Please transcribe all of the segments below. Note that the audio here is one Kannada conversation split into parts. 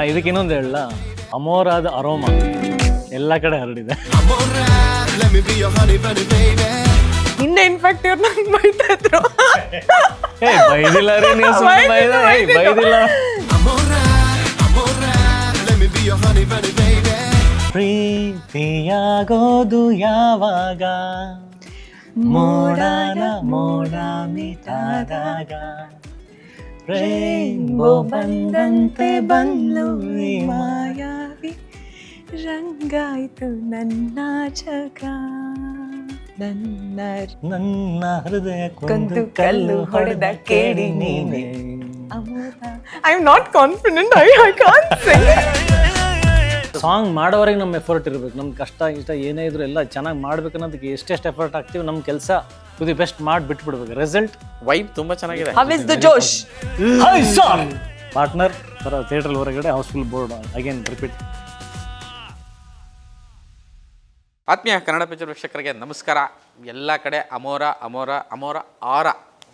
ಇದಕ್ಕೆ ಇನ್ನೊಂದು ಹೇಳ, ಅಮೋರಾದ ಅರೋಮಾ ಎಲ್ಲ ಕಡೆ ಹರಡಿದೆ. ಹಿಂದೆ ಇನ್ಫ್ಯಾಕ್ಟ್ ಇವ್ರು ನಂಗೆ ಬೈತಾ ಇದ್ರು. ಬೈದಿಲ್ಲ ರೀ ನೀವು, ಬೈದಿಲ್ಲ. ಪ್ರೀತಿಯಾಗೋದು ಯಾವಾಗ, ಮೋಡನ ಮೋಡ ಮಿಟಾದಾಗ, ರೈನ್ಬೋ ಬಂದಂತೆ ಬಂದು ಮಾಯಾವಿ ರಂಗಾಯ್ತು ನನ್ನ ಜಗ, ನನ್ನ ಹೃದಯ ಕೊಂದು ಕಲ್ಲು ಹೊಡೆದ ಕೇಳಿ ನೀನೆ. I am not confident, I can't sing. Song ಮಾಡೋವರೆಗೆ ನಮ್ಮ ಎಫರ್ಟ್ ಇರಬೇಕು. ನಮ್ಮ ಕಷ್ಟ ಇಷ್ಟ ಏನೇ ಇದ್ರು ಎಲ್ಲ ಚೆನ್ನಾಗಿ ಮಾಡ್ಬೇಕು ಅನ್ನೋದಕ್ಕೆ ಎಷ್ಟೆಷ್ಟು ಎಫರ್ಟ್ ಹಾಕ್ತೀವಿ, ನಮ್ಮ ಕೆಲಸ ಟು ದಿ ಬೆಸ್ಟ್ ಮಾಡಿ ಬಿಟ್ಬಿಡ್ಬೇಕು. ರಿಸಲ್ಟ್ ವೈಬ್ ತುಂಬಾ ಚೆನ್ನಾಗಿದೆ. How is the Josh? Partner ಥರ ಥಿಯೇಟ್ರಲ್ಲಿ ಹೊರಗಡೆ ಹೌಸ್ಫುಲ್ ಬೋರ್ಡ್ ಅಗೇನ್ ರಿಪೀಟ್. ಆತ್ಮೀಯ ಕನ್ನಡ ಪಿಕ್ಚರ್ ವೀಕ್ಷಕರಿಗೆ ನಮಸ್ಕಾರ. ಎಲ್ಲ ಕಡೆ ಅಮೋರ ಅಮೋರ ಅಮೋರ ಆರ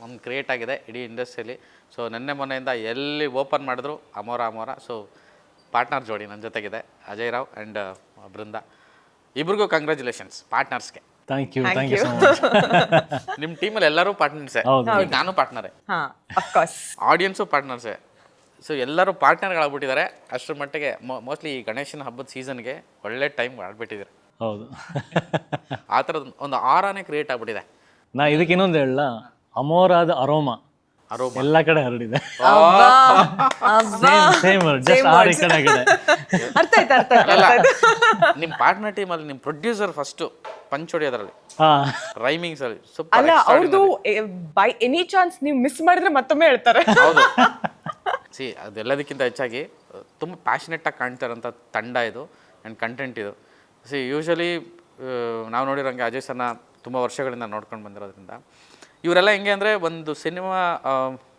ಒಂದು ಕ್ರಿಯೇಟ್ ಆಗಿದೆ ಇಡೀ ಇಂಡಸ್ಟ್ರಿಯಲ್ಲಿ. ಸೊ ನೆನ್ನೆ ಮೊನ್ನೆಯಿಂದ ಎಲ್ಲಿ ಓಪನ್ ಮಾಡಿದ್ರು ಅಮೋರ ಅಮೋರ. ಸೊ ಪಾರ್ಟ್ನರ್ ಜೋಡಿ ನನ್ನ ಜೊತೆಗಿದೆ, ಅಜಯ್ ರಾವ್ ಆ್ಯಂಡ್ ಬೃಂದ. ಇಬ್ರಿಗೂ ಕಂಗ್ರ್ಯಾಚುಲೇಷನ್ಸ್ ಪಾರ್ಟ್ನರ್ಸ್ಗೆ. Thank you so much. ನಿಮ್ಮ ಟೀಮಲ್ಲಿ ಎಲ್ಲರೂ ಪಾರ್ಟ್ನರ್ಸೇ, ನಾನು ಪಾರ್ಟ್ನರೇ, ಆಡಿಯನ್ಸು ಪಾರ್ಟ್ನರ್ಸೇ. ಸೊ ಎಲ್ಲರೂ ಪಾರ್ಟ್ನರ್ಗಳಾಗ್ಬಿಟ್ಟಿದ್ದಾರೆ. ಅಷ್ಟರ ಮಟ್ಟಿಗೆ ಮೋಸ್ಟ್ಲಿ ಈ ಗಣೇಶನ ಹಬ್ಬದ ಸೀಸನ್ಗೆ ಒಳ್ಳೆ ಟೈಮ್ ಆಡ್ಬಿಟ್ಟಿದ್ದಾರೆ. ಹೌದು, ಆ ಥರದ ಒಂದು ಆರಾನೇ ಕ್ರಿಯೇಟ್ ಆಗ್ಬಿಟ್ಟಿದೆ. ನಾ ಇದಕ್ಕೆ ಇನ್ನೊಂದು ಹೇಳ, ಅಮೋರಾದ ಅರೋಮಾ ಎಲ್ಲ ಕಡೆ ಹರಡಿದೆ. ನಿಮ್ಮ ಪಾರ್ಟ್ನರ್ ಟೀಮ್ ಅಲ್ಲಿ ನಿಮ್ಮ ಪ್ರೊಡ್ಯೂಸರ್ ಫಸ್ಟ್ ಪಂಚ್ ಹೊಡಿಯೋದ್ರಲ್ಲಿ, ರೈಮಿಂಗ್ಸ್ ಅಲ್ಲಿ ಅಲ್ಲ ಅವ್ರದ್ದು ಬೈ ಎನಿ ಚಾನ್ಸ್ ನೀವು ಮಿಸ್ ಮಾಡಿದ್ರೆ ಮತ್ತೊಮ್ಮೆ ಹೇಳ್ತಾರೆ. ಹೌದು. ಸಿ ಅದೆಲ್ಲದಕ್ಕಿಂತ ಹೆಚ್ಚಾಗಿ ತುಂಬ ಪ್ಯಾಷನೆಟ್ ಆಗಿ ಕಾಣ್ತಾರಂಥ ತಂಡ ಇದು ಆ್ಯಂಡ್ ಕಂಟೆಂಟ್ ಇದು. ಸಿ ಯೂಶಲಿ ನಾವು ನೋಡಿರೋಂಗೆ ಅಜಯ್ ಸರ್ನ ತುಂಬ ವರ್ಷಗಳಿಂದ ನೋಡ್ಕೊಂಡು ಬಂದಿರೋದ್ರಿಂದ ಇವರೆಲ್ಲ ಹೆಂಗೆ ಅಂದರೆ ಒಂದು ಸಿನಿಮಾ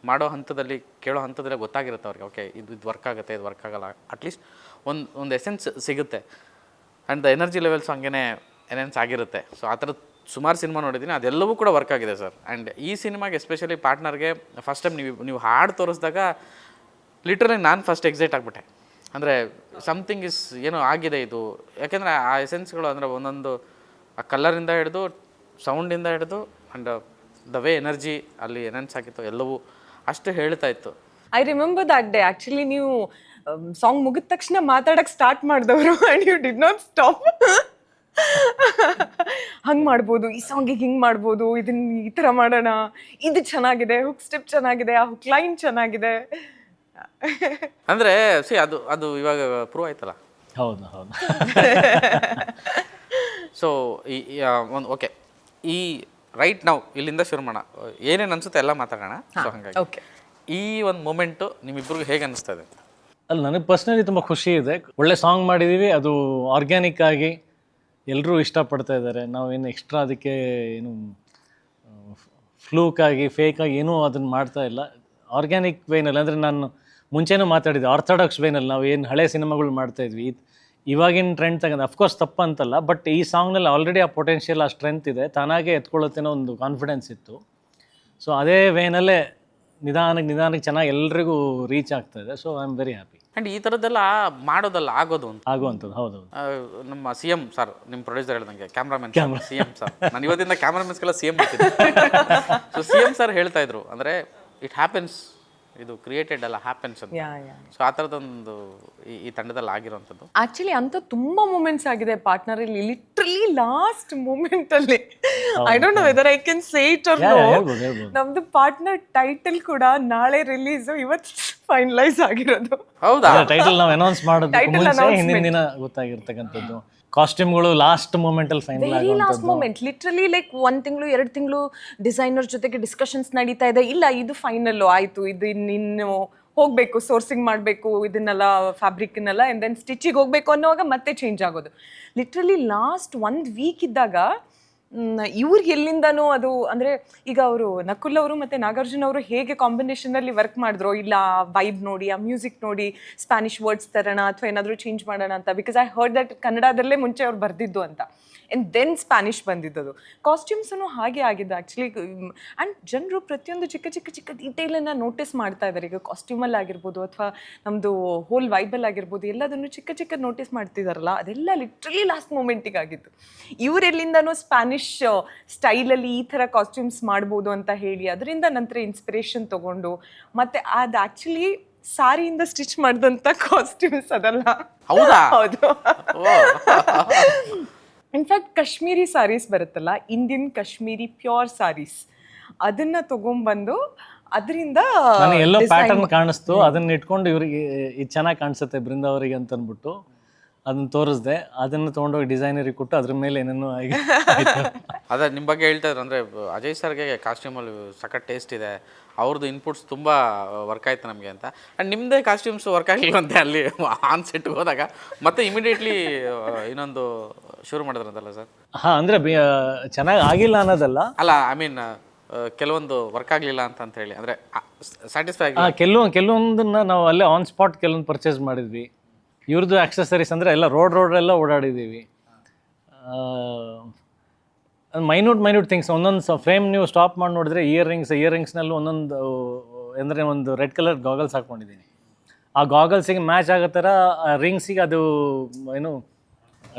ಮಾಡೋ ಹಂತದಲ್ಲಿ, ಕೇಳೋ ಹಂತದಲ್ಲೇ ಗೊತ್ತಾಗಿರುತ್ತೆ ಅವ್ರಿಗೆ, ಓಕೆ ಇದು ವರ್ಕ್ ಆಗುತ್ತೆ, ಇದು ವರ್ಕ್ ಆಗಲ್ಲ, ಅಟ್ಲೀಸ್ಟ್ ಒಂದು ಎಸೆನ್ಸ್ ಸಿಗುತ್ತೆ. ಆ್ಯಂಡ್ ದ ಎನರ್ಜಿ ಲೆವೆಲ್ಸ್ ಹಂಗೇ ಎನೆನ್ಸ್ ಆಗಿರುತ್ತೆ. ಸೊ ಆ ಥರದ್ದು ಸುಮಾರು ಸಿನಿಮಾ ನೋಡಿದ್ದೀನಿ, ಅದೆಲ್ಲವೂ ಕೂಡ ವರ್ಕ್ ಆಗಿದೆ ಸರ್. ಆ್ಯಂಡ್ ಈ ಸಿನಿಮಾಗೆ ಎಸ್ಪೆಷಲಿ ಪಾರ್ಟ್ನರ್ಗೆ ಫಸ್ಟ್ ಟೈಮ್ ನೀವು ಹಾಡು ತೋರಿಸಿದಾಗ ಲಿಟ್ರಲಿ ನಾನು ಫಸ್ಟ್ ಎಕ್ಸೈಟ್ ಆಗಿಬಿಟ್ಟೆ. ಅಂದರೆ ಸಮಥಿಂಗ್ ಇಸ್ ಏನೋ ಆಗಿದೆ ಇದು. ಯಾಕೆಂದರೆ ಆ ಎಸೆನ್ಸ್ಗಳು ಅಂದರೆ ಒಂದೊಂದು ಆ ಕಲರಿಂದ ಹಿಡಿದು ಸೌಂಡಿಂದ ಹಿಡಿದು ಆ್ಯಂಡ್ ದ ವೇ ಎನರ್ಜಿ ಅಲ್ಲಿ ಎನನ್ಸ್ ಆಗಿತ್ತು ಎಲ್ಲವೂ ಅಷ್ಟು ಹೇಳ್ತಾ ಇತ್ತು. I remember that day. Actually ನೀವು ಸಾಂಗ್ ಮುಗಿದ ತಕ್ಷಣ ಮಾತಾಡಕ್ಕೆ ಸ್ಟಾರ್ಟ್ ಮಾಡಿದವರು and you did not stop. ಹಂಗೆ ಮಾಡ್ಬೋದು, ಈ ಸಾಂಗಿಗೆ ಹಿಂಗೆ ಮಾಡ್ಬೋದು, ಇದನ್ನ ಈ ಥರ ಮಾಡೋಣ, ಇದು ಚೆನ್ನಾಗಿದೆ, ಹುಕ್ ಸ್ಟೆಪ್ ಚೆನ್ನಾಗಿದೆ, ಆ ಹುಕ್ ಲೈನ್ ಚೆನ್ನಾಗಿದೆ. ಅಂದರೆ ಸಿ ಅದು ಇವಾಗ ಪ್ರೂವ್ ಆಯ್ತಲ್ಲ. ಹೌದು ಹೌದು. ಸೊ ಈ ಒಂದು ಓಕೆ, ಈ ರೈಟ್ ನಾವು ಇಲ್ಲಿಂದ ಶುರು ಮಾಡೋಣ. ಏನೇನು ಅನಿಸುತ್ತೆ ಎಲ್ಲ ಮಾತಾಡೋಣ. ಸೊ ಹಾಗಾಗಿ ಈ ಒಂದು ಮೂಮೆಂಟು ನಿಮ್ಮಿಬ್ಬರಿಗೂ ಹೇಗೆ ಅನ್ನಿಸ್ತಾ ಇದೆ? ಅಲ್ಲಿ ನನಗೆ ಪರ್ಸ್ನಲಿ ತುಂಬ ಖುಷಿ ಇದೆ. ಒಳ್ಳೆ ಸಾಂಗ್ ಮಾಡಿದ್ದೀವಿ, ಅದು ಆರ್ಗ್ಯಾನಿಕ್ ಆಗಿ ಎಲ್ಲರೂ ಇಷ್ಟಪಡ್ತಾ ಇದ್ದಾರೆ. ನಾವೇನು ಎಕ್ಸ್ಟ್ರಾ ಅದಕ್ಕೆ ಏನು ಫ್ಲೂಕಾಗಿ ಫೇಕಾಗಿ ಏನೂ ಅದನ್ನು ಮಾಡ್ತಾ ಇಲ್ಲ. ಆರ್ಗ್ಯಾನಿಕ್ ವೇನಲ್ಲಿ, ಅಂದರೆ ನಾನು ಮುಂಚೆನೂ ಮಾತಾಡಿದ್ದೆ, ಆರ್ಥೋಡಾಕ್ಸ್ ವೇನಲ್ಲಿ ನಾವು ಏನು ಹಳೆ ಸಿನಿಮಾಗಳು ಮಾಡ್ತಾಯಿದ್ವಿ, ಇವಾಗಿನ ಟ್ರೆಂಡ್ ತಗೊಂಡು ಅಫ್ಕೋರ್ಸ್ ತಪ್ಪಂತಲ್ಲ, ಬಟ್ ಈ ಸಾಂಗ್ನಲ್ಲಿ ಆಲ್ರೆಡಿ ಆ ಪೊಟೆನ್ಷಿಯಲ್, ಆ ಸ್ಟ್ರೆಂತ್ ಇದೆ, ತಾನಾಗೆ ಎತ್ಕೊಳ್ಳುತ್ತೇನೋ ಒಂದು ಕಾನ್ಫಿಡೆನ್ಸ್ ಇತ್ತು. ಸೊ ಅದೇ ವೇನಲ್ಲೇ ನಿಧಾನಕ್ಕೆ ಚೆನ್ನಾಗಿ ಎಲ್ರಿಗೂ ರೀಚ್ ಆಗ್ತಾ ಇದೆ. So I am very happy. And ಈ ಥರದ್ದೆಲ್ಲ ಮಾಡೋದಲ್ಲ ಆಗುವಂಥದ್ದು. ಹೌದು. ನಮ್ಮ CM ಸರ್, ನಿಮ್ಮ ಪ್ರೊಡ್ಯೂಸರ್ ಹೇಳ್ದಂಗೆ ಕ್ಯಾಮ್ರಾಮನ್ CM ಸರ್, ನಾನು ಇವತ್ತಿಂದ ಕ್ಯಾಮ್ರಾಮನ್ಸ್ಗೆಲ್ಲ CM ಬರ್ತೀನಿ. ಸೊ CM ಸರ್ ಹೇಳ್ತಾ ಇದ್ರು, ಅಂದರೆ ಇಟ್ ಹ್ಯಾಪನ್ಸ್, ಇದು ಕ್ರಿಯೇಟೆಡ್ ಅಲ್ಲ, ಹ್ಯಾಪನ್ಸ್ ಅಂತ. ಸೊ ಆ ಥರದೊಂದು ಈ ತಂಡದಲ್ಲಿ ಆಗಿರೋಂಥದ್ದು. ಆಕ್ಚುಲಿ ಅಂತ ತುಂಬಾ ಮೂಮೆಂಟ್ಸ್ ಆಗಿದೆ ಪಾರ್ಟ್ನರ್ ಅಲ್ಲಿ. ಲಿಟ್ರಲಿ ಲಾಸ್ಟ್ ಮೂಮೆಂಟ್ ಅಲ್ಲಿ, I don't know whether I can say it or no, ನಮ್ದು ಪಾರ್ಟ್ನರ್ ಟೈಟಲ್ ಕೂಡ ನಾಳೆ ರಿಲೀಸ್, ಇವತ್ತು ಫೈನಲೈಸ್ ಆಗಿರೋದು. ಹೌದಾ? ಟೈಟಲ್ ನಾವು ಅನೌನ್ಸ್ ಮಾಡೋದಕ್ಕೆ ಮುಂಚೆ ಹಿಂದಿನ ದಿನ ಗೊತ್ತಾಗಿರ್ತಕ್ಕಂಥದ್ದು. ಕಾಸ್ಟ್ಯೂಮ್ಗಳು ಲಾಸ್ಟ್ ಮೂಮೆಂಟ್ ಅಲ್ಲಿ final very last moment. Literally like 1 ತಿಂಗಳು 2 ತಿಂಗಳು ಡಿಸೈನರ್ ಜೊತೆಗೆ ಡಿಸ್ಕಷನ್ಸ್ ನಡೀತಾ ಇದೆ. ಇಲ್ಲ ಇದು ಫೈನಲ್ ಆಯ್ತು, ಇದು ಇನ್ನು ಹೋಗ್ಬೇಕು, ಸೋರ್ಸಿಂಗ್ ಮಾಡಬೇಕು, ಇದನ್ನೆಲ್ಲ ಫ್ಯಾಬ್ರಿಕ್ನೆಲ್ಲ, ಆ್ಯಂಡ್ ದೆನ್ ಸ್ಟಿಚಿಗೆ ಹೋಗ್ಬೇಕು ಅನ್ನೋವಾಗ ಮತ್ತೆ ಚೇಂಜ್ ಆಗೋದು. ಲಿಟ್ರಲಿ ಲಾಸ್ಟ್ 1 ವೀಕ್ ಇದ್ದಾಗ ಇವ್ರಿಗೆ ಎಲ್ಲಿಂದನೂ ಅದು ಅಂದರೆ ಈಗ ಅವರು ನಕುಲ್ ಅವರು ಮತ್ತು ನಾಗಾರ್ಜುನ ಅವರು ಹೇಗೆ ಕಾಂಬಿನೇಷನಲ್ಲಿ ವರ್ಕ್ ಮಾಡಿದ್ರು, ಇಲ್ಲ ವೈಬ್ ನೋಡಿ, ಆ ಮ್ಯೂಸಿಕ್ ನೋಡಿ ಸ್ಪ್ಯಾನಿಷ್ ವರ್ಡ್ಸ್ ತರೋಣ ಅಥವಾ ಏನಾದರೂ ಚೇಂಜ್ ಮಾಡೋಣ ಅಂತ. ಬಿಕಾಸ್ ಐ ಹರ್ಡ್ ದಟ್ ಕನ್ನಡದಲ್ಲೇ ಮುಂಚೆ ಅವ್ರು ಬರೆದಿದ್ದು ಅಂತ, ಆ್ಯಂಡ್ ದೆನ್ ಸ್ಪ್ಯಾನಿಷ್ ಬಂದಿದ್ದದು. ಕಾಸ್ಟ್ಯೂಮ್ಸೂ ಹಾಗೆ ಆಗಿದ್ದು ಆ್ಯಕ್ಚುಲಿ. ಆ್ಯಂಡ್ ಜನರು ಪ್ರತಿಯೊಂದು ಚಿಕ್ಕ ಚಿಕ್ಕ ಚಿಕ್ಕ ಡೀಟೇಲನ್ನು ನೋಟಿಸ್ ಮಾಡ್ತಾ ಇದ್ದಾರೆ. ಈಗ ಕಾಸ್ಟ್ಯೂಮಲ್ಲಿ ಆಗಿರ್ಬೋದು ಅಥವಾ ನಮ್ಮದು ಹೋಲ್ ವೈಬಲ್ ಆಗಿರ್ಬೋದು, ಎಲ್ಲದನ್ನು ಚಿಕ್ಕ ಚಿಕ್ಕ ನೋಟಿಸ್ ಮಾಡ್ತಿದಾರಲ್ಲ, ಅದೆಲ್ಲ ಲಿಟ್ರಲಿ ಲಾಸ್ಟ್ ಮೂಮೆಂಟಿಗೆ ಆಗಿತ್ತು. ಇವರೆಲ್ಲಿಂದನೂ ಸ್ಪ್ಯಾನಿಷ್ ಸ್ಟೈಲಲ್ಲಿ ಈ ಥರ ಕಾಸ್ಟ್ಯೂಮ್ಸ್ ಮಾಡ್ಬೋದು ಅಂತ ಹೇಳಿ ಅದರಿಂದ ನಂತರ ಇನ್ಸ್ಪಿರೇಷನ್ ತೊಗೊಂಡು, ಮತ್ತು ಅದು ಆ್ಯಕ್ಚುಲಿ ಸಾರಿಯಿಂದ ಸ್ಟಿಚ್ ಮಾಡಿದಂಥ ಕಾಸ್ಟ್ಯೂಮ್ಸ್ ಅದಲ್ಲ. ಹೌದಾ? ಹೌದು. ಇನ್ಫ್ಯಾಕ್ಟ್ ಕಾಶ್ಮೀರಿ ಸಾರೀಸ್ ಬರುತ್ತಲ್ಲ, ಇಂಡಿಯನ್ ಕಾಶ್ಮೀರಿ ಪ್ಯೂರ್ ಸಾರೀಸ್, ಅದನ್ನ ತಗೊಂಡ್ಬಂದು ಅದರಿಂದ ನನಗೆ ಎಲ್ಲೋ ಪ್ಯಾಟರ್ನ್ ಕಾಣಿಸ್ತು, ಅದನ್ನ ಇಟ್ಕೊಂಡು ಇವ್ರಿಗೆ ಇದು ಚೆನ್ನಾಗಿ ಕಾಣಿಸುತ್ತೆ ಬೃಂದ ಅವರಿಗೆ ಅಂತ ಅಂದ್ಬಿಟ್ಟು ಅದನ್ನ ತೋರಿಸ್ದೆ. ಅದನ್ನು ತೊಗೊಂಡೋಗಿ ಡಿಸೈನರಿಗೆ ಕೊಟ್ಟು ಅದ್ರ ಮೇಲೆ ಏನೇನೋ ಅದೇ ನಿಮ್ಮ ಬಗ್ಗೆ ಹೇಳ್ತಾ ಇದ್ರು. ಅಂದರೆ ಅಜಯ್ ಸರ್ಗೆ ಕಾಸ್ಟ್ಯೂಮಲ್ಲಿ ಸಖತ್ ಟೇಸ್ಟ್ ಇದೆ, ಅವ್ರದ್ದು ಇನ್ಪುಟ್ಸ್ ತುಂಬ ವರ್ಕ್ ಆಯ್ತು ನಮಗೆ ಅಂತ. ಆ್ಯಂಡ್ ನಿಮ್ಮದೇ ಕಾಸ್ಟ್ಯೂಮ್ಸ್ ವರ್ಕ್ ಆಗಿಲ್ವಂತೆ ಅಲ್ಲಿ ಆನ್ ಸೆಟ್ಗೆ ಹೋದಾಗ, ಮತ್ತೆ ಇಮಿಡಿಯೇಟ್ಲಿ ಇನ್ನೊಂದು ಶುರು ಮಾಡಿದ್ರಂತಲ್ಲ ಸರ್? ಹಾಂ, ಅಂದರೆ ಚೆನ್ನಾಗಿ ಆಗಿಲ್ಲ ಅನ್ನೋದಲ್ಲ, ಅಲ್ಲ ಐ ಮೀನ್ ಕೆಲವೊಂದು ವರ್ಕ್ ಆಗಲಿಲ್ಲ ಅಂತ ಹೇಳಿ, ಅಂದರೆ ಸ್ಯಾಟಿಸ್ಫೈ ಆಗಿ ಕೆಲವೊಂದನ್ನ ನಾವು ಅಲ್ಲೇ ಆನ್ ಸ್ಪಾಟ್ ಕೆಲವೊಂದು ಪರ್ಚೇಸ್ ಮಾಡಿದ್ವಿ. ಇವ್ರದ್ದು ಆಕ್ಸೆಸರೀಸ್ ಅಂದರೆ ಎಲ್ಲ ರೋಡೆಲ್ಲ ಓಡಾಡಿದ್ದೀವಿ. ಮೈನ್ಯೂಟ್ ಥಿಂಗ್ಸ್, ಒಂದೊಂದು ಫ್ರೇಮ್ ನೀವು ಸ್ಟಾಪ್ ಮಾಡಿ ನೋಡಿದ್ರೆ ಇಯರಿಂಗ್ಸ್ನಲ್ಲೂ ಒಂದೊಂದು ಅಂದರೆ ಒಂದು ರೆಡ್ ಕಲರ್ ಗಾಗಲ್ಸ್ ಹಾಕ್ಕೊಂಡಿದ್ದೀನಿ. ಆ ಗಾಗಲ್ಸಿಗೆ ಮ್ಯಾಚ್ ಆಗೋ ಥರ ರಿಂಗ್ಸಿಗೆ ಅದು ಏನು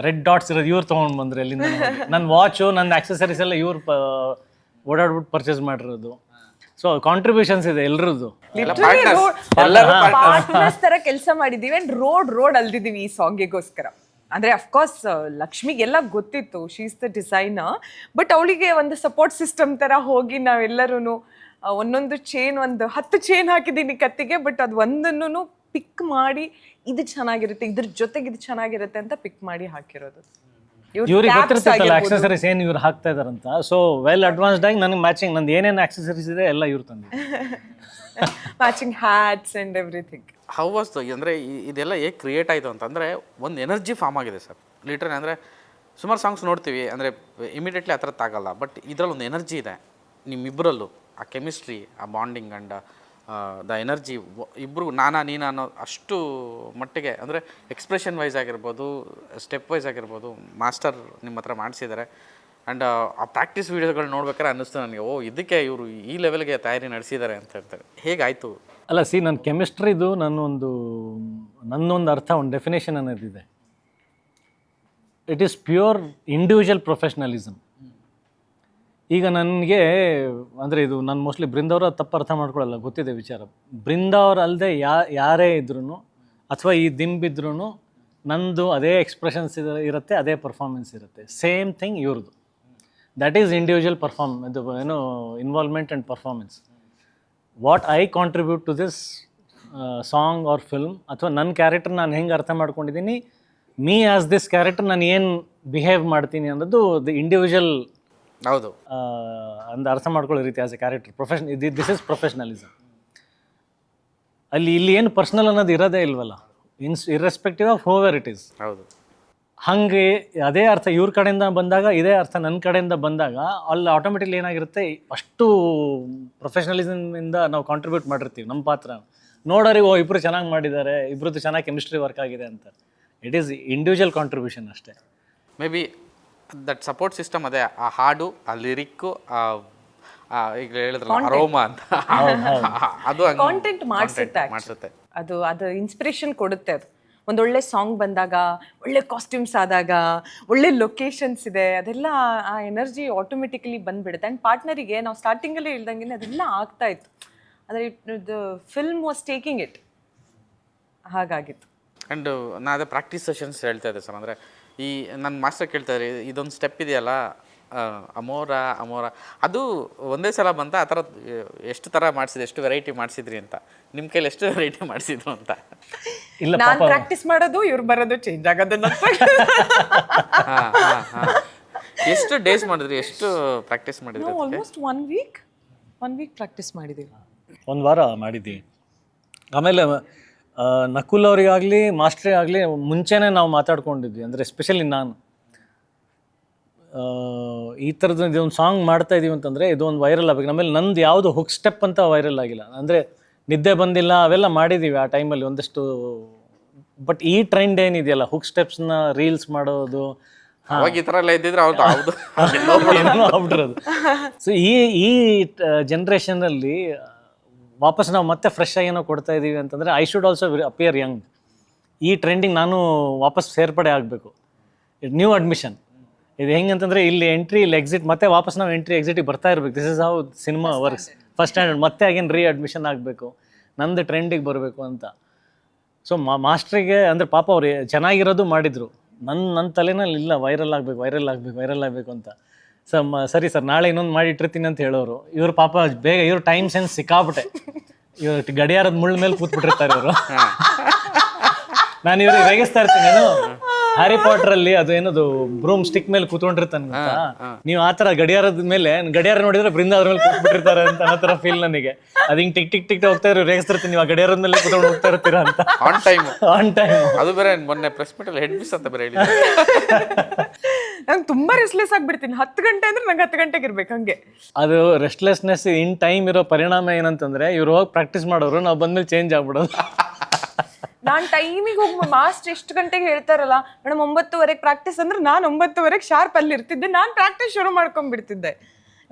ರೆಡ್ ಡಾಟ್ಸ್ ಇರೋದು ಇವ್ರು ತೊಗೊಂಡು ಬಂದರೆ ಅಲ್ಲಿಂದ. ನನ್ನ ವಾಚು, ನನ್ನ ಆಕ್ಸೆಸರೀಸ್ ಎಲ್ಲ ಇವ್ರು ಓಡಾಡ್ಬಿಟ್ಟು ಪರ್ಚೇಸ್ ಮಾಡಿರೋದು. ಸೊ ಕಾಂಟ್ರಿಬ್ಯೂಷನ್ಸ್ ಇದೆ ಎಲ್ರದ್ದು. ಪಾರ್ಟ್ನರ್ಸ್ ತರ ಕೆಲಸ ಮಾಡಿದೀವಿ. ಅಂಡ್ ರೋಡ್ ಅಲ್ದಿದೀವಿ ಈ ಸಾಂಗಿಗೋಸ್ಕರ. ಅಂದ್ರೆ ಅಫ್ಕೋರ್ಸ್ ಲಕ್ಷ್ಮಿಗೆಲ್ಲ ಗೊತ್ತಿತ್ತು, she is the designer, but ಅವಳಿಗೆ ಒಂದು ಸಪೋರ್ಟ್ ಸಿಸ್ಟಮ್ ತರ ಹೋಗಿ ನಾವೆಲ್ಲರೂ ಒಂದೊಂದು ಚೈನ್, ಒಂದು 10 ಚೈನ್ ಹಾಕಿದ್ದೀನಿ ಕತ್ತಿಗೆ, ಬಟ್ ಅದು ಒಂದನ್ನು ಪಿಕ್ ಮಾಡಿ ಇದು ಚೆನ್ನಾಗಿರುತ್ತೆ, ಇದ್ರ ಜೊತೆಗೆ ಇದು ಚೆನ್ನಾಗಿರುತ್ತೆ ಅಂತ ಪಿಕ್ ಮಾಡಿ ಹಾಕಿರೋದು. ಇವ್ರಿಗೆ ಗೊತ್ತಿರ್ತಲ್ಲ ಆಕ್ಸೆಸರೀಸ್ ಏನು ಇವ್ರು ಹಾಕ್ತಾ ಇದಾರಂತ. ಸೊ ವೆಲ್ ಅಡ್ವಾನ್ಸ್ಡ್ ಆಗಿ ನನಗೆ ಮ್ಯಾಚಿಂಗ್ ನಂದು ಏನೇನು ಆಕ್ಸೆಸರೀಸ್ ಇದೆ ಎಲ್ಲ ಇವ್ರು ತಂದಿದ್ದಾರೆ. Matching hats and everything. How was ಅಂದರೆ ಇದೆಲ್ಲ ಹೇಗೆ ಕ್ರಿಯೇಟ್ ಆಯಿತು ಅಂತಂದರೆ ಒಂದು ಎನರ್ಜಿ ಫಾರ್ಮ್ ಆಗಿದೆ ಸರ್ ಲಿಟ್ರಲಿ. ಅಂದರೆ ಸುಮಾರು ಸಾಂಗ್ಸ್ ನೋಡ್ತೀವಿ, ಅಂದರೆ ಇಮಿಡಿಯೇಟ್ಲಿ ಆ ಥರದ್ದು ಆಗಲ್ಲ, ಬಟ್ ಇದರಲ್ಲಿ ಒಂದು ಎನರ್ಜಿ ಇದೆ ನಿಮ್ಮಿಬ್ಬರಲ್ಲೂ. ಆ ಕೆಮಿಸ್ಟ್ರಿ, ಆ ಬಾಂಡಿಂಗ್ ಆ್ಯಂಡ್ ದ ಎನರ್ಜಿ, ಇಬ್ಬರು ನೀನು ಅನ್ನೋ ಅಷ್ಟು ಮಟ್ಟಿಗೆ, ಅಂದರೆ ಎಕ್ಸ್ಪ್ರೆಷನ್ ವೈಸ್ ಆಗಿರ್ಬೋದು, ಸ್ಟೆಪ್ ವೈಸ್ ಆಗಿರ್ಬೋದು, ಮಾಸ್ಟರ್ ನಿಮ್ಮ ಹತ್ರ ಮಾಡಿಸಿದ್ದಾರೆ. ಆ್ಯಂಡ್ ಆ ಪ್ರಾಕ್ಟೀಸ್ ವೀಡಿಯೋಗಳು ನೋಡ್ಬೇಕಾದ್ರೆ ಅನ್ನಿಸ್ತು ನನಗೆ, ಓ ಇದಕ್ಕೆ ಇವರು ಈ ಲೆವೆಲ್ಗೆ ತಯಾರಿ ನಡೆಸಿದ್ದಾರೆ ಅಂತ ಹೇಳ್ತಾರೆ. ಹೇಗಾಯಿತು? ಅಲ್ಲ ನನ್ನ ಕೆಮಿಸ್ಟ್ರಿದು ನನ್ನೊಂದು ಅರ್ಥ, ಒಂದು ಡೆಫಿನೇಷನ್ ಅನ್ನೋದಿದೆ. It is pure individual professionalism. ಈಗ ನನಗೆ ಅಂದರೆ ಇದು ನಾನು ಮೋಸ್ಟ್ಲಿ ಬೃಂದವ್ರ ತಪ್ಪು ಅರ್ಥ ಮಾಡ್ಕೊಳ್ಳಲ್ಲ, ಗೊತ್ತಿದೆ ವಿಚಾರ. ಬೃಂದವ್ರು ಅಲ್ಲದೆ ಯಾರೇ ಇದ್ರೂ ಅಥವಾ ಈ ದಿಂಬಿದ್ರೂ ನಂದು ಅದೇ ಎಕ್ಸ್ಪ್ರೆಷನ್ಸ್ ಇರುತ್ತೆ, ಅದೇ ಪರ್ಫಾರ್ಮೆನ್ಸ್ ಇರುತ್ತೆ. ಸೇಮ್ ಥಿಂಗ್ ಇವ್ರದ್ದು. ದ್ಯಾಟ್ ಈಸ್ ಇಂಡಿವಿಜುವಲ್ ಇದು ಏನು involvement and performance. What I contribute to this song or film, ಅಥವಾ ನನ್ನ ಕ್ಯಾರೆಕ್ಟರ್ ನಾನು ಹೆಂಗೆ ಅರ್ಥ ಮಾಡ್ಕೊಂಡಿದ್ದೀನಿ, ಮೀ ಆಸ್ ದಿಸ್ ಕ್ಯಾರೆಕ್ಟರ್ ನಾನು ಏನು ಬಿಹೇವ್ ಮಾಡ್ತೀನಿ ಅನ್ನೋದು ದ ಇಂಡಿವಿಜುವಲ್. ಹೌದು, ಅಂದು ಅರ್ಥ ಮಾಡ್ಕೊಳ್ಳೋ ರೀತಿ as A character. This is professionalism. ಇಲ್ಲಿ ಏನು ಪರ್ಸ್ನಲ್ ಅನ್ನೋದು ಇರೋದೇ ಇಲ್ವಲ್ಲ, ಇರ್ರೆಸ್ಪೆಕ್ಟಿವ್ ಆಫ್ ಹೂವೆರ್ ಇಟ್ ಈಸ್. ಹೌದು. ಹಾಗೆ ಅದೇ ಅರ್ಥ ಇವ್ರ ಕಡೆಯಿಂದ ಬಂದಾಗ, ಇದೇ ಅರ್ಥ ನನ್ನ ಕಡೆಯಿಂದ ಬಂದಾಗ, ಅಲ್ಲಿ ಆಟೋಮೆಟಿಕ್ಲಿ ಏನಾಗಿರುತ್ತೆ, ಅಷ್ಟು ಪ್ರೊಫೆಷ್ನಲಿಸಮಿಂದ ನಾವು ಕಾಂಟ್ರಿಬ್ಯೂಟ್ ಮಾಡಿರ್ತೀವಿ ನಮ್ಮ ಪಾತ್ರ. ನೋಡೋರಿಗೆ ಇಬ್ಬರು ಚೆನ್ನಾಗಿ ಮಾಡಿದ್ದಾರೆ, ಇಬ್ಬರದ್ದು ಚೆನ್ನಾಗಿ ಕೆಮಿಸ್ಟ್ರಿ ವರ್ಕ್ ಆಗಿದೆ ಅಂತ. ಇಟ್ ಈಸ್ ಇಂಡಿವಿಜುವಲ್ ಕಾಂಟ್ರಿಬ್ಯೂಷನ್ ಅಷ್ಟೇ. May be that support system ಅದೇ, ಆ ಹಾಡು, ಆ ಲಿರಿಕ್ಕು, ಈಗ ಹೇಳಿದ್ರಲ್ಲ ಅರೋಮಾ ಅಂತ, ಅದು ಕಾಂಟೆಂಟ್ ಮಾಡಿಸುತ್ತೆ. ಅದು ಇನ್ಸ್ಪಿರೇಷನ್ ಕೊಡುತ್ತೆ. ಅದು ಒಂದೊಳ್ಳೆ ಸಾಂಗ್ ಬಂದಾಗ, ಒಳ್ಳೆ ಕಾಸ್ಟ್ಯೂಮ್ಸ್ ಆದಾಗ, ಒಳ್ಳೆ ಲೊಕೇಶನ್ಸ್ ಇದೆ, ಅದೆಲ್ಲ ಆ ಎನರ್ಜಿ ಆಟೋಮೆಟಿಕಲಿ ಬಂದ್ಬಿಡುತ್ತೆ. ಆ್ಯಂಡ್ ಪಾರ್ಟ್ನರಿಗೆ ನಾವು ಸ್ಟಾರ್ಟಿಂಗಲ್ಲೇ ಹೇಳ್ದಂಗೆ ಅದೆಲ್ಲ ಆಗ್ತಾ ಇತ್ತು. ಅಂದರೆ the film was taking it, ಹಾಗಾಗಿತ್ತು. ಆ್ಯಂಡ್ ನಾ ಅದೇ ಪ್ರಾಕ್ಟೀಸ್ ಸೆಷನ್ಸ್ ಹೇಳ್ತಾ ಇದ್ದೆ ಸರ್. ಅಂದರೆ ಈ ನನ್ನ ಮಾಸ್ಟರ್ ಕೇಳ್ತಾರೆ, ಇದೊಂದು ಸ್ಟೆಪ್ ಇದೆಯಲ್ಲ ಅಮೋರ, ಅದು ಒಂದೇ ಸಲ ಬಂತ, ಆ ಥರ ಎಷ್ಟು ಥರ ಮಾಡಿಸಿದೆ, ಎಷ್ಟು ವೆರೈಟಿ ಮಾಡಿಸಿದ್ರಿ ಅಂತ, ನಿಮ್ಮ ಕೈಲಿ ಎಷ್ಟು ವೆರೈಟಿ ಮಾಡಿಸಿದ್ರು ಅಂತ. ಇಲ್ಲ, ನಾನು ಪ್ರಾಕ್ಟೀಸ್ ಮಾಡೋದು, ಇವ್ರು ಬರೋದು ಚೇಂಜ್ ಆಗೋದು. ಎಷ್ಟು ಡೇಸ್ ಮಾಡಿದ್ರಿ, ಎಷ್ಟು ಪ್ರಾಕ್ಟೀಸ್ ಮಾಡಿದ್ರಿ? ಆಲ್ಮೋಸ್ಟ್ ಒನ್ ವೀಕ್ ಪ್ರಾಕ್ಟೀಸ್ ಮಾಡಿದ್ದೀವಿ. 1 ವಾರ ಮಾಡಿದ್ದೀವಿ. ಆಮೇಲೆ ನಕುಲ್ ಅವರಿಗಾಗಲಿ ಮಾಸ್ಟ್ರೇ ಆಗಲಿ ಮುಂಚೆನೇ ನಾವು ಮಾತಾಡ್ಕೊಂಡಿದ್ವಿ. ಅಂದರೆ ಎಸ್ಪೆಷಲಿ ನಾನು ಈ ಥರದ್ದು ಇದೊಂದು ಸಾಂಗ್ ಮಾಡ್ತಾ ಇದೀವಿ ಅಂತಂದರೆ ಇದೊಂದು ವೈರಲ್ ಆಗಬೇಕು. ಆಮೇಲೆ ನಂದು ಯಾವುದು ಹುಕ್ ಸ್ಟೆಪ್ ಅಂತ ವೈರಲ್ ಆಗಿಲ್ಲ, ಅಂದರೆ ನಿದ್ದೆ ಬಂದಿಲ್ಲ ಅವೆಲ್ಲ ಮಾಡಿದ್ದೀವಿ ಆ ಟೈಮಲ್ಲಿ ಒಂದಷ್ಟು. ಬಟ್ ಈ ಟ್ರೆಂಡ್ ಏನಿದೆಯಲ್ಲ ಹುಕ್ ಸ್ಟೆಪ್ಸ್ನ ರೀಲ್ಸ್ ಮಾಡೋದು ಅವಾಗ ಈ ಥರ ಎಲ್ಲ ಇದ್ದಿದ್ರೆ ಹೌದು ಹೌದು ಏನೋ ಆಗ್ಬಿಟ್ಟಿರೋದು. ಸೊ ಈ ಜನ್ರೇಷನಲ್ಲಿ ವಾಪಸ್ ನಾವು ಮತ್ತೆ ಫ್ರೆಶ್ ಆಗಿ ಏನೋ ಕೊಡ್ತಾ ಇದ್ದೀವಿ ಅಂತಂದರೆ I should also appear Young. ಈ ಟ್ರೆಂಡಿಂಗ್ ನಾನು ವಾಪಸ್ ಸೇರ್ಪಡೆ ಆಗಬೇಕು. ನ್ಯೂ ಅಡ್ಮಿಷನ್ ಇದು ಹೆಂಗಂತಂದರೆ ಇಲ್ಲಿ ಎಂಟ್ರಿ ಇಲ್ಲಿ ಎಕ್ಸಿಟ್, ಮತ್ತೆ ವಾಪಸ್ ನಾವು ಎಂಟ್ರಿ ಎಕ್ಸಿಟಿಗೆ ಬರ್ತಾ ಇರಬೇಕು. This is how cinema works. First standard ಮತ್ತೆ ಅಗೇನ್ ರೀ ಅಡ್ಮಿಷನ್ ಆಗಬೇಕು, ನಂದು ಟ್ರೆಂಡಿಗೆ ಬರಬೇಕು ಅಂತ. ಸೊ ಮಾಸ್ಟ್ರಿಗೆ ಅಂದರೆ ಪಾಪ ಅವ್ರು ಚೆನ್ನಾಗಿರೋದು ಮಾಡಿದರು, ನನ್ನ ತಲೆನಲ್ಲಿ ಇಲ್ಲ ವೈರಲ್ ಆಗಬೇಕು ಅಂತ. ಸರಿ ಸರ್ ನಾಳೆ ಇನ್ನೊಂದು ಮಾಡಿಟ್ಟಿರ್ತೀನಿ ಅಂತ ಹೇಳೋರು. ಇವ್ರು ಪಾಪ ಬೇಗ ಇವ್ರು ಟೈಮ್ ಸೆನ್ಸ್ ಸಿಕ್ಕಾಬಿಟ್ಟೆ, ಇವ್ರು ಗಡಿಯಾರದ ಮುಳ್ಳ ಮೇಲೆ ಕೂತ್ಬಿಟ್ಟಿರ್ತಾರೆ ಇವರು. ನಾನು ಇವ್ರಿಗೆ ರೇಗಿಸ್ತಾ ಇರ್ತೀನಿ, ಏನು ಹ್ಯಾರಿ ಪಾಟರ್ ಅಲ್ಲಿ ಅದು ಏನದು ಬ್ರೂಮ್ ಸ್ಟಿಕ್ ಮೇಲೆ ಕೂತ್ಕೊಂಡಿರ್ತಾನೆ ಗೊತ್ತಾ, ನೀವು ಆ ಥರ ಗಡಿಯಾರದ ಮೇಲೆ ಗಡಿಯಾರ ನೋಡಿದ್ರೆ ಬೃಂದ ಅದ್ರ ಮೇಲೆ ಕೂತ್ಬಿಟ್ಟಿರ್ತಾರೆ ಅಂತ ಆ ಥರ ಫೀಲ್ ನನಗೆ. ಅದು ಹಿಂಗೆ ಟಿಕ್ ಟಿಕ್ ಟಿಕ್ ಹೋಗ್ತಾ ಇರೋ ರೇಗಿಸ್ತಿರ್ತೀನಿ, ನೀವು ಆ ಗಡಿಯಾರದ ಮೇಲೆ ಕೂತ್ಕೊಂಡು ಹೋಗ್ತಾ ಇರ್ತೀರಾ ಅಂತ. ಆನ್ ಟೈಮ್ ಅದು ಬೇರೆ ಮೊನ್ನೆ ಪ್ರೆಸ್ ಮೀಟಲ್ಲಿ ಹೆಡ್ ಮಿಸ್ ಅಂತ ಬೇರೆ ಹೇಳಿ. ನಂಗೆ ತುಂಬಾ ರೆಸ್ಲೆಸ್ ಆಗ್ಬಿಡ್ತೀನಿ. 10 ಗಂಟೆ ಅಂದ್ರೆ ನಂಗೆ 10 ಗಂಟೆಗೆ ಇರ್ಬೇಕು ಹಂಗೆ. ಅದು ರೆಸ್ಟ್ಲೆಸ್ನೆಸ್ ಇನ್ ಟೈಮ್ ಇರೋ ಪರಿಣಾಮ ಏನಂತಂದ್ರೆ ಇವ್ರು ಹೋಗಿ ಪ್ರಾಕ್ಟೀಸ್ ಮಾಡೋರು, ನಾವು ಬಂದ್ಮೇಲೆ ಚೇಂಜ್ ಆಗ್ಬಿಡೋದು. ನಾನ್ ಟೈಮಿಗೆ ಹೋಗಿ ಮಾಸ್ಟರ್ ಎಷ್ಟು ಗಂಟೆಗೆ ಹೇಳ್ತಾರಲ್ಲ ಮೇಡಮ್ 9:30 ಪ್ರಾಕ್ಟೀಸ್ ಅಂದ್ರೆ ನಾನು 9:30 ಶಾರ್ಪ್ ಅಲ್ಲಿ ಇರ್ತಿದ್ದೆ. ನಾನು ಪ್ರಾಕ್ಟೀಸ್ ಶುರು ಮಾಡ್ಕೊಂಡ್ಬಿಡ್ತಿದ್ದೆ.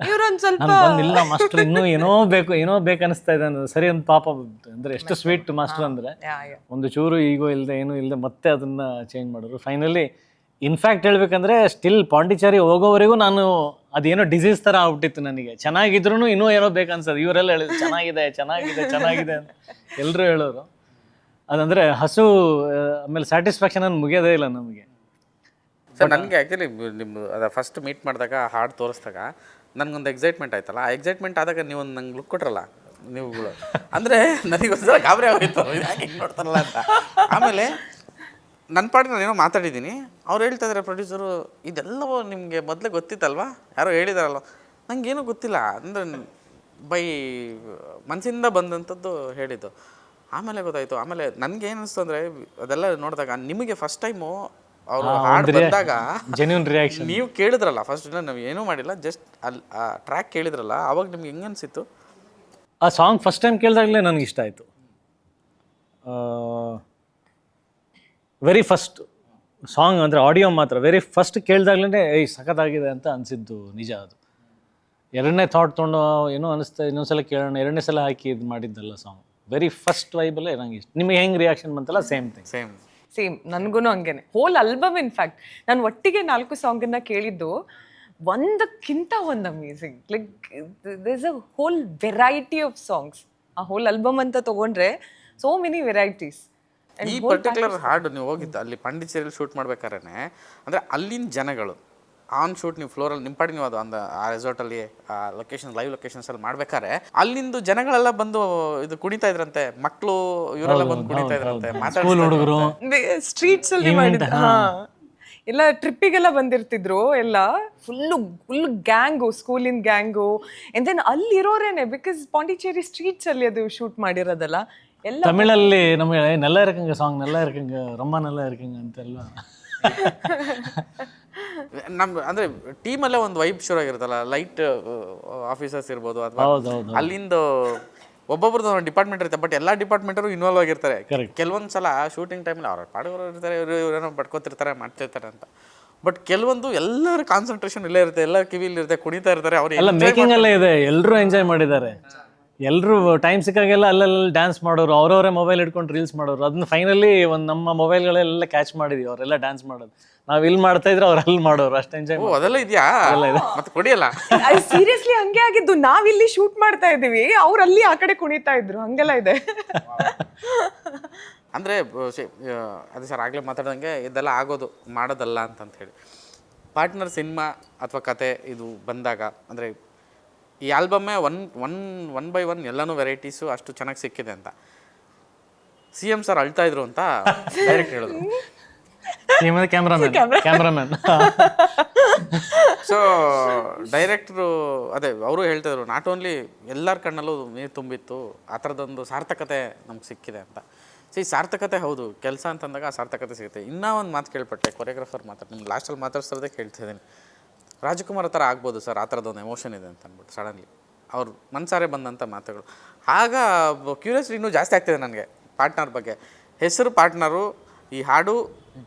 ಇವ್ರೊಂದ್ ಸ್ವಲ್ಪ ಇಲ್ಲ ಮಾಸ್ಟರ್ ಇನ್ನೂ ಏನೋ ಬೇಕನ್ನಿಸ್ತಾ ಇದೆ ಅನ್ನೋದು. ಸರಿ ಒಂದು ಪಾಪ ಅಂದ್ರೆ ಎಷ್ಟು ಸ್ವೀಟ್ ಮಾಸ್ಟರ್ ಅಂದ್ರೆ ಒಂದು ಚೂರು ಈಗೋ ಇಲ್ಲದೆ ಏನೂ ಇಲ್ಲದೆ ಮತ್ತೆ ಅದನ್ನ ಚೇಂಜ್ ಮಾಡೋರು. ಫೈನಲಿ ಇನ್ಫ್ಯಾಕ್ಟ್ ಹೇಳ್ಬೇಕಂದ್ರೆ ಸ್ಟಿಲ್ ಪಾಂಡಿಚೇರಿ ಹೋಗೋವರೆಗೂ ನಾನು ಅದೇನೋ ಡಿಸೀಸ್ ಥರ ಆಗ್ಬಿಟ್ಟಿತ್ತು ನನಗೆ. ಚೆನ್ನಾಗಿದ್ರು ಇನ್ನೂ ಏನೋ ಬೇಕನ್ಸೋದು. ಇವರೆಲ್ಲ ಹೇಳಿದ್ರು ಚೆನ್ನಾಗಿದೆ ಅಂತ ಎಲ್ಲರೂ ಹೇಳೋರು. ಅದಂದರೆ ಹಸು ಆಮೇಲೆ ಸ್ಯಾಟಿಸ್ಫ್ಯಾಕ್ಷನ್ ಅನ್ನು ಮುಗಿಯೋದೇ ಇಲ್ಲ ನಮಗೆ. ಸರ್ ನನಗೆ ಆ್ಯಕ್ಚುಲಿ ನಿಮ್ಮದು ಅದು ಫಸ್ಟ್ ಮೀಟ್ ಮಾಡಿದಾಗ ಹಾಡು ತೋರಿಸಿದಾಗ ನನಗೊಂದು ಎಕ್ಸೈಟ್ಮೆಂಟ್ ಆಯ್ತಲ್ಲ. ಆ ಎಕ್ಸೈಟ್ಮೆಂಟ್ ಆದಾಗ ನೀವು ಒಂದು ನಂಗೆ ಲುಕ್ ಕೊಟ್ರಲ್ಲ ನೀವುಗಳು, ಅಂದರೆ ನನಗೊಂದ್ಸಲ ಗಾಬರಿ ಆಗೋಯ್ತು, ಯಾಕೆ ಹಿಂಗೆ ನೋಡ್ತಾರಲ್ಲ ಅಂತ. ಆಮೇಲೆ ನನ್ನ ಪಾಡಿಗೆ ನಾನು ಏನೋ ಮಾತಾಡಿದ್ದೀನಿ, ಅವ್ರು ಹೇಳ್ತಾ ಇದ್ದಾರೆ ಪ್ರೊಡ್ಯೂಸರು, ಇದೆಲ್ಲವೂ ನಿಮಗೆ ಮೊದಲೇ ಗೊತ್ತಿತ್ತಲ್ವಾ, ಯಾರೋ ಹೇಳಿದಾರಲ್ವ. ನನಗೇನೂ ಗೊತ್ತಿಲ್ಲ, ಅಂದರೆ ಬೈ ಮನಸ್ಸಿಂದ ಬಂದಂಥದ್ದು ಹೇಳಿದ್ದು. ಆಮೇಲೆ ಗೊತ್ತಾಯಿತು. ಆಮೇಲೆ ನನಗೆ ಏನು ಅನಿಸ್ತು ಅಂದರೆ ಅದೆಲ್ಲ ನೋಡಿದಾಗ ನಿಮಗೆ ಫಸ್ಟ್ ಟೈಮು ಅವರು ಹಾಡು ಬಂದಾಗ ಜೆನ್ಯೂನ್ ರಿಯಾಕ್ಷನ್ ನೀವು ಕೇಳಿದ್ರಲ್ಲ ಫಸ್ಟ್, ನಾವು ಏನೂ ಮಾಡಿಲ್ಲ, ಜಸ್ಟ್ ಅಲ್ಲಿ ಆ ಟ್ರ್ಯಾಕ್ ಕೇಳಿದ್ರಲ್ಲ, ಅವಾಗ ನಿಮ್ಗೆ ಹೆಂಗೆ ಅನಿಸಿತ್ತು? ಆ ಸಾಂಗ್ ಫಸ್ಟ್ ಟೈಮ್ ಕೇಳಿದಾಗಲೇ ನನಗೆ ಇಷ್ಟ ಆಯಿತು. ವೆರಿ ಫಸ್ಟ್ ಸಾಂಗ್ ಅಂದರೆ ಆಡಿಯೋ ಮಾತ್ರ ವೆರಿ ಫಸ್ಟ್ ಕೇಳಿದಾಗಲೇ ಸಖತ್ತಾಗಿದೆ ಅಂತ ಅನಿಸಿದ್ದು ನಿಜ. ಅದು ಎರಡನೇ ಥಾಟ್ ತೊಗೊಂಡು ಏನೋ ಅನಿಸ್ತಾ ಇನ್ನೊಂದ್ಸಲ ಕೇಳೋಣ, ಎರಡನೇ ಸಲ ಹಾಕಿ ಇದು ಮಾಡಿದ್ದಲ್ಲ ಸಾಂಗ್. ವೆರಿ ಫಸ್ಟ್ ವೈಬಲ್ಲೇ ನಂಗೆ ಇಷ್ಟ. ನಿಮಗೆ ಹೆಂಗೆ ರಿಯಾಕ್ಷನ್ ಬಂತಲ್ಲ ಸೇಮ್ ನನಗೂ ಹಂಗೇನೆ. ಹೋಲ್ ಆಲ್ಬಮ್ ಇನ್ಫ್ಯಾಕ್ಟ್ ನಾನು ಒಟ್ಟಿಗೆ 4 ಸಾಂಗನ್ನ ಕೇಳಿದ್ದು, ಒಂದಕ್ಕಿಂತ ಒಂದು amazing. Like there is a whole variety of songs. ಆ ಹೋಲ್ ಆಲ್ಬಮ್ ಅಂತ ತಗೊಂಡ್ರೆ ಸೋ ಮೆನಿ ವೆರೈಟೀಸ್. ಈ ಪರ್ಟಿಕ್ಯುಲರ್ ಹಾಡು ನೀವು ಹೋಗಿದ್ದು ಅಲ್ಲಿ ಪಾಂಡಿಚೇರಿಯಲ್ಲಿ ಶೂಟ್ ಮಾಡ್ಬೇಕಾದ್ರೆ, ಅಂದರೆ ಅಲ್ಲಿನ ಜನಗಳು ಆನ್ ಶೂಟ್ ನೀವು ಫ್ಲೋರಲ್ಲಿ ನಿಮ್ಮ ಪಾಡಿ ನೀವು ಅದು ಒಂದು ಆ ರೆಸಾರ್ಟಲ್ಲಿ ಆ ಲೈವ್ ಲೊಕೇಶನ್ಸಲ್ಲಿ ಮಾಡ್ಬೇಕಾದ್ರೆ ಅಲ್ಲಿಂದು ಜನಗಳೆಲ್ಲ ಬಂದು ಇದು ಕುಣಿತಾ ಇದ್ರಂತೆ, ಮಕ್ಕಳು ಇವರೆಲ್ಲ ಬಂದು ಕುಣಿತಾ ಇದ್ರಂತೆ, ಹುಡುಗರು ಸ್ಟ್ರೀಟ್ಸ್ ಅಲ್ಲಿ ಮಾಡಿದ ಎಲ್ಲ ಟ್ರಿಪ್ಪಿಗೆಲ್ಲ ಬಂದಿರ್ತಿದ್ರು, ಎಲ್ಲ ಫುಲ್ ಗ್ಯಾಂಗು, ಸ್ಕೂಲಿನ ಗ್ಯಾಂಗು. ಅಂಡ್ ದೆನ್ ಅಲ್ಲಿರೋರೇನೆ, ಬಿಕಾಸ್ ಪಾಂಡಿಚೇರಿ ಸ್ಟ್ರೀಟ್ಸ್ ಅಲ್ಲಿ ಅದು ಶೂಟ್ ಮಾಡಿರೋದಲ್ಲ. ಎಲ್ಲ ತಮಿಳಲ್ಲಿ ನಮಗೆ ನೆಲ್ಲ ಇರಕಂಗ ಸಾಂಗ್, ನೆಲ್ಲ ಇರಕಂಗ ರೊಮ್ಮ ನೆಲ್ಲ ಇರಕಂಗ ಅಂತೆಲ್ಲ. ನಮ್ಮ ಅಂದರೆ ಟೀಮಲ್ಲೇ ಒಂದು ವೈಬ್ ಶುರು ಆಗಿರುತ್ತಲ್ಲ, ಲೈಟ್ ಆಫೀಸರ್ಸ್ ಇರ್ಬೋದು ಅಥವಾ ಅಲ್ಲಿಂದ ಒಬ್ಬೊಬ್ರದ್ದು ಒಂದು ಡಿಪಾರ್ಟ್ಮೆಂಟ್ ಇರುತ್ತೆ, ಬಟ್ ಎಲ್ಲ ಡಿಪಾರ್ಟ್ಮೆಂಟರು ಇನ್ವಾಲ್ವ್ ಆಗಿರ್ತಾರೆ. ಕೆಲವೊಂದು ಸಲ ಶೂಟಿಂಗ್ ಟೈಮಲ್ಲಿ ಅವ್ರ ಪಾಡುಗಳು ಇರ್ತಾರೆ, ಇವರೇನೋ ಬಡ್ಕೋತಿರ್ತಾರೆ ಮಾಡ್ತಿರ್ತಾರೆ ಅಂತ. ಬಟ್ ಕೆಲವೊಂದು ಎಲ್ಲರ ಕಾನ್ಸಂಟ್ರೇಷನ್ ಇಲ್ಲೇ ಇರುತ್ತೆ, ಎಲ್ಲ ಕಿವಿಲಿ ಇರುತ್ತೆ, ಕುಣಿತಾ ಇರ್ತಾರೆ. ಅವ್ರು ಎಲ್ಲ ಮೇಕಿಂಗ್ ಅಲ್ಲೇ ಇದೆ, ಎಲ್ಲರೂ ಎಂಜಾಯ್ ಮಾಡಿದ್ದಾರೆ. ಎಲ್ಲರೂ ಟೈಮ್ ಸಿಕ್ಕಾಗೆಲ್ಲ ಅಲ್ಲೆಲ್ಲ ಡ್ಯಾನ್ಸ್ ಮಾಡೋರು, ಅವರವರೇ ಮೊಬೈಲ್ ಇಟ್ಕೊಂಡು ರೀಲ್ಸ್ ಮಾಡೋರು. ಅದನ್ನ ಫೈನಲಿ ಒಂದು ನಮ್ಮ ಮೊಬೈಲ್ಗಳೆಲ್ಲ ಕ್ಯಾಚ್ ಮಾಡಿದ್ವಿ, ಅವರೆಲ್ಲ ಡ್ಯಾನ್ಸ್ ಮಾಡೋದು. ನಾವು ಇಲ್ಲಿ ಮಾಡ್ತಾ ಇದ್ರೆ ಅವ್ರು ಅಲ್ಲಿ ಮಾಡೋರು, ಅಷ್ಟು ಎಂಜಾಯ್. ಅದೆಲ್ಲ ಇದೆಯಾ? ಮತ್ತೆ ಕೊಡಿಯಲ್ಲ. ಸೀರಿಯಸ್ಲಿ ಹಂಗೆ ಆಗಿದ್ದು. ನಾವಿಲ್ಲಿ ಶೂಟ್ ಮಾಡ್ತಾ ಇದ್ದೀವಿ, ಅವ್ರು ಅಲ್ಲಿ ಆ ಕಡೆ ಕುಣಿತಾ ಇದ್ರು, ಹಂಗೆಲ್ಲ ಇದೆ. ಅಂದರೆ ಅದೇ ಸರ್ ಆಗಲೇ ಮಾತಾಡ್ದಂಗೆ ಇದೆಲ್ಲ ಆಗೋದು ಮಾಡೋದಲ್ಲ ಅಂತ ಹೇಳಿ. ಪಾರ್ಟ್ನರ್ ಸಿನಿಮಾ ಅಥವಾ ಕತೆ ಇದು ಬಂದಾಗ ಅಂದರೆ ಈ ಆಲ್ಬಮ್ಮೇ ಒನ್ ಬೈ ಒನ್ ಎಲ್ಲನೂ ವೆರೈಟೀಸು ಅಷ್ಟು ಚೆನ್ನಾಗಿ ಸಿಕ್ಕಿದೆ ಅಂತ CM ಸರ್ ಅಳ್ತಾ ಇದ್ರು ಅಂತ ಡೈರೆಕ್ಟ್ ಹೇಳಿದ್ರು. ಕ್ಯಾಮ್ರಾಮನ್ ಸೊ ಡೈರೆಕ್ಟ್ರು ಅದೇ ಅವರು ಹೇಳ್ತಿದ್ರು, ನಾಟ್ ಓನ್ಲಿ ಎಲ್ಲರ ಕಣ್ಣಲ್ಲೂ ನೀರು ತುಂಬಿತ್ತು, ಆ ಥರದೊಂದು ಸಾರ್ಥಕತೆ ನಮ್ಗೆ ಸಿಕ್ಕಿದೆ ಅಂತ. ಸಾರ್ಥಕತೆ ಹೌದು, ಕೆಲಸ ಅಂತಂದಾಗ ಆ ಸಾರ್ಥಕತೆ ಸಿಗುತ್ತೆ. ಇನ್ನೂ ಒಂದು ಮಾತು ಕೇಳ್ಪಟ್ಟೆ, ಕೊರಿಯೋಗ್ರಾಫರ್ ನಿಮ್ಗೆ ಲಾಸ್ಟಲ್ಲಿ ಮಾತಾಡ್ಸೋದೇ ಕೇಳ್ತಿದ್ದೀನಿ. ರಾಜಕುಮಾರ್ ಥರ ಆಗ್ಬೋದು ಸರ್, ಆ ಥರದ್ದೊಂದು ಎಮೋಷನ್ ಇದೆ ಅಂತ ಅಂದ್ಬಿಟ್ಟು ಸಡನ್ಲಿ ಅವ್ರು ಮನ್ಸಾರೆ ಬಂದಂಥ ಮಾತುಗಳು. ಆಗ ಕ್ಯೂರಿಯಾಸಿಟಿ ಇನ್ನೂ ಜಾಸ್ತಿ ಆಗ್ತಿದೆ ನನಗೆ ಪಾರ್ಟ್ನರ್ ಬಗ್ಗೆ. ಹೆಸರು ಪಾರ್ಟ್ನರು, ಈ ಹಾಡು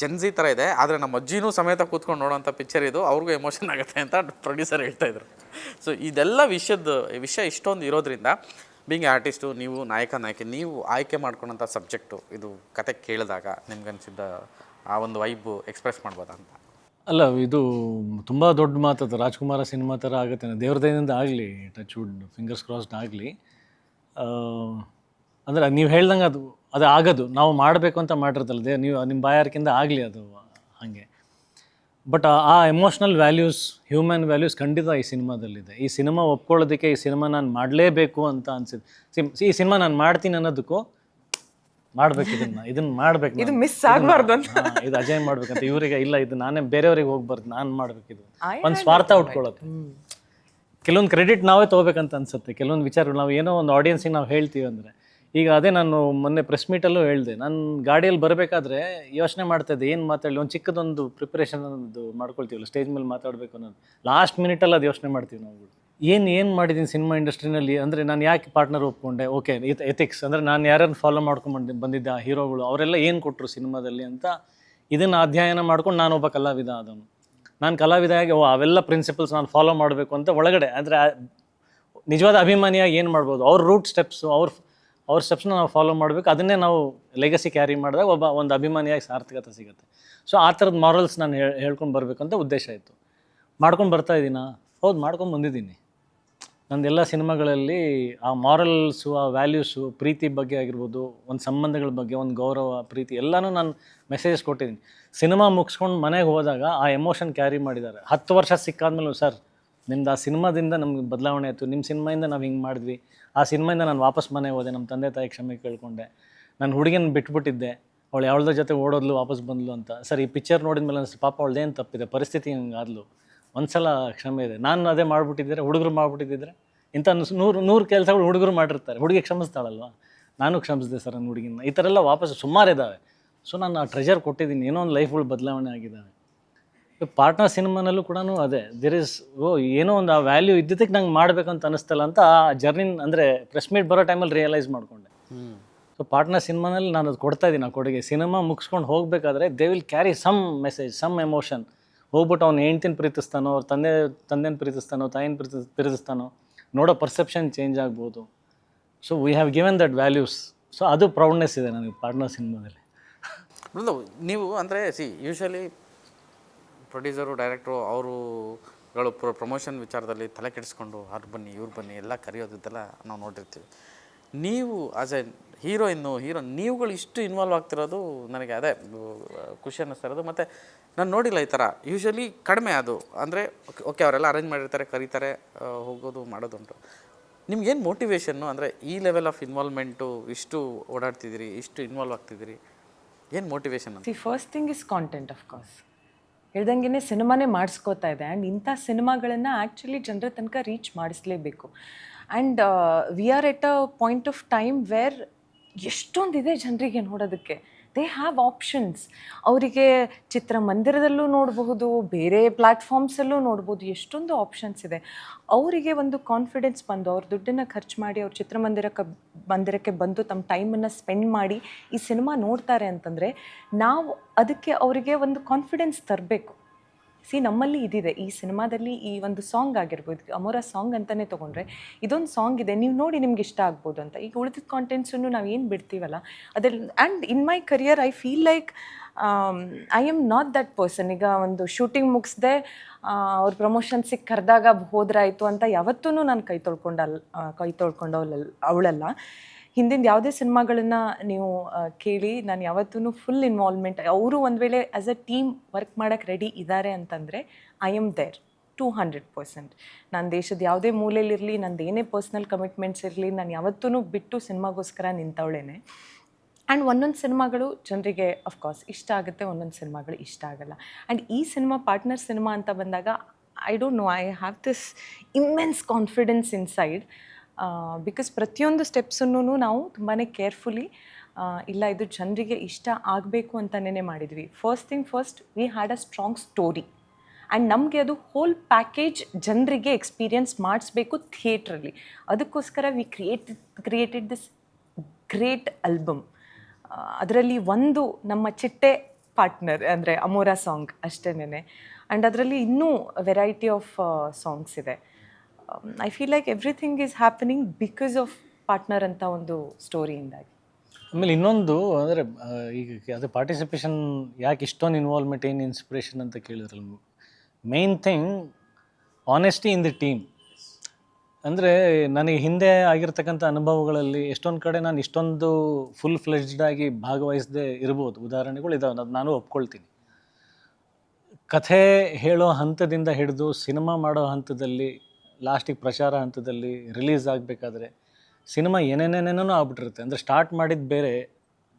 ಜನ್ಜಿ ಥರ ಇದೆ, ಆದರೆ ನಮ್ಮ ಅಜ್ಜಿನೂ ಸಮೇತ ಕೂತ್ಕೊಂಡು ನೋಡೋಂಥ ಪಿಕ್ಚರ್ ಇದು, ಅವ್ರಿಗೂ ಎಮೋಷನ್ ಆಗುತ್ತೆ ಅಂತ ಪ್ರೊಡ್ಯೂಸರ್ ಹೇಳ್ತಾಯಿದ್ರು. ಸೊ ಇದೆಲ್ಲ ವಿಷಯ ಇಷ್ಟೊಂದು ಇರೋದ್ರಿಂದ ಬೀಂಗ್ ಆರ್ಟಿಸ್ಟು, ನೀವು ನಾಯಕಿ, ನೀವು ಆಯ್ಕೆ ಮಾಡ್ಕೊಂಡಂಥ ಸಬ್ಜೆಕ್ಟು, ಇದು ಕತೆ ಕೇಳಿದಾಗ ನಿಮ್ಗನ್ಸಿದ್ದ ಆ ಒಂದು ವೈಬು ಎಕ್ಸ್ಪ್ರೆಸ್ ಮಾಡ್ಬೋದಾ ಅಂತ? ಅಲ್ಲ, ಇದು ತುಂಬ ದೊಡ್ಡ ಮಾತದು. ರಾಜ್ಕುಮಾರ ಸಿನಿಮಾ ಥರ ಆಗುತ್ತೆ, ದೇವ್ರ ದಯದಿಂದ ಆಗಲಿ, ಟಚ್ ವುಡ್, ಫಿಂಗರ್ಸ್ ಕ್ರಾಸ್ಡ್ ಆಗಲಿ. ಅಂದರೆ ನೀವು ಹೇಳ್ದಂಗೆ ಅದು ಆಗೋದು ನಾವು ಮಾಡಬೇಕು ಅಂತ ಮಾಡಿರ್ತಲ್ಲ, ನೀವು ನಿಮ್ಮ ಬಾಯಾರಿಕೆಯಿಂದ ಆಗಲಿ ಅದು ಹಾಗೆ. ಬಟ್ ಆ ಎಮೋಷ್ನಲ್ ವ್ಯಾಲ್ಯೂಸ್, ಹ್ಯೂಮನ್ ವ್ಯಾಲ್ಯೂಸ್ ಖಂಡಿತ ಈ ಸಿನಿಮಾದಲ್ಲಿದೆ. ಈ ಸಿನಿಮಾ ಒಪ್ಕೊಳ್ಳೋದಕ್ಕೆ ಈ ಸಿನಿಮಾ ನಾನು ಮಾಡಲೇಬೇಕು ಅಂತ ಅನ್ಸಿದ್ದು. ಈ ಸಿನಿಮಾ ನಾನು ಮಾಡ್ತೀನಿ ಅನ್ನೋದಕ್ಕೂ ಮಾಡ್ಬೇಕು, ಇದನ್ನ ಮಾಡ್ಬೇಕು, ಇದು ಮಿಸ್ ಆಗಬಾರ್ದು ಅಂತ, ಇದು ಅಜಯ್ ಮಾಡ್ಬೇಕಂತ ಇವರಿಗೆ ಇಲ್ಲ, ಇದು ನಾನೇ ಬೇರೆಯವ್ರಿಗೆ ಹೋಗ್ಬಾರ್ದು, ನಾನು ಮಾಡ್ಬೇಕು. ಇದು ಒಂದು ಸ್ವಾರ್ಥ ಉಟ್ಕೊಳ್ಳೋದು. ಕೆಲವೊಂದು ಕ್ರೆಡಿಟ್ ನಾವೇ ತೊಗೋಬೇಕಂತ ಅನ್ಸುತ್ತೆ. ಕೆಲವೊಂದು ವಿಚಾರಗಳು ನಾವು ಏನೋ ಒಂದು ಆಡಿಯನ್ಸಿಗೆ ನಾವು ಹೇಳ್ತೀವಿ ಅಂದರೆ, ಈಗ ಅದೇ ನಾನು ಮೊನ್ನೆ ಪ್ರೆಸ್ ಮೀಟಲ್ಲೂ ಹೇಳಿದೆ, ನಾನು ಗಾಡಿಯಲ್ಲಿ ಬರಬೇಕಾದ್ರೆ ಯೋಚನೆ ಮಾಡ್ತಾಯಿದ್ದೆ ಏನು ಮಾತಾಡಲಿ, ಒಂದು ಚಿಕ್ಕದೊಂದು ಪ್ರಿಪ್ರೇಷನ್ ಒಂದು ಮಾಡ್ಕೊಳ್ತೀವಲ್ಲ ಸ್ಟೇಜ್ ಮೇಲೆ ಮಾತಾಡಬೇಕು ಅನ್ನೋದು. ಲಾಸ್ಟ್ ಮಿನಿಟಲ್ಲಿ ಅದು ಯೋಚನೆ ಮಾಡ್ತೀವಿ ನಾವು. ಏನು ಮಾಡಿದ್ದೀನಿ ಸಿನಿಮಾ ಇಂಡಸ್ಟ್ರಿನಲ್ಲಿ ಅಂದರೆ, ನಾನು ಯಾಕೆ ಪಾರ್ಟ್ನರ್ ಒಪ್ಕೊಂಡೆ, ಓಕೆ ಎಥಿಕ್ಸ್ ಅಂದರೆ ನಾನು ಯಾರನ್ನು ಫಾಲೋ ಮಾಡ್ಕೊಂಡು ಬಂದಿದ್ದೆ, ಆ ಹೀರೋಗಳು ಅವರೆಲ್ಲ ಏನು ಕೊಟ್ಟರು ಸಿನಿಮಾದಲ್ಲಿ ಅಂತ ಇದನ್ನು ಅಧ್ಯಯನ ಮಾಡ್ಕೊಂಡು ನಾನೊಬ್ಬ ಕಲಾವಿದ ಆದವನು. ನಾನು ಕಲಾವಿದಾಗಿ ಅವೆಲ್ಲ ಪ್ರಿನ್ಸಿಪಲ್ಸ್ ನಾನು ಫಾಲೋ ಮಾಡಬೇಕು ಅಂತ ಒಳಗಡೆ, ಅಂದರೆ ನಿಜವಾದ ಅಭಿಮಾನಿಯಾಗಿ ಏನು ಮಾಡ್ಬೋದು, ಅವ್ರ ರೂಟ್ ಸ್ಟೆಪ್ಸು, ಅವ್ರ ಸ್ಟೆಪ್ಸ್ನ ನಾವು ಫಾಲೋ ಮಾಡಬೇಕು. ಅದನ್ನೇ ನಾವು ಲೆಗಸಿ ಕ್ಯಾರಿ ಮಾಡಿದಾಗ ಒಂದು ಅಭಿಮಾನಿಯಾಗಿ ಸಾರ್ಥಕತೆ ಸಿಗುತ್ತೆ. ಸೊ ಆ ಥರದ ಮಾರಲ್ಸ್ ನಾನು ಹೇಳ್ಕೊಂಡು ಬರಬೇಕು ಅಂತ ಉದ್ದೇಶ ಇತ್ತು. ಮಾಡ್ಕೊಂಡು ಬರ್ತಾಯಿದ್ದೀನಾ? ಹೌದು, ಮಾಡ್ಕೊಂಡು ಬಂದಿದ್ದೀನಿ. ನಂದೆಲ್ಲ ಸಿನಿಮಾಗಳಲ್ಲಿ ಆ ಮಾರಲ್ಸು, ಆ ವ್ಯಾಲ್ಯೂಸು, ಪ್ರೀತಿ ಬಗ್ಗೆ ಆಗಿರ್ಬೋದು, ಒಂದು ಸಂಬಂಧಗಳ ಬಗ್ಗೆ, ಒಂದು ಗೌರವ, ಪ್ರೀತಿ ಎಲ್ಲನೂ ನಾನು ಮೆಸೇಜಸ್ ಕೊಟ್ಟಿದ್ದೀನಿ. ಸಿನಿಮಾ ಮುಗಿಸ್ಕೊಂಡು ಮನೆಗೆ ಹೋದಾಗ ಆ ಎಮೋಷನ್ ಕ್ಯಾರಿ ಮಾಡಿದ್ದಾರೆ. 10 ವರ್ಷ ಸಿಕ್ಕಾದ್ಮೇಲೆ, ಸರ್ ನಿಮ್ದು ಆ ಸಿನಿಮಾದಿಂದ ನಮ್ಗೆ ಬದಲಾವಣೆ ಆಯಿತು, ನಿಮ್ಮ ಸಿನಿಮಾಯಿಂದ ನಾವು ಹಿಂಗೆ ಮಾಡಿದ್ವಿ, ಆ ಸಿನಿಮಾಯಿಂದ ನಾನು ವಾಪಸ್ ಮನೆಗೆ ಹೋದೆ, ನಮ್ಮ ತಂದೆ ತಾಯಿ ಕ್ಷಮೆ ಕೇಳ್ಕೊಂಡೆ, ನಾನು ಹುಡುಗಿನ ಬಿಟ್ಬಿಟ್ಟಿದ್ದೆ, ಅವಳು ಯಾವ್ದ್ರ ಜೊತೆ ಓಡೋದ್ಲು, ವಾಪಸ್ ಬಂದ್ಲು ಅಂತ. ಸರ್ ಈ ಪಿಕ್ಚರ್ ನೋಡಿದ ಮೇಲೆ ಅನಿಸ್ತು, ಪಾಪ ಅವಳದೇನು ತಪ್ಪಿದೆ, ಪರಿಸ್ಥಿತಿ ಹಂಗಾದ್ಲು, ಒಂದು ಸಲ ಕ್ಷಮೆ ಇದೆ. ನಾನು ಅದೇ ಮಾಡಿಬಿಟ್ಟಿದ್ದರೆ, ಹುಡುಗರು ಮಾಡಿಬಿಟ್ಟಿದ್ದರೆ, ಇಂಥ 100 ಕೆಲಸಗಳು ಹುಡುಗರು ಮಾಡಿರ್ತಾರೆ, ಹುಡುಗಿ ಕ್ಷಮಿಸ್ತಾಳಲ್ವ, ನಾನು ಕ್ಷಮಿಸಿದೆ ಸರ್ ನನ್ನ ಹುಡುಗಿನ. ಈ ಥರ ಎಲ್ಲ ವಾಪಸ್ ಸುಮಾರು ಇದ್ದಾವೆ. ಸೊ ನಾನು ಆ ಟ್ರೆಜರ್ ಕೊಟ್ಟಿದ್ದೀನಿ, ಏನೋ ಒಂದು ಲೈಫ್ಗಳು ಬದಲಾವಣೆ ಆಗಿದ್ದಾವೆ. ಪಾರ್ಟ್ನರ್ ಸಿನಿಮಾನಲ್ಲೂ ಕೂಡ ಅದೇ, ಏನೋ ಒಂದು ಆ ವ್ಯಾಲ್ಯೂ ಇದ್ದಿದ್ದಕ್ಕೆ ನಂಗೆ ಮಾಡಬೇಕಂತ ಅನಿಸ್ತಲ್ಲ ಅಂತ ಆ ಜರ್ನಿ, ಅಂದರೆ ಪ್ರೆಸ್ ಮೀಟ್ ಬರೋ ಟೈಮಲ್ಲಿ ರಿಯಲೈಸ್ ಮಾಡಿಕೊಂಡೆ. ಸೊ ಪಾರ್ಟ್ನರ್ ಸಿನಿಮಾನಲ್ಲಿ ನಾನು ಅದು ಕೊಡ್ತಾ ಇದ್ದೀನಿ ಆ ಕೊಡುಗೆ. ಸಿನಿಮಾ ಮುಗಿಸ್ಕೊಂಡು ಹೋಗಬೇಕಾದ್ರೆ they will carry some message, some emotion. ಹೋಗ್ಬಿಟ್ಟು ಅವ್ನು ಹೆಂಡ್ತಿನ ಪ್ರೀತಿಸ್ತಾನೋ, ಅವ್ರ ತಂದೆನ ಪ್ರೀತಿಸ್ತಾನೋ, ತಾಯಿನ ಪ್ರೀತಿಸ್ತಾನೋ, ನೋಡೋ ಪರ್ಸೆಪ್ಷನ್ ಚೇಂಜ್ ಆಗ್ಬೋದು. So we have given that values. So ಅದು ಪ್ರೌಡ್ನೆಸ್ ಇದೆ ನನಗೆ ಪಾರ್ಟ್ನರ್ ಸಿನಿಮಾದಲ್ಲಿ. ನೀವು ಅಂದರೆ ಯೂಶ್ವಲಿ ಪ್ರೊಡ್ಯೂಸರು, ಡೈರೆಕ್ಟ್ರು ಅವರುಗಳು ಪ್ರಮೋಷನ್ ವಿಚಾರದಲ್ಲಿ ತಲೆ ಕೆಡಿಸ್ಕೊಂಡು ಅವ್ರು ಬನ್ನಿ ಇವ್ರು ಬನ್ನಿ ಎಲ್ಲ ಕರೆಯೋದಿದ್ದೆಲ್ಲ ನಾವು ನೋಡಿರ್ತೀವಿ. ನೀವು ಆಸ್ ಎ ಹೀರೋ ನೀವುಗಳು ಇಷ್ಟು ಇನ್ವಾಲ್ವ್ ಆಗ್ತಿರೋದು ನನಗೆ ಅದೇ ಖುಷಿ ಅನ್ನಿಸ್ತಿರೋದು. ಮತ್ತು ನಾನು ನೋಡಿಲ್ಲ ಈ ಥರ, ಯೂಶ್ವಲಿ ಕಡಿಮೆ ಅದು. ಅಂದರೆ ಓಕೆ ಅವರೆಲ್ಲ ಅರೇಂಜ್ ಮಾಡಿರ್ತಾರೆ, ಕರೀತಾರೆ, ಹೋಗೋದು ಮಾಡೋದುಂಟು. ನಿಮ್ಗೇನು ಮೋಟಿವೇಶನ್ನು, ಅಂದರೆ ಈ ಲೆವೆಲ್ ಆಫ್ ಇನ್ವಾಲ್ವ್ಮೆಂಟು, ಇಷ್ಟು ಓಡಾಡ್ತಿದ್ದೀರಿ, ಇಷ್ಟು ಇನ್ವಾಲ್ವ್ ಆಗ್ತಿದ್ದೀರಿ, ಏನು ಮೋಟಿವೇಶನ್ ಅಂತ? First thing is content. Of course ಹೇಳ್ದಂಗೆ ಸಿನಿಮಾನೇ ಮಾಡಿಸ್ಕೋತಾ ಇದೆ. ಆ್ಯಂಡ್ ಇಂಥ ಸಿನಿಮಾಗಳನ್ನು ಆ್ಯಕ್ಚುಲಿ ಜನರ ತನಕ ರೀಚ್ ಮಾಡಿಸ್ಲೇಬೇಕು. And we are at a point of time where ಎಷ್ಟೊಂದಿದೆ ಜನರಿಗೆ ನೋಡೋದಕ್ಕೆ. They have options. ಅವರಿಗೆ ಚಿತ್ರಮಂದಿರದಲ್ಲೂ ನೋಡಬಹುದು, ಬೇರೆ ಪ್ಲ್ಯಾಟ್ಫಾರ್ಮ್ಸಲ್ಲೂ ನೋಡ್ಬೋದು, ಎಷ್ಟೊಂದು ಆಪ್ಷನ್ಸ್ ಇದೆ. ಅವರಿಗೆ ಒಂದು ಕಾನ್ಫಿಡೆನ್ಸ್ ಬಂದು, ಅವ್ರ ದುಡ್ಡನ್ನು ಖರ್ಚು ಮಾಡಿ ಅವ್ರ ಚಿತ್ರಮಂದಿರಕ್ಕೆ ಬಂದು ತಮ್ಮ ಟೈಮನ್ನು ಸ್ಪೆಂಡ್ ಮಾಡಿ ಈ ಸಿನಿಮಾ ನೋಡ್ತಾರೆ ಅಂತಂದರೆ, ನಾವು ಅದಕ್ಕೆ ಅವರಿಗೆ ಒಂದು ಕಾನ್ಫಿಡೆನ್ಸ್ ತರಬೇಕು. ನಮ್ಮಲ್ಲಿ ಇದಿದೆ ಈ ಸಿನಿಮಾದಲ್ಲಿ. ಈ ಒಂದು ಸಾಂಗ್ ಆಗಿರ್ಬೋದು, ಅಮೋರ ಸಾಂಗ್ ಅಂತಲೇ ತೊಗೊಂಡ್ರೆ, ಇದೊಂದು ಸಾಂಗ್ ಇದೆ, ನೀವು ನೋಡಿ ನಿಮ್ಗೆ ಇಷ್ಟ ಆಗ್ಬೋದು ಅಂತ. ಈಗ ಉಳಿದ ಕಾಂಟೆಂಟ್ಸನ್ನು ನಾವು ಏನು ಬಿಡ್ತೀವಲ್ಲ ಅದ್ರಲ್ಲಿ. And in my career I feel like I am not that person. ಈಗ ಒಂದು ಶೂಟಿಂಗ್ ಮುಗಿಸ್ದೆ ಅವ್ರ ಪ್ರಮೋಷನ್ಸಿಗೆ ಕರೆದಾಗ ಹೋದ್ರಾಯಿತು ಅಂತ ಯಾವತ್ತೂ ನಾನು ಕೈ ತೊಳ್ಕೊಂಡವಳಲ್ಲ. ಹಿಂದಿನ ಯಾವುದೇ ಸಿನಿಮಾಗಳನ್ನು ನೀವು ಕೇಳಿ, ನಾನು ಯಾವತ್ತೂ ಫುಲ್ ಇನ್ವಾಲ್ವ್ಮೆಂಟ್. ಅವರು ಒಂದು ವೇಳೆ ಆ್ಯಸ್ ಅ ಟೀಮ್ ವರ್ಕ್ ಮಾಡೋಕ್ಕೆ ರೆಡಿ ಇದ್ದಾರೆ ಅಂತಂದರೆ ಐ ಆಮ್ ದೇರ್ 200%. ನಾನು ದೇಶದ ಯಾವುದೇ ಮೂಲೆಯಲ್ಲಿರಲಿ, ನಂದು ಏನೇ ಪರ್ಸ್ನಲ್ ಕಮಿಟ್ಮೆಂಟ್ಸ್ ಇರಲಿ, ನಾನು ಯಾವತ್ತೂ ಬಿಟ್ಟು ಸಿನಿಮಾಗೋಸ್ಕರ ನಿಂತವಳೇನೆ. ಆ್ಯಂಡ್ ಒಂದೊಂದು ಸಿನಿಮಾಗಳು ಜನರಿಗೆ ಅಫ್ಕೋರ್ಸ್ ಇಷ್ಟ ಆಗುತ್ತೆ, ಒಂದೊಂದು ಸಿನಿಮಾಗಳು ಇಷ್ಟ ಆಗಲ್ಲ. ಆ್ಯಂಡ್ ಈ ಸಿನಿಮಾ ಪಾರ್ಟ್ನರ್ ಸಿನಿಮಾ ಅಂತ ಬಂದಾಗ I don't no, I have this immense confidence inside. Because ಪ್ರತಿಯೊಂದು ಸ್ಟೆಪ್ಸನ್ನು ನಾವು ತುಂಬಾ ಕೇರ್ಫುಲಿ, ಇಲ್ಲ ಇದು ಜನರಿಗೆ ಇಷ್ಟ ಆಗಬೇಕು ಅಂತಲೇ ಮಾಡಿದ್ವಿ. First thing first, we had a strong story. And ನಮಗೆ ಅದು ಹೋಲ್ ಪ್ಯಾಕೇಜ್ ಜನರಿಗೆ ಎಕ್ಸ್ಪೀರಿಯನ್ಸ್ ಮಾಡಿಸ್ಬೇಕು ಥಿಯೇಟ್ರಲ್ಲಿ. ಅದಕ್ಕೋಸ್ಕರ V created this great album. ಅದರಲ್ಲಿ ಒಂದು ನಮ್ಮ ಚಿಟ್ಟೆ ಪಾರ್ಟ್ನರ್ ಅಂದರೆ ಅಮೋರಾ ಸಾಂಗ್ ಅಷ್ಟೇನೆ. ಆ್ಯಂಡ್ ಅದರಲ್ಲಿ ಇನ್ನೂ ವೆರೈಟಿ ಆಫ್ ಸಾಂಗ್ಸ್ ಇದೆ. I feel like everything is happening because of partner ಅಂತ ಒಂದು ಸ್ಟೋರಿಯಿಂದಾಗಿ. ಆಮೇಲೆ ಇನ್ನೊಂದು ಅಂದರೆ ಈಗ ಅದು ಪಾರ್ಟಿಸಿಪೇಷನ್ ಯಾಕೆ ಇಷ್ಟೊಂದು ಇನ್ವಾಲ್ವ್ಮೆಂಟ್, ಏನು ಇನ್ಸ್ಪಿರೇಷನ್ ಅಂತ ಕೇಳಿದ್ರಲ್ಲ, main thing honesty in the team. ಅಂದರೆ ನನಗೆ ಹಿಂದೆ ಆಗಿರ್ತಕ್ಕಂಥ ಅನುಭವಗಳಲ್ಲಿ ಎಷ್ಟೊಂದು ಕಡೆ ನಾನು ಇಷ್ಟೊಂದು ಫುಲ್ ಫ್ಲೆಜ್ಡ್ ಆಗಿ ಭಾಗವಹಿಸದೇ ಇರ್ಬೋದು, ಉದಾಹರಣೆಗಳು ಇದಾವೆ, ಅದು ನಾನು ಒಪ್ಕೊಳ್ತೀನಿ. ಕಥೆ ಹೇಳೋ ಹಂತದಿಂದ ಹಿಡಿದು ಸಿನಿಮಾ ಮಾಡೋ ಹಂತದಲ್ಲಿ, ಲಾಸ್ಟಿಗೆ ಪ್ರಚಾರ ಹಂತದಲ್ಲಿ, ರಿಲೀಸ್ ಆಗಬೇಕಾದ್ರೆ ಸಿನಿಮಾ ಏನೇನೇನೇನೋ ಆಗ್ಬಿಟ್ಟಿರುತ್ತೆ. ಅಂದರೆ ಸ್ಟಾರ್ಟ್ ಮಾಡಿದ್ದು ಬೇರೆ,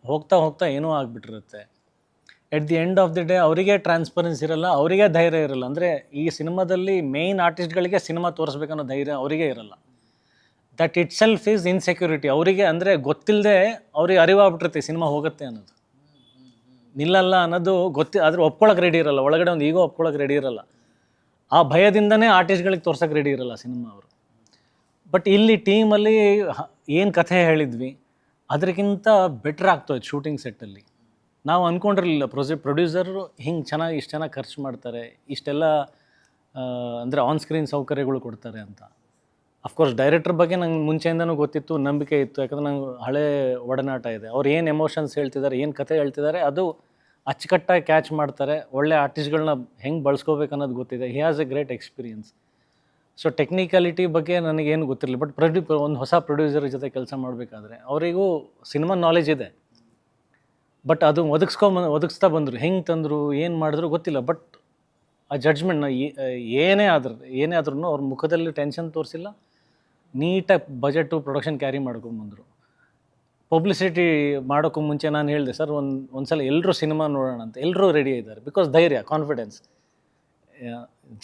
ಹೋಗ್ತಾ ಹೋಗ್ತಾ ಏನೋ ಆಗ್ಬಿಟ್ಟಿರುತ್ತೆ. At the end of the day ಅವರಿಗೆ ಟ್ರಾನ್ಸ್ಪರೆನ್ಸಿ ಇರಲ್ಲ, ಅವರಿಗೆ ಧೈರ್ಯ ಇರಲ್ಲ. ಅಂದರೆ ಈ ಸಿನಿಮಾದಲ್ಲಿ ಮೇಯ್ನ್ ಆರ್ಟಿಸ್ಟ್ಗಳಿಗೆ ಸಿನಿಮಾ ತೋರಿಸ್ಬೇಕನ್ನೋ ಧೈರ್ಯ ಅವರಿಗೆ ಇರಲ್ಲ. That it self is insecurity ಅವರಿಗೆ. ಅಂದರೆ ಗೊತ್ತಿಲ್ಲದೆ ಅವ್ರಿಗೆ ಅರಿವಾಗ್ಬಿಟ್ಟಿರುತ್ತೆ ಸಿನಿಮಾ ಹೋಗುತ್ತೆ ಅನ್ನೋದು, ನಿಲ್ಲಲ್ಲ ಅನ್ನೋದು ಆದ್ರೆ ಒಪ್ಕೊಳ್ಳೋಕೆ ರೆಡಿ ಇರಲ್ಲ. ಒಳಗಡೆ ಒಂದು ಈಗೋ ಒಪ್ಕೊಳ್ಳೋಕೆ ರೆಡಿ ಇರಲ್ಲ. ಆ ಭಯದಿಂದನೇ ಆರ್ಟಿಸ್ಟ್ಗಳಿಗೆ ತೋರ್ಸೋಕೆ ರೆಡಿ ಇರಲ್ಲ ಸಿನಿಮಾ ಅವರು. ಬಟ್ ಇಲ್ಲಿ ಟೀಮಲ್ಲಿ ಏನು ಕಥೆ ಹೇಳಿದ್ವಿ ಅದಕ್ಕಿಂತ ಬೆಟ್ರ್ ಆಗ್ತದೆ ಶೂಟಿಂಗ್ ಸೆಟ್ಟಲ್ಲಿ. ನಾವು ಅಂದ್ಕೊಂಡಿರಲಿಲ್ಲ ಪ್ರೊಡ್ಯೂಸರು ಹಿಂಗೆ ಚೆನ್ನಾಗಿ ಇಷ್ಟು ಚೆನ್ನಾಗಿ ಖರ್ಚು ಮಾಡ್ತಾರೆ, ಇಷ್ಟೆಲ್ಲ ಅಂದರೆ ಆನ್ ಸ್ಕ್ರೀನ್ ಸೌಕರ್ಯಗಳು ಕೊಡ್ತಾರೆ ಅಂತ. ಅಫ್ಕೋರ್ಸ್ ಡೈರೆಕ್ಟರ್ ಬಗ್ಗೆ ನಂಗೆ ಮುಂಚೆಯಿಂದನೂ ಗೊತ್ತಿತ್ತು, ನಂಬಿಕೆ ಇತ್ತು. ಯಾಕಂದರೆ ನಂಗೆ ಹಳೆ ಒಡನಾಟ ಇದೆ. ಅವ್ರು ಏನು ಎಮೋಷನ್ಸ್ ಹೇಳ್ತಿದ್ದಾರೆ, ಏನು ಕಥೆ ಹೇಳ್ತಿದ್ದಾರೆ ಅದು ಅಚ್ಚುಕಟ್ಟಾಗಿ ಕ್ಯಾಚ್ ಮಾಡ್ತಾರೆ. ಒಳ್ಳೆ ಆರ್ಟಿಸ್ಟ್ಗಳನ್ನ ಹೆಂಗೆ ಬಳಸ್ಕೋಬೇಕು ಅನ್ನೋದು ಗೊತ್ತಿದೆ. He has A great experience. So technicality ಬಗ್ಗೆ ನನಗೇನು ಗೊತ್ತಿರಲಿಲ್ಲ. ಬಟ್ ಒಂದು ಹೊಸ ಪ್ರೊಡ್ಯೂಸರ್ ಜೊತೆ ಕೆಲಸ ಮಾಡಬೇಕಾದ್ರೆ ಅವರಿಗೂ ಸಿನಿಮಾ ನಾಲೆಜ್ ಇದೆ. ಬಟ್ ಅದು ಒದಗಿಸ್ತಾ ಬಂದರು. ಹೆಂಗೆ ತಂದರು, ಏನು ಮಾಡಿದ್ರು ಗೊತ್ತಿಲ್ಲ. ಬಟ್ ಆ ಜಡ್ಜ್ಮೆಂಟ್ನ ಏನೇ ಆದ್ರೂ ಅವ್ರ ಮುಖದಲ್ಲಿ ಟೆನ್ಷನ್ ತೋರಿಸಿಲ್ಲ. ನೀಟಾಗಿ ಬಜೆಟು ಪ್ರೊಡಕ್ಷನ್ ಕ್ಯಾರಿ ಮಾಡ್ಕೊಂಬಂದರು. ಪಬ್ಲಿಸಿಟಿ ಮಾಡೋಕ್ಕೂ ಮುಂಚೆ ನಾನು ಹೇಳಿದೆ, ಸರ್ ಒಂದ್ಸಲ ಎಲ್ಲರೂ ಸಿನಿಮಾ ನೋಡೋಣ ಅಂತ. ಎಲ್ಲರೂ ರೆಡಿ ಇದ್ದಾರೆ. ಬಿಕಾಸ್ ಧೈರ್ಯ, ಕಾನ್ಫಿಡೆನ್ಸ್.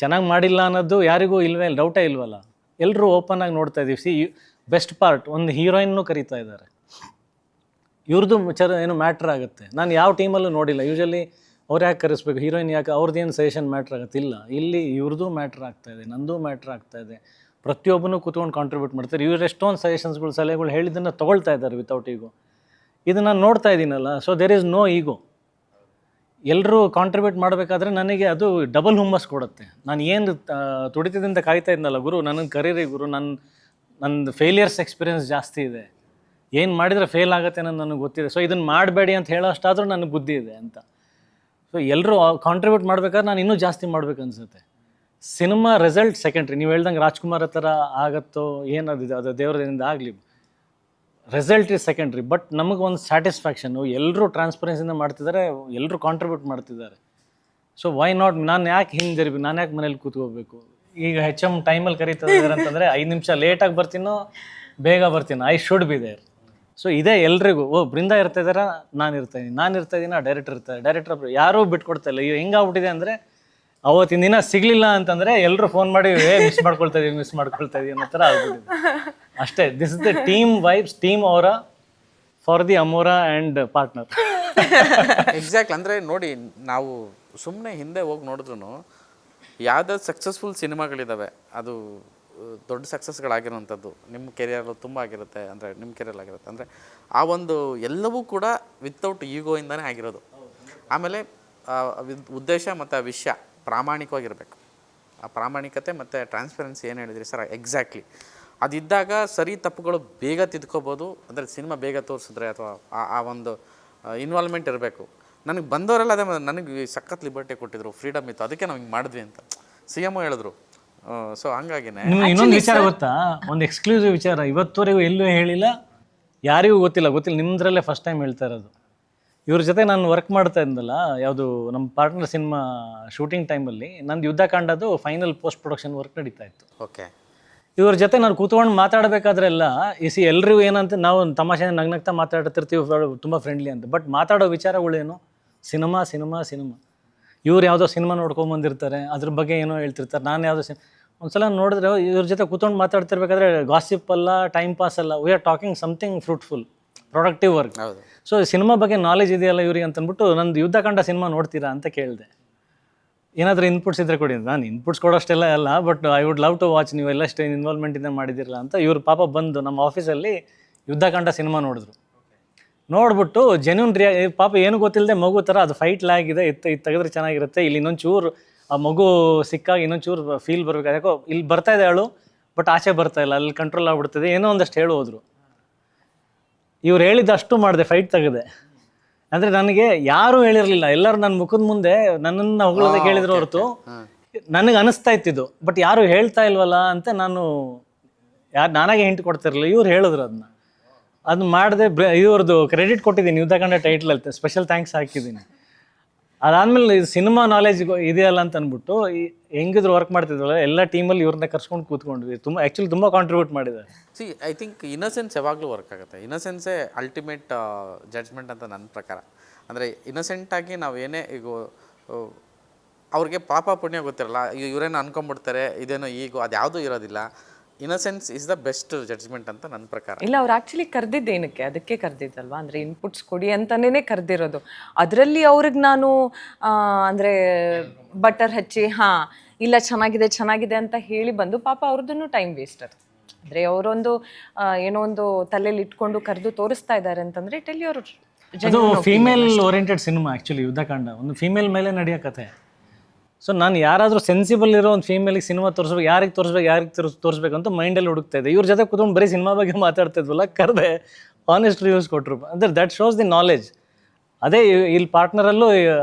ಚೆನ್ನಾಗಿ ಮಾಡಿಲ್ಲ ಅನ್ನೋದು ಯಾರಿಗೂ ಡೌಟೇ ಇಲ್ವಲ್ಲ. ಎಲ್ಲರೂ ಓಪನ್ ಆಗಿ ನೋಡ್ತಾ ಇದ್ದೀವಿ. ಬೆಸ್ಟ್ ಪಾರ್ಟ್, ಒಂದು ಹೀರೋಯಿನ್ನೂ ಕರೀತಾ ಇದ್ದಾರೆ. ಇವ್ರದ್ದು ಏನು ಮ್ಯಾಟ್ರ್ ಆಗುತ್ತೆ. ನಾನು ಯಾವ ಟೀಮಲ್ಲೂ ನೋಡಿಲ್ಲ. ಯೂಶಲಿ ಅವ್ರು ಯಾಕೆ ಕರೆಸ್ಬೇಕು, ಹೀರೋಯಿನ್ ಯಾಕೆ, ಅವ್ರದ್ದೇನು ಸಜೆಷನ್ ಮ್ಯಾಟ್ರ್ ಆಗುತ್ತೆ, ಇಲ್ಲ. ಇಲ್ಲಿ ಇವ್ರದ್ದು ಮ್ಯಾಟ್ರ್ ಆಗ್ತಾಯಿದೆ, ನಂದು ಮ್ಯಾಟ್ರ್ ಆಗ್ತಾಯಿದೆ. ಪ್ರತಿಯೊಬ್ಬನೂ ಕೂತ್ಕೊಂಡು ಕಾಂಟ್ರಿಬ್ಯೂಟ್ ಮಾಡ್ತಾರೆ. ಇವ್ರು ಎಷ್ಟೊಂದು ಸಜೆಷನ್ಸ್ಗಳು, ಸಲಹೆಗಳು ಹೇಳಿದ್ದನ್ನು ತೊಗೊಳ್ತಾ ಇದ್ದಾರೆ ವಿತೌಟ್ ಈಗೋ. ಇದು ನಾನು ನೋಡ್ತಾ ಇದ್ದೀನಲ್ಲ. ಸೊ ದೇರ್ ಈಸ್ ನೋ ಈಗೋ. ಎಲ್ಲರೂ ಕಾಂಟ್ರಿಬ್ಯೂಟ್ ಮಾಡಬೇಕಾದ್ರೆ ನನಗೆ ಅದು ಡಬಲ್ ಹುಮ್ಮಸ್ ಕೊಡುತ್ತೆ. ನಾನು ಏನು ತುಡಿತದಿಂದ ಕಾಯ್ತಾ ಇದ್ನಲ್ಲ, ಗುರು ನನಗೆ ಕರೀರಿ ಗುರು, ನನ್ನ ಫೇಲಿಯರ್ಸ್ ಎಕ್ಸ್ಪೀರಿಯನ್ಸ್ ಜಾಸ್ತಿ ಇದೆ, ಏನು ಮಾಡಿದರೆ ಫೇಲ್ ಆಗುತ್ತೆ ಅನ್ನೋದು ನನಗೆ ಗೊತ್ತಿದೆ. ಸೊ ಇದನ್ನು ಮಾಡಬೇಡಿ ಅಂತ ಹೇಳೋ ಅಷ್ಟಾದರೂ ನನಗೆ ಬುದ್ಧಿ ಇದೆ ಅಂತ. ಸೊ ಎಲ್ಲರೂ ಕಾಂಟ್ರಿಬ್ಯೂಟ್ ಮಾಡ್ಬೇಕಾದ್ರೆ ನಾನು ಇನ್ನೂ ಜಾಸ್ತಿ ಮಾಡ್ಬೇಕು ಅನಿಸುತ್ತೆ. Cinema result secondary. ನೀವು ಹೇಳ್ದಂಗೆ ರಾಜ್ಕುಮಾರ್ ಥರ ಆಗತ್ತೋ ಏನದಿದೆ, ಅದು ದೇವರದಿಂದ ಆಗಲಿ, ರಿಸಲ್ಟ್ ಈಸ್ ಸೆಕೆಂಡ್ರಿ. ಬಟ್ ನಮಗೊಂದು ಸ್ಯಾಟಿಸ್ಫ್ಯಾಕ್ಷನ್ನು, ಎಲ್ಲರೂ ಟ್ರಾನ್ಸ್ಪರೆನ್ಸಿಂದ ಮಾಡ್ತಿದ್ದಾರೆ, ಎಲ್ಲರೂ ಕಾಂಟ್ರಿಬ್ಯೂಟ್ ಮಾಡ್ತಿದ್ದಾರೆ. ಸೊ ವೈ ನಾಟ್, ನಾನು ಯಾಕೆ ಹಿಂದಿರ್ಬೇಕು, ನಾನು ಯಾಕೆ ಮನೇಲಿ ಕೂತ್ಕೋಬೇಕು. ಈಗ HM ಟೈಮಲ್ಲಿ ಕರೀತಿದ್ದಾರೆ ಅಂತಂದರೆ 5 ನಿಮಿಷ ಲೇಟಾಗಿ ಬರ್ತೀನೋ ಬೇಗ ಬರ್ತೀನಿ, I should be there. So ಇದೇ ಎಲ್ರಿಗೂ. ಬೃಂದ ಇರ್ತಾಯಿದ್ದಾರೆ, ನಾನು ಇರ್ತಾಯಿದ್ದೀನಿ, ಡೈರೆಕ್ಟರ್ ಇರ್ತಾರೆ, ಡೈರೆಕ್ಟರ್ ಯಾರೂ ಬಿಟ್ಕೊಡ್ತಾ ಇಲ್ಲ. ಈಗ ಹೆಂಗಾಗ್ಬಿಟ್ಟಿದೆ ಅಂದರೆ, ಅವತ್ತಿನ ದಿನ ಸಿಗಲಿಲ್ಲ ಅಂತಂದರೆ ಎಲ್ಲರೂ ಫೋನ್ ಮಾಡಿ ಮಿಸ್ ಮಾಡ್ಕೊಳ್ತಾ ಇದೀವಿ ಅನ್ನೋ ಥರ ಆಗ್ಬಿಟ್ಟಿದೆ ಅಷ್ಟೇ. This is the team vibes, team ಅವರ ಫಾರ್ ದಿ ಅಮೋರಾ ಆ್ಯಂಡ್ ಪಾರ್ಟ್ನರ್. ಎಕ್ಸಾಕ್ಟ್ಲಿ. ಅಂದರೆ ನೋಡಿ, ನಾವು ಸುಮ್ಮನೆ ಹಿಂದೆ ಹೋಗಿ ನೋಡಿದ್ರು ಯಾವುದಾದ್ರು ಸಕ್ಸಸ್ಫುಲ್ ಸಿನಿಮಾಗಳಿದ್ದಾವೆ, ಅದು ದೊಡ್ಡ ಸಕ್ಸಸ್ಗಳಾಗಿರೋವಂಥದ್ದು ನಿಮ್ಮ ಕೆರಿಯರ್ಲು ತುಂಬ ಆಗಿರುತ್ತೆ. ಅಂದರೆ ನಿಮ್ಮ ಕೆರಿಯರ್ಲಾಗಿರುತ್ತೆ ಅಂದರೆ ಆ ಒಂದು ಎಲ್ಲವೂ ಕೂಡ ವಿತೌಟ್ ಈಗೋಯಿಂದನೇ ಆಗಿರೋದು. ಆಮೇಲೆ ಉದ್ದೇಶ ಮತ್ತು ಆ ವಿಷಯ ಪ್ರಾಮಾಣಿಕವಾಗಿರಬೇಕು. ಆ ಪ್ರಾಮಾಣಿಕತೆ ಮತ್ತು ಟ್ರಾನ್ಸ್ಪರೆನ್ಸಿ ಏನು ಹೇಳಿದ್ರಿ ಸರ್, ಎಕ್ಸಾಕ್ಟ್ಲಿ ಅದಿದ್ದಾಗ ಸರಿ ತಪ್ಪುಗಳು ಬೇಗ ತಿದ್ಕೋಬೋದು. ಅಂದರೆ ಸಿನಿಮಾ ಬೇಗ ತೋರಿಸಿದ್ರೆ ಅಥವಾ ಆ ಒಂದು ಇನ್ವಾಲ್ವ್ಮೆಂಟ್ ಇರಬೇಕು. ನನಗೆ ಬಂದವರೆಲ್ಲ ಅದೇ, ನನಗೆ ಸಖತ್ ಲಿಬರ್ಟಿ ಕೊಟ್ಟಿದ್ರು, ಫ್ರೀಡಮ್ ಇತ್ತು, ಅದಕ್ಕೆ ನಾವು ಹಿಂಗೆ ಮಾಡಿದ್ವಿ ಅಂತ CM ಹೇಳಿದ್ರು. ಸೊ ಹಂಗಾಗಿನೇ ಇನ್ನೊಂದು ವಿಚಾರ ಗೊತ್ತಾ, ಒಂದು ಎಕ್ಸ್ಕ್ಲೂಸಿವ್ ವಿಚಾರ, ಇವತ್ತುವರೆಗೂ ಎಲ್ಲೂ ಹೇಳಿಲ್ಲ, ಯಾರಿಗೂ ಗೊತ್ತಿಲ್ಲ. ನಿಮ್ಮದ್ರಲ್ಲೇ ಫಸ್ಟ್ ಟೈಮ್ ಹೇಳ್ತಾ ಇರೋದು. ಇವ್ರ ಜೊತೆ ನಾನು ವರ್ಕ್ ಮಾಡ್ತಾ ಇದ್ದಲ್ಲ, ಯಾವುದು ನಮ್ಮ ಪಾರ್ಟ್ನರ್ ಸಿನಿಮಾ ಶೂಟಿಂಗ್ ಟೈಮಲ್ಲಿ ನಂದು ಯುದ್ಧಕಾಂಡದು ಫೈನಲ್ ಪೋಸ್ಟ್ ಪ್ರೊಡಕ್ಷನ್ ವರ್ಕ್ ನಡೀತಾ ಇತ್ತು. ಓಕೆ. ಇವ್ರ ಜೊತೆ ನಾನು ಕೂತ್ಕೊಂಡು ಮಾತಾಡಬೇಕಾದ್ರೆಲ್ಲ ಎಲ್ರಿಗೂ ಏನಂತ ನಾವು ತಮಾಷೆ ನಗ್ನಗ್ತಾ ಮಾತಾಡ್ತಿರ್ತೀವಿ, ತುಂಬ ಫ್ರೆಂಡ್ಲಿ ಅಂತ. ಬಟ್ ಮಾತಾಡೋ ವಿಚಾರಗಳೇನು, ಸಿನಿಮಾ. ಇವ್ರು ಯಾವುದೋ ಸಿನಿಮಾ ನೋಡ್ಕೊಂಬಂದಿರ್ತಾರೆ, ಅದ್ರ ಬಗ್ಗೆ ಏನೋ ಹೇಳ್ತಿರ್ತಾರೆ. ನಾನು ಯಾವುದೋ ಒಂದ್ಸಲ ನೋಡಿದ್ರೆ ಇವ್ರ ಜೊತೆ ಕೂತ್ಕೊಂಡು ಮಾತಾಡ್ತಿರ್ಬೇಕಾದ್ರೆ ಗಾಸಿಪ್ ಅಲ್ಲ, ಟೈಮ್ ಪಾಸ್ ಅಲ್ಲ, we are talking something fruitful, productive work. So cinema ಬಗ್ಗೆ ನಾಲೆಜ್ ಇದೆಯಲ್ಲ ಇವ್ರಿಗೆ ಅಂತಂದ್ಬಿಟ್ಟು, ನಂದು ಯುದ್ಧಕಾಂಡ ಸಿನಿಮಾ ನೋಡ್ತೀರಾ ಅಂತ ಕೇಳಿದೆ. ಏನಾದರೂ ಇನ್ಪುಟ್ಸ್ ಇದ್ರೆ ಕೊಡಿ ಅಂತ. ನಾನು ಇನ್ಪುಟ್ಸ್ ಕೊಡೋಷ್ಟೆಲ್ಲ ಅಲ್ಲ, but I would love to watch, ನೀವೆಲ್ಲ ಅಷ್ಟು ಇನ್ವಾಲ್ವ್ಮೆಂಟಿಂದ ಮಾಡಿದಿರಲ್ಲ ಅಂತ. ಇವ್ರು ಪಾಪ ಬಂದು ನಮ್ಮ ಆಫೀಸಲ್ಲಿ ಯುದ್ಧಕಾಂಡ ಸಿನಿಮಾ ನೋಡಿದ್ರು. ನೋಡ್ಬಿಟ್ಟು ಜೆನ್ಯೂನ್ ಪಾಪ ಏನು ಗೊತ್ತಿಲ್ಲದೆ ಮಗು ಥರ ಅದು ಫೈಟ್ ಲಾಗಿದೆ, ಇದು ತೆಗೆದ್ರೆ ಚೆನ್ನಾಗಿರುತ್ತೆ, ಇಲ್ಲಿ ಇನ್ನೊಂದು ಚೂರು ಆ ಮಗು ಸಿಕ್ಕಾಗ ಇನ್ನೊಂದು ಚೂರು ಫೀಲ್ ಬರಬೇಕು, ಯಾಕೋ ಇಲ್ಲಿ ಬರ್ತಾ ಇದೆ ಅವಳು ಬಟ್ ಆಚೆ ಬರ್ತಾ ಇಲ್ಲ, ಅಲ್ಲಿ ಕಂಟ್ರೋಲ್ ಆಗ್ಬಿಡ್ತದೆ, ಏನೋ ಒಂದಷ್ಟು ಹೇಳಿ ಹೋದ್ರು. ಇವ್ರು ಹೇಳಿದ್ದಷ್ಟು ಮಾಡಿದೆ, ಫೈಟ್ ತೆಗೆದೆ. ಅಂದರೆ ನನಗೆ ಯಾರೂ ಹೇಳಿರಲಿಲ್ಲ, ಎಲ್ಲರೂ ನನ್ನ ಮುಖದ ಮುಂದೆ ನನ್ನನ್ನು ಹೊಗಳೋದಕ್ಕೆ ಹೇಳಿದ್ರು ಹೊರತು ನನಗೆ ಅನಿಸ್ತಾ ಇತ್ತಿದ್ದು, ಬಟ್ ಯಾರು ಹೇಳ್ತಾ ಇಲ್ವಲ್ಲ ಅಂತ ನಾನು ನಾನಾಗೆ ಹಿಂಟ್ ಕೊಡ್ತಿರಲಿಲ್ಲ. ಇವ್ರು ಹೇಳಿದ್ರು ಅದನ್ನ, ಅದನ್ನ ಮಾಡಿದೆ. ಇವ್ರದ್ದು ಕ್ರೆಡಿಟ್ ಕೊಟ್ಟಿದ್ದೀನಿ, ಯುದ್ಧಕಾಂಡ ಟೈಟ್ಲಲ್ಲಿ ಸ್ಪೆಷಲ್ ಥ್ಯಾಂಕ್ಸ್ ಹಾಕಿದ್ದೀನಿ. ಅದಾದಮೇಲೆ ಇದು ಸಿನಿಮಾ ನಾಲೆಜ್ ಇದೆಯಲ್ಲ ಅಂತ ಅಂದ್ಬಿಟ್ಟು ಹೆಂಗಿದ್ರು ವರ್ಕ್ ಮಾಡ್ತಿದ್ವಲ್ಲ ಎಲ್ಲ ಟೀಮಲ್ಲಿ ಇವ್ರನ್ನ ಕರ್ಸ್ಕೊಂಡು ಕೂತ್ಕೊಂಡ್ವಿ. ಆ್ಯಕ್ಚುಲಿ ತುಂಬ ಕಾಂಟ್ರಿಬ್ಯೂಟ್ ಮಾಡಿದ್ದಾರೆ. ಸಿ ಐ ಥಿಂಕ್ ಇನ್ನಸೆನ್ಸ್ ಯಾವಾಗಲೂ ವರ್ಕ್ ಆಗುತ್ತೆ. ಇನ್ನಸೆನ್ಸೇ ಅಲ್ಟಿಮೇಟ್ ಜಡ್ಜ್ಮೆಂಟ್ ಅಂತ ನನ್ನ ಪ್ರಕಾರ. ಅಂದರೆ ಇನ್ನಸೆಂಟಾಗಿ ನಾವು ಏನೇ ಈಗ ಅವ್ರಿಗೆ ಪಾಪ ಪುಣ್ಯ ಗೊತ್ತಿರಲ್ಲ, ಇವರೇನು ಅನ್ಕೊಂಡ್ಬಿಡ್ತಾರೆ, ಇದೇನೋ ಈಗೋ ಅದು ಯಾವುದೂ ಇರೋದಿಲ್ಲ. Innocence is the best judgement ಅಂತ ನನ್ನ ಪ್ರಕಾರ. ಇಲ್ಲ, ಅವ್ರು ಆ್ಯಕ್ಚುಲಿ ಕರೆದಿದ್ದೇನಕ್ಕೆ, ಅದಕ್ಕೆ ಕರೆದಿದ್ದಲ್ವಾ, ಅಂದರೆ ಇನ್ಪುಟ್ಸ್ ಕೊಡಿ ಅಂತಲೇ ಕರೆದಿರೋದು. ಅದರಲ್ಲಿ ಅವ್ರಿಗೆ ನಾನು ಅಂದರೆ ಬಟರ್ ಹಚ್ಚಿ ಹಾಂ ಇಲ್ಲ ಚೆನ್ನಾಗಿದೆ ಚೆನ್ನಾಗಿದೆ ಅಂತ ಹೇಳಿ ಬಂದು ಪಾಪ ಅವ್ರದ್ದು ಟೈಮ್ ವೇಸ್ಟ್ ಅದು. ಅಂದರೆ ಅವರೊಂದು ಏನೋ ಒಂದು ತಲೆಯಲ್ಲಿ ಇಟ್ಕೊಂಡು ಕರೆದು ತೋರಿಸ್ತಾ ಇದ್ದಾರೆ ಅಂತಂದರೆ ಟೆಲ್ ಯುವರ್. ಅದು female oriented cinema actually Yuddhakanda, ಒಂದು ಫೀಮೇಲ್ ಮೇಲೆ ನಡೆಯೋ ಕಥೆ. ಸೊ ನಾನು ಯಾರಾದರೂ ಸೆನ್ಸಿಬಲ್ ಇರೋ ಒಂದು ಫೀಮೇಲಿಗೆ ಸಿನಿಮಾ ತೋರಿಸ್ಬೇಕು, ಯಾರಿಗೆ ತೋರಿಸ್ಬೇಕು ಅಂತ ಮೈಂಡಲ್ಲಿ ಹುಡುಕ್ತಾ ಇದ್ದೆ. ಇವ್ರ ಜೊತೆ ಕೂತ್ಕೊಂಡು ಬರೀ ಸಿನಿಮಾ ಬಗ್ಗೆ ಮಾತಾಡ್ತಿದ್ವಲ್ಲ, ಕರೆದೆ ಆನೆಸ್ಟ್ ರಿವ್ಯೂಸ್ ಕೊಟ್ಟರು. ಅಂದರೆ ದಟ್ ಶೋಸ್ ದಿ ನಾಲೆಜ್. ಅದೇ ಇಲ್ಲಿ ಪಾರ್ಟ್ನರಲ್ಲೂ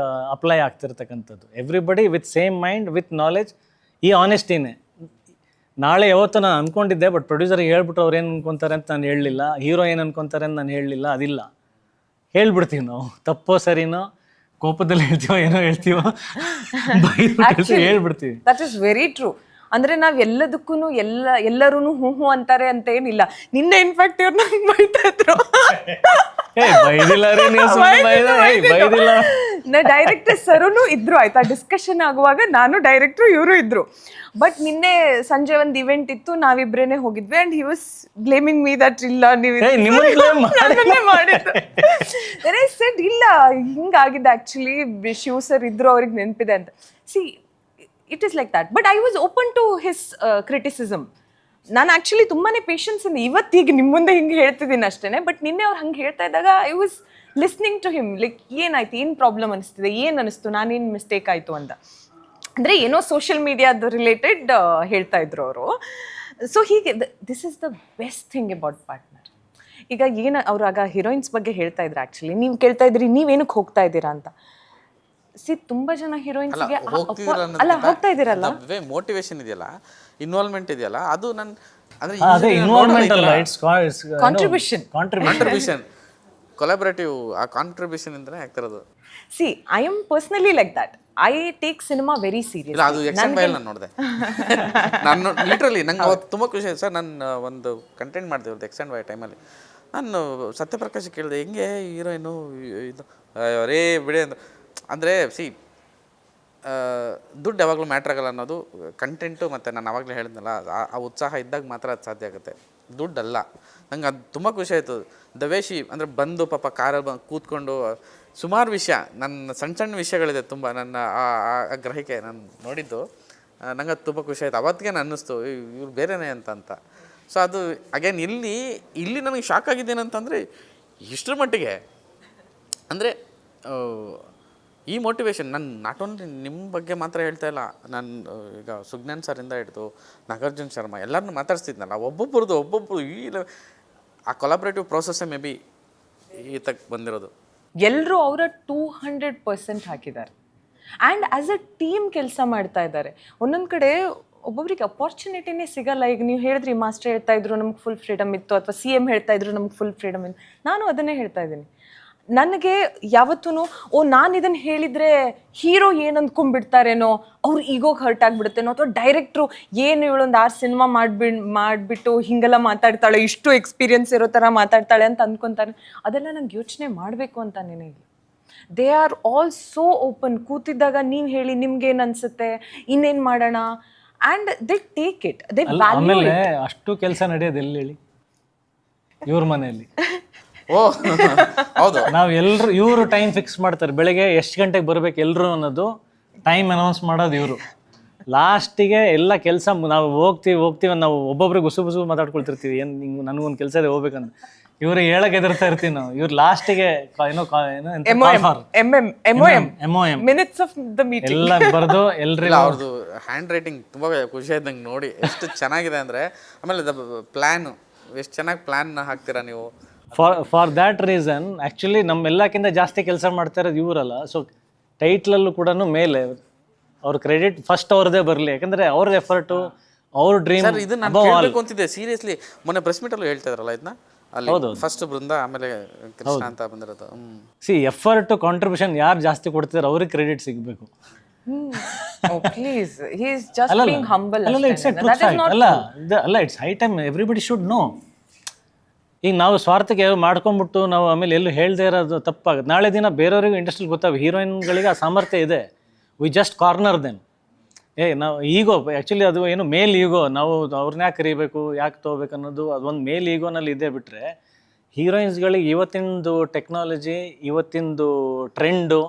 ಅಪ್ಲೈ ಆಗ್ತಿರ್ತಕ್ಕಂಥದ್ದು. Everybody with same mind, with knowledge, ಈ ಆನೆಸ್ಟಿನೇ. ನಾಳೆ ಯಾವತ್ತೂ ನಾನು ಅಂದ್ಕೊಂಡಿದ್ದೆ, ಬಟ್ ಪ್ರೊಡ್ಯೂಸರ್ಗೆ ಹೇಳ್ಬಿಟ್ಟು ಅವ್ರು ಏನು ಅನ್ಕೊತಾರೆ ಅಂತ ನಾನು ಹೇಳಲಿಲ್ಲ, ಹೀರೋ ಏನು ಅನ್ಕೊತಾರೆ ಅಂತ ನಾನು ಹೇಳಲಿಲ್ಲ. ಅದಿಲ್ಲ, ಹೇಳ್ಬಿಡ್ತೀವಿ ನಾವು, ತಪ್ಪೋ ಸರಿನೋ, ಕೋಪದಲ್ಲಿ ಹೇಳ್ತೀವೋ ಏನೋ ಹೇಳ್ತೀವೋ, ಹೇಳ್ಬಿಡ್ತೀವಿ. That is very true. ಅಂದ್ರೆ ನಾವ್ ಎಲ್ಲದಕ್ಕೂ ಎಲ್ಲರೂ ಹೂ ಅಂತಾರೆ ಅಂತ ಏನಿಲ್ಲ. ನಿನ್ನೆ ಇನ್ಫ್ಯಾಕ್ಟ್ ಇವ್ರು ನಂಗೆ ಬೈತಾ ಇದ್ರು. ಡೈರೆಕ್ಟರ್ ಸರುನು ಇದ್ರು ಆಯ್ತಾ, ಡಿಸ್ಕಷನ್ ಆಗುವಾಗ ನಾನು ಡೈರೆಕ್ಟ್ರು ಇವರು ಇದ್ರು. ಬಟ್ ನಿನ್ನೆ ಸಂಜೆ ಒಂದು ಇವೆಂಟ್ ಇತ್ತು, ನಾವಿಬ್ರೇನೆ ಹೋಗಿದ್ವಿ and he was blaming me that ಇಲ್ಲ ನೀವು ಮಾಡಿದ್ದು. ಸೆಡ್ ಇಲ್ಲ ಹಿಂಗಾಗಿದೆ ಆಕ್ಚುಲಿ, ಶಿವ್ ಸರ್ ಇದ್ರು, ಅವ್ರಿಗೆ ನೆನಪಿದೆ ಅಂತ. See it is like that. But I was open to his criticism. ನಾನು ಆ್ಯಕ್ಚುಲಿ ತುಂಬಾ ಪೇಷನ್ಸ್ ಇಂದ ಇವತ್ತೀಗ ನಿಮ್ಮ ಮುಂದೆ ಹಿಂಗೆ ಹೇಳ್ತಿದ್ದೀನಿ ಅಷ್ಟೇ. ಬಟ್ ನಿನ್ನೆ ಅವ್ರು ಹಂಗೆ ಹೇಳ್ತಾ ಇದ್ದಾಗ I was listening to him. Like ಏನಾಯ್ತು, ಏನು ಪ್ರಾಬ್ಲಮ್ ಅನಿಸ್ತಿದೆ, ಏನು ಅನಿಸ್ತು, ನಾನೇನು ಮಿಸ್ಟೇಕ್ ಆಯಿತು ಅಂತ. ಅಂದರೆ ಏನೋ ಸೋಷಿಯಲ್ ಮೀಡಿಯಾದ ರಿಲೇಟೆಡ್ ಹೇಳ್ತಾ ಇದ್ರು ಅವರು. ಸೊ ಹೀಗೆ this is the best thing about partner. ಈಗ ಏನು ಅವ್ರು ಆಗ ಹೀರೋಯಿನ್ಸ್ ಬಗ್ಗೆ ಹೇಳ್ತಾ ಇದ್ರು. ಆ್ಯಕ್ಚುಲಿ ನೀವು ಕೇಳ್ತಾ ಇದ್ರಿ ನೀವೇನಕ್ಕೆ ಹೋಗ್ತಾ ಇದ್ದೀರಾ ಅಂತ. ಸಿ ತುಂಬಾ ಜನ ಹೀರೋಯಿನ್ಸ್ಗೆ ಅಲ್ಲ ಹೋಗ್ತಾ ಇದ್ದೀರಲ್ಲ, ಮೋಟಿವೇಶನ್ ಇದೆಯಲ್ಲ, ಇನ್ವಾಲ್ವ್ಮೆಂಟ್ ಇದೆಯಲ್ಲ, ಅದು ನನ್ನ ಅದೇ ಇನ್ವಾಲ್ವ್ಮೆಂಟ್ ಅಲ್ಲ, ಇಟ್ಸ್ ಕಾಂಟ್ರಿಬ್ಯೂಷನ್, ಕೊಲಾಬರೇಟಿವ್. ಆ ಕಾಂಟ್ರಿಬ್ಯೂಷನ್ ಇಂದನೇ ಆಗ್ತಿರೋದು. See I am personally like that. I take cinema very serious. ಅದು ಎಕ್ಸ್ಟೆಂಡ್ ಬೈಲ್ ನಾನು ನೋಡಿದೆ. ನಾನು ಲಿಟ್ರಲಿ ನಂಗೆ ಅವತ್ತು ತುಂಬ ಖುಷಿ ಆಯ್ತು ಸರ್. ನಾನು ಒಂದು ಕಂಟೆಂಟ್ ಮಾಡಿದೆ ಅವ್ರದ್ದು ಎಕ್ಸ್ಟೆಂಡ್ ಬೈ ಟೈಮಲ್ಲಿ. ನಾನು ಸತ್ಯಪ್ರಕಾಶ್ ಕೇಳಿದೆ, ಹೆಂಗೆ ಹೀರೋಯಿನು ಇದು ರೇ ಬಿಡಿ ಅಂತ. ಅಂದರೆ ಸಿ ದುಡ್ಡು ಯಾವಾಗಲೂ ಮ್ಯಾಟ್ರ್ ಆಗಲ್ಲ ಅನ್ನೋದು ಕಂಟೆಂಟು. ಮತ್ತು ನಾನು ಆವಾಗಲೇ ಹೇಳಿದ್ನಲ್ಲ, ಆ ಉತ್ಸಾಹ ಇದ್ದಾಗ ಮಾತ್ರ ಅದು ಸಾಧ್ಯ ಆಗುತ್ತೆ, ದುಡ್ಡಲ್ಲ. ನಂಗೆ ಅದು ತುಂಬ ಖುಷಿ ಆಯಿತು. ದವೇಶಿ ಅಂದರೆ ಬಂದು ಪಾಪ ಕಾರಲ್ಲಿ ಬಂದು ಕೂತ್ಕೊಂಡು ಸುಮಾರು ವಿಷಯ, ನನ್ನ ಸಣ್ಣ ಸಣ್ಣ ವಿಷಯಗಳಿದೆ ತುಂಬ, ನನ್ನ ಆ ಗ್ರಹಿಕೆ ನಾನು ನೋಡಿದ್ದು ನಂಗೆ ಅದು ತುಂಬ ಖುಷಿ ಆಯಿತು. ಅವತ್ತಿಗೆ ನಾನು ಅನ್ನಿಸ್ತು ಇವ್ರು ಬೇರೆನೇ ಅಂತ. ಸೊ ಅದು ಅಗೇನ್ ಇಲ್ಲಿ ನನಗೆ ಶಾಕ್ ಆಗಿದ್ದೇನಂತಂದರೆ ಇಷ್ಟರ ಮಟ್ಟಿಗೆ ಅಂದರೆ ಈ ಮೋಟಿವೇಶನ್ ನಾನು ನಾಟ್ ಓನ್ಲಿ ನಿಮ್ಮ ಬಗ್ಗೆ ಮಾತ್ರ ಹೇಳ್ತಾ ಇಲ್ಲ. ನಾನು ಈಗ ಸುಜ್ಞಾನ್ ಸರಿಂದ ಹಿಡಿದು ನಾಗಾರ್ಜುನ ಶರ್ಮಾ ಎಲ್ಲರನ್ನೂ ಮಾತಾಡ್ಸ್ತಿದ್ನಲ್ಲ, ಒಬ್ಬೊಬ್ರು ಈ ಆ ಕೊಲಾಬ್ರೇಟಿವ್ ಪ್ರೋಸೆಸ್ಸೇ ಮೇ ಬಿ ಈತಕ್ಕೆ ಬಂದಿರೋದು. ಎಲ್ಲರೂ ಅವರ 200% ಹಾಕಿದ್ದಾರೆ ಆ್ಯಂಡ್ ಆ್ಯಸ್ ಅ ಟೀಮ್ ಕೆಲಸ ಮಾಡ್ತಾ ಇದ್ದಾರೆ. ಒಂದೊಂದು ಕಡೆ ಒಬ್ಬೊಬ್ರಿಗೆ ಅಪಾರ್ಚುನಿಟಿನೇ ಸಿಗಲ್ಲ. ಈಗ ನೀವು ಹೇಳಿದ್ರಿ, ಮಾಸ್ಟರ್ ಹೇಳ್ತಾ ಇದ್ರು ನಮ್ಗೆ ಫುಲ್ ಫ್ರೀಡಮ್ ಇತ್ತು, ಅಥವಾ CM ಹೇಳ್ತಾ ಇದ್ರು ನಮ್ಗೆ ಫುಲ್ ಫ್ರೀಡಮ್ ಇತ್ತು. ನಾನು ಅದನ್ನೇ ಹೇಳ್ತಾ ಇದ್ದೀನಿ. ನನಗೆ ಯಾವತ್ತೂ ನಾನು ಇದನ್ನು ಹೇಳಿದರೆ ಹೀರೋ ಏನು ಅಂದ್ಕೊಂಡ್ಬಿಡ್ತಾರೇನೋ, ಅವ್ರು ಈಗೋಗಿ ಹರ್ಟ್ ಆಗಿಬಿಡುತ್ತೇನೋ, ಅಥವಾ ಡೈರೆಕ್ಟ್ರು ಏನು ಇವಳೊಂದು 6 ಸಿನಿಮಾ ಮಾಡಿಬಿಟ್ಟು ಹಿಂಗೆಲ್ಲ ಮಾತಾಡ್ತಾಳೆ, ಇಷ್ಟು ಎಕ್ಸ್ಪೀರಿಯನ್ಸ್ ಇರೋ ಥರ ಮಾತಾಡ್ತಾಳೆ ಅಂತ ಅಂದ್ಕೊತಾರೆ. ಅದೆಲ್ಲ ನಂಗೆ ಯೋಚನೆ ಮಾಡಬೇಕು ಅಂತ ನನಗೆ. They are all so open. ಕೂತಿದ್ದಾಗ ನೀವು ಹೇಳಿ ನಿಮ್ಗೇನು ಅನಿಸುತ್ತೆ, ಇನ್ನೇನು ಮಾಡೋಣ, and they take it, they value it. ಆಮೇಲೆ ಅಷ್ಟು ಕೆಲಸ ನಡೆಯೋದು ಎಲ್ಲಿ ಹೇಳಿ, ಇವ್ರ ಮನೆಯಲ್ಲಿ. ಓ ಹೌದು, ನಾವು ಎಲ್ಲರೂ ಇವರು ಟೈಮ್ ಫಿಕ್ಸ್ ಮಾಡ್ತಾರೆ, ಬೆಳಗ್ಗೆ ಎಷ್ಟು ಗಂಟೆಗೆ ಬರಬೇಕು ಎಲ್ಲರೂ ಅನ್ನೋದು ಟೈಮ್ ಅನೌನ್ಸ್ ಮಾಡೋದು ಇವರು. ಲಾಸ್ಟಿಗೆ ಎಲ್ಲ ಕೆಲಸ ನಾವು ಹೋಗ್ತೀವಿ ನಾವು ಒಬ್ಬೊಬ್ರಿಗೆ ಗುಸು ಮಾತಾಡ್ಕೊಳ್ತಿರ್ತೀವಿ, ಏನು ಹಿಂಗೆ ನನಗೊಂದು ಕೆಲಸ ಇದೆ ಹೋಗ್ಬೇಕಂತ, ಇವ್ರಿಗೆ ಹೇಳಕ್ಕೆ ಎದುರ್ತಾ ಇರ್ತೀವಿ ನಾವು. ಇವ್ರು ಲಾಸ್ಟಿಗೆ ಮಿನಿಟ್ಸ್ ಆಫ್ ದ ಮೀಟಿಂಗ್ ಎಲ್ಲ ಬರೆದು ಎಲ್ರಿಗೂ ಅವ್ರದ್ದು ಹ್ಯಾಂಡ್ ರೈಟಿಂಗ್ ತುಂಬ ಖುಷಿ ಆಯ್ತಂಗೆ ನೋಡಿ, ಎಷ್ಟು ಚೆನ್ನಾಗಿದೆ ಅಂದರೆ. ಆಮೇಲೆ ಪ್ಲ್ಯಾನು ಎಷ್ಟು ಚೆನ್ನಾಗಿ ಪ್ಲ್ಯಾನ್ನ ಹಾಕ್ತೀರಾ ನೀವು. ಫಾರ್ ದ್ಯಾಟ್ ರೀಸನ್ ಆ್ಯಕ್ಚುಲಿ ನಮ್ಮೆಲ್ಲಕ್ಕಿಂತ ಜಾಸ್ತಿ ಕೆಲಸ ಮಾಡ್ತಾ ಇರೋದು ಇವರಲ್ಲ. ಸೊ ಟೈಟ್ಲಲ್ಲೂ ಕೂಡ ಮೇಲೆ ಅವ್ರ ಕ್ರೆಡಿಟ್ ಫಸ್ಟ್ ಅವ್ರದ್ದೇ ಬರಲಿ, ಯಾಕಂದರೆ ಅವ್ರದ್ದು ಎಫರ್ಟು, ಅವ್ರ ಡ್ರೀಮ್. ಸರ್ ಇದು ನಾನು ಕೇಳಬೇಕು ಅಂತಿದ್ದೆ ಸೀರಿಯಸ್ಲಿ, ಮೊನ್ನೆ ಪ್ರೆಸ್ ಮೀಟಲ್ಲೂ ಹೇಳ್ತಾ ಇದ್ರಲ್ಲ ಇದನ್ನ, ಅಲ್ಲಿ ಫಸ್ಟ್ ಬೃಂದ ಆಮೇಲೆ ಕೃಷ್ಣ ಅಂತ ಬಂದಿರೋದು. ಸಿ ಎಫರ್ಟು ಕಾಂಟ್ರಿಬ್ಯೂಷನ್ ಯಾರು ಜಾಸ್ತಿ ಕೊಡ್ತಿದ್ದಾರೆ ಅವ್ರಿಗೆ ಕ್ರೆಡಿಟ್ ಸಿಗಬೇಕು. Please he is just being humble. ಅಲ್ಲ it's high time everybody should know. ಈಗ ನಾವು ಸ್ವಾರ್ಥಕ್ಕೆ ಮಾಡ್ಕೊಂಡ್ಬಿಟ್ಟು ನಾವು ಆಮೇಲೆ ಎಲ್ಲೂ ಹೇಳ್ದೇ ಇರೋದು ತಪ್ಪಾಗುತ್ತೆ. ನಾಳೆ ದಿನ ಬೇರೆಯವ್ರಿಗೂ ಇಂಡಸ್ಟ್ರಿಲಿ ಗೊತ್ತಾಗ, ಹೀರೋಯಿನ್ಗಳಿಗೆ ಆ ಸಾಮರ್ಥ್ಯ ಇದೆ, ವಿ ಜಸ್ಟ್ ಕಾರ್ನರ್ ದೆಮ್. ನಾವು ಈಗೋ ಆ್ಯಕ್ಚುಲಿ ಅದು ಏನು ಮೇಲ್ ಈಗೋ, ನಾವು ಅವ್ರನ್ನ ಯಾಕೆ ಕರಿಬೇಕು, ಯಾಕೆ ತೊಗೋಬೇಕು ಅನ್ನೋದು ಅದೊಂದು ಮೇಲ್ ಈಗೋನಲ್ಲಿ ಇದೆ. ಬಿಟ್ಟರೆ ಹೀರೋಯಿನ್ಸ್ಗಳಿಗೆ ಇವತ್ತಿಂದು ಟೆಕ್ನಾಲಜಿ, ಇವತ್ತಿಂದು ಟ್ರೆಂಡು,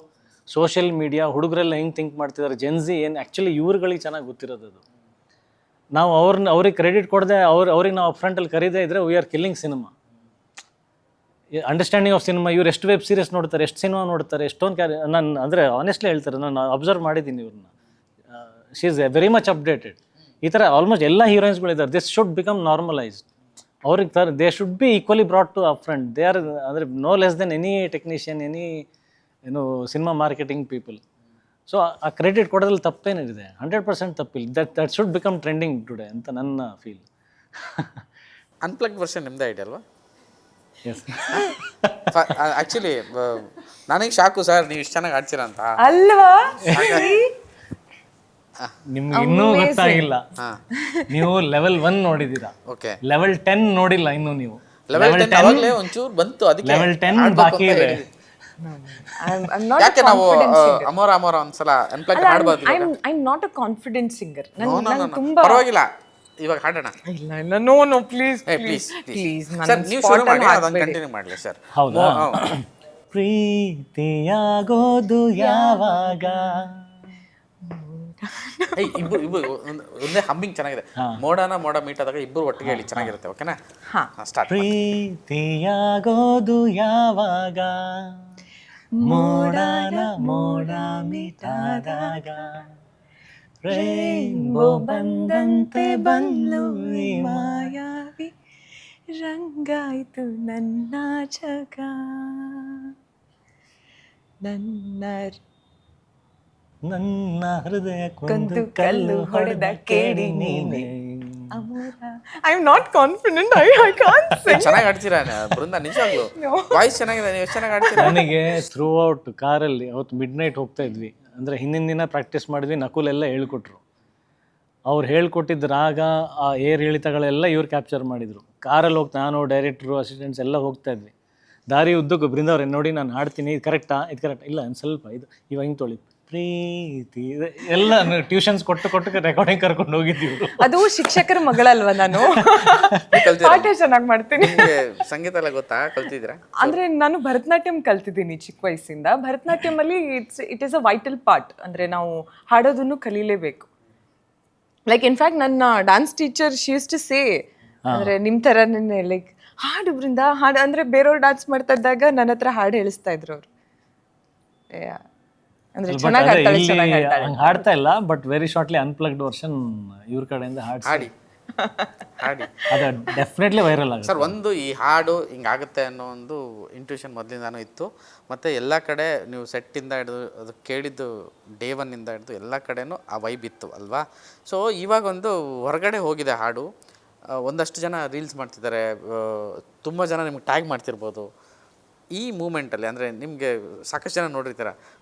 ಸೋಷಿಯಲ್ ಮೀಡಿಯಾ, ಹುಡುಗರೆಲ್ಲ ಹೆಂಗೆ ಥಿಂಕ್ ಮಾಡ್ತಿದ್ದಾರೆ, ಜೆನ್ಸಿ ಏನು, ಆ್ಯಕ್ಚುಲಿ ಇವ್ರುಗಳಿಗೆ ಚೆನ್ನಾಗಿ ಗೊತ್ತಿರೋದು ಅದು. ನಾವು ಅವ್ರಿಗೆ ಕ್ರೆಡಿಟ್ ಕೊಡದೆ ಅವ್ರಿಗೆ ನಾವು ಫ್ರಂಟಲ್ಲಿ ಕರೀದೇ ಇದ್ದರೆ we are killing cinema. Understanding of cinema. ಇವ್ರು ಎಷ್ಟು ವೆಬ್ ಸೀರೀಸ್ ನೋಡ್ತಾರೆ, ಎಷ್ಟು ಸಿನಿಮಾ ನೋಡ್ತಾರೆ, ಎಷ್ಟೊಂದು ನಾನು ಅಂದರೆ ಆನೆಸ್ಟ್ಲಿ ಹೇಳ್ತಾರೆ, ನಾನು ಅಬ್ಸರ್ವ್ ಮಾಡಿದ್ದೀನಿ ಇವ್ರನ್ನ. She is very much updated. ಈ ಥರ ಆಲ್ಮೋಸ್ಟ್ ಎಲ್ಲ ಹೀರೋಯಿನ್ಸ್ಗಳಿದ್ದಾರೆ. This should become normalised. ಅವ್ರಿಗೆ they should be equally brought to up front. They are ಅಂದರೆ no less than any technician, any cinema marketing people. So ಆ ಕ್ರೆಡಿಟ್ ಕೊಡೋದ್ರಲ್ಲಿ ತಪ್ಪೇನಿದೆ, 100% ತಪ್ಪಿಲ್ಲ. That should become trending today ಅಂತ ನನ್ನ ಫೀಲ್. ಅನ್ಪ್ಲಗ್ಡ್ ವರ್ಷನ್ ನಿಮ್ಮದೇ ಐಡಿಯಾ ಅಲ್ವಾ? ಎಸ್. ಆ್ಯಕ್ಚುಲಿ ನನಗೆ ಶಾಕು ಸರ್, ನೀವು ಇಷ್ಟು ಚೆನ್ನಾಗಿ ಆಡ್ತೀರಾ ಅಂತ. ಅಲ್ವಾ? ನಿಮ್ಗೆ ಇನ್ನೂ ಗೊತ್ತಾಗಿಲ್ಲ. ನೀವು ಲೆವೆಲ್ 1 ನೋಡಿದ್ದೀರಾ, ಓಕೆ, ಲೆವೆಲ್ 10 ನೋಡಿಲ್ಲ ಇನ್ನೂ ನೀವು. ಲೆವೆಲ್ 10 ಅವಾಗಲೇ ಒಂಚೂರು ಬಂತು, ಅದಕ್ಕೆ ಲೆವೆಲ್ 10 ಬಾಕಿ ಇದೆ. I'm not ಯಾಕೆ a ನಾವು confident singer. ಅಮೋರ ಒಂದ್ಸಲ ಅನ್ಪ್ಲಗ್ ಮಾಡ್ಬೋದು? I'm not a confident singer. ನಾನು ತುಂಬಾ ಪರವಾಗಿಲ್ಲ, ಇವಾಗ ಹಾಡೋಣ. ಇಲ್ಲ ನೋ ಪ್ಲೀಸ್ ಪ್ಲೀಸ್ ಸರ್, ನೀವು ಶುರು ಮಾಡಿ, ಅದನ್ನು ಕಂಟಿನ್ಯೂ ಮಾಡಲಿ ಸರ್. ಹೌದಾ? ಪ್ರೀತಿಯಾಗೋದು ಯಾವಾಗ? ಇಬ್ಬರು ಒಂದೇ ಹಮ್ಮಿಂಗ್ ಚೆನ್ನಾಗಿದೆ. ಮೋಡ ಮೀಟ್ ಆದಾಗ ಇಬ್ಬರು ಒಟ್ಟಿಗೆ ಹೇಳಿ, ಚೆನ್ನಾಗಿರುತ್ತೆ. ಓಕೆನಾ? ಸ್ಟಾರ್ಟ್. ಪ್ರೀತಿಯಾಗೋದು ಯಾವಾಗ, ಮೋಡ ಮೀಟಾದಾಗ, ರೈನ್ಬೋ ಬಂದಂತೆ ಬಂದು ಮಾಯಾವಿ ರಂಗಾಯ್ತು ನನ್ನ ಜಗ, ನನ್ನ ಹೃದಯ ಕೊಂದು ಕಲ್ಲು ಹೊಡೆದ ಕೇಳಿ ನೀನೆ. I am not confident. I can't Singh. ಚೆನ್ನಾಗಿ ಆಡ್ತೀರಾ ಬೃಂದ, ನಿಜವಾಗ್ಲೂ ವಾಯ್ಸ್ ಚೆನ್ನಾಗಿದೆ, ನೀವು ಎಷ್ಟು ಚೆನ್ನಾಗಿ ಆಡ್ತೀರಾ. ನನಗೆ ಥ್ರೂ ಔಟ್ ಕಾರಲ್ಲಿ ಅವತ್ತು ಮಿಡ್ ನೈಟ್ ಹೋಗ್ತಾ ಇದ್ವಿ, ಅಂದರೆ ಹಿಂದಿನ ದಿನ ಪ್ರಾಕ್ಟೀಸ್ ಮಾಡಿದ್ವಿ. ನಕುಲೆಲ್ಲ ಹೇಳ್ಕೊಟ್ರು. ಅವ್ರು ಹೇಳ್ಕೊಟ್ಟಿದ್ದ ರಾಗ, ಆ ಏರ್ ಇಳಿತಗಳೆಲ್ಲ ಇವ್ರು ಕ್ಯಾಪ್ಚರ್ ಮಾಡಿದರು. ಕಾರಲ್ಲಿ ಹೋಗ್ತಾ ನಾನು, ಡೈರೆಕ್ಟ್ರು, ಅಸಿಸ್ಟೆಂಟ್ಸ್ ಎಲ್ಲ ಹೋಗ್ತಾ ಇದ್ವಿ. ದಾರಿ ಉದ್ದಕ್ಕೂ ಬೃಂದವ್ರೆ ನೋಡಿ ನಾನು ಹಾಡ್ತೀನಿ, ಇದು ಕರೆಕ್ಟಾ, ಇಲ್ಲ ಒಂದು ಸ್ವಲ್ಪ ಇದು ಇವಾಗ ಹಿಂಗೆ ತೊಳಿ ಪ್ರೀತಿ ಎಲ್ಲ ಟ್ಯೂಷನ್ಸ್ ಕೊಟ್ಟು ರೆಕಾರ್ಡಿಂಗ್ ಕರ್ಕೊಂಡು ಹೋಗಿದ್ದೀವಿ. ಅದು ಶಿಕ್ಷಕರ ಮಗಳಲ್ವಾ ನಾನು, ಪಾಠ ಚೆನ್ನಾಗಿ ಮಾಡ್ತೀನಿ. ಸಂಗೀತ ಎಲ್ಲ ಗೊತ್ತಾ, ಕಲ್ತಿದ್ದೀರಾ? ಅಂದ್ರೆ ನಾನು ಭರತನಾಟ್ಯಂ ಕಲ್ತಿದ್ದೀನಿ ಚಿಕ್ಕ ವಯಸ್ಸಿಂದ. ಭರತನಾಟ್ಯಂ ಅಲ್ಲಿ it is a vital part. ಅಂದ್ರೆ ನಾವು ಹಾಡೋದನ್ನು ಕಲೀಲೇಬೇಕು. ಲೈಕ್ ಇನ್ಫ್ಯಾಕ್ಟ್ ನನ್ನ dance teacher she used to say, ಅಂದ್ರೆ ನಿಮ್ ಥರನೇ ಲೈಕ್ ಹಾಡು ಬೃಂದ ಹಾಡು ಅಂದ್ರೆ ಬೇರೆಯವ್ರು ಡಾನ್ಸ್ ಮಾಡ್ತಾ ಇದ್ದಾಗ ನನ್ನ ಹತ್ರ ಹಾಡು ಹೇಳಿಸ್ತಾ ಇದ್ರು ಅವರು. ಅಂದ್ರೆ ಚೆನ್ನಾಗಿ ಹಾಡ್ತಾ ಇಲ್ಲ, ಬಟ್ ವೆರಿ ಶಾರ್ಟ್ಲಿ ಅನ್ಪ್ಲಗ್ಡ್ ವರ್ಷನ್ ಇವ್ರ ಕಡೆಯಿಂದ ಹಾಡಿ ಅದು ಡೆಫಿನೆಟ್ಲಿ ವೈರಲ್ ಆಗುತ್ತೆ ಸರ್. ಒಂದು ಈ ಹಾಡು ಹಿಂಗಾಗುತ್ತೆ ಅನ್ನೋ ಒಂದು ಇಂಟ್ಯೂಷನ್ ಮೊದಲಿಂದಾನು ಇತ್ತು. ಮತ್ತು ಎಲ್ಲ ಕಡೆ ನೀವು ಸೆಟ್ಟಿಂದ ಹಿಡಿದು ಅದು ಕೇಳಿದ್ದು ಡೇ 1 ಹಿಡಿದು ಎಲ್ಲ ಕಡೆನೂ ಆ ವೈಬ್ ಇತ್ತು ಅಲ್ವಾ? ಸೊ ಇವಾಗ ಒಂದು ಹೊರಗಡೆ ಹೋಗಿದೆ ಹಾಡು, ಒಂದಷ್ಟು ಜನ ರೀಲ್ಸ್ ಮಾಡ್ತಿದ್ದಾರೆ, ತುಂಬ ಜನ ನಿಮ್ಗೆ ಟ್ಯಾಗ್ ಮಾಡ್ತಿರ್ಬೋದು. ಈ ಮೂಮೆಂಟಲ್ಲಿ ಅಂದರೆ ನಿಮಗೆ ಸಾಕಷ್ಟು ಜನ ನೋಡಿರ್ತೀರ,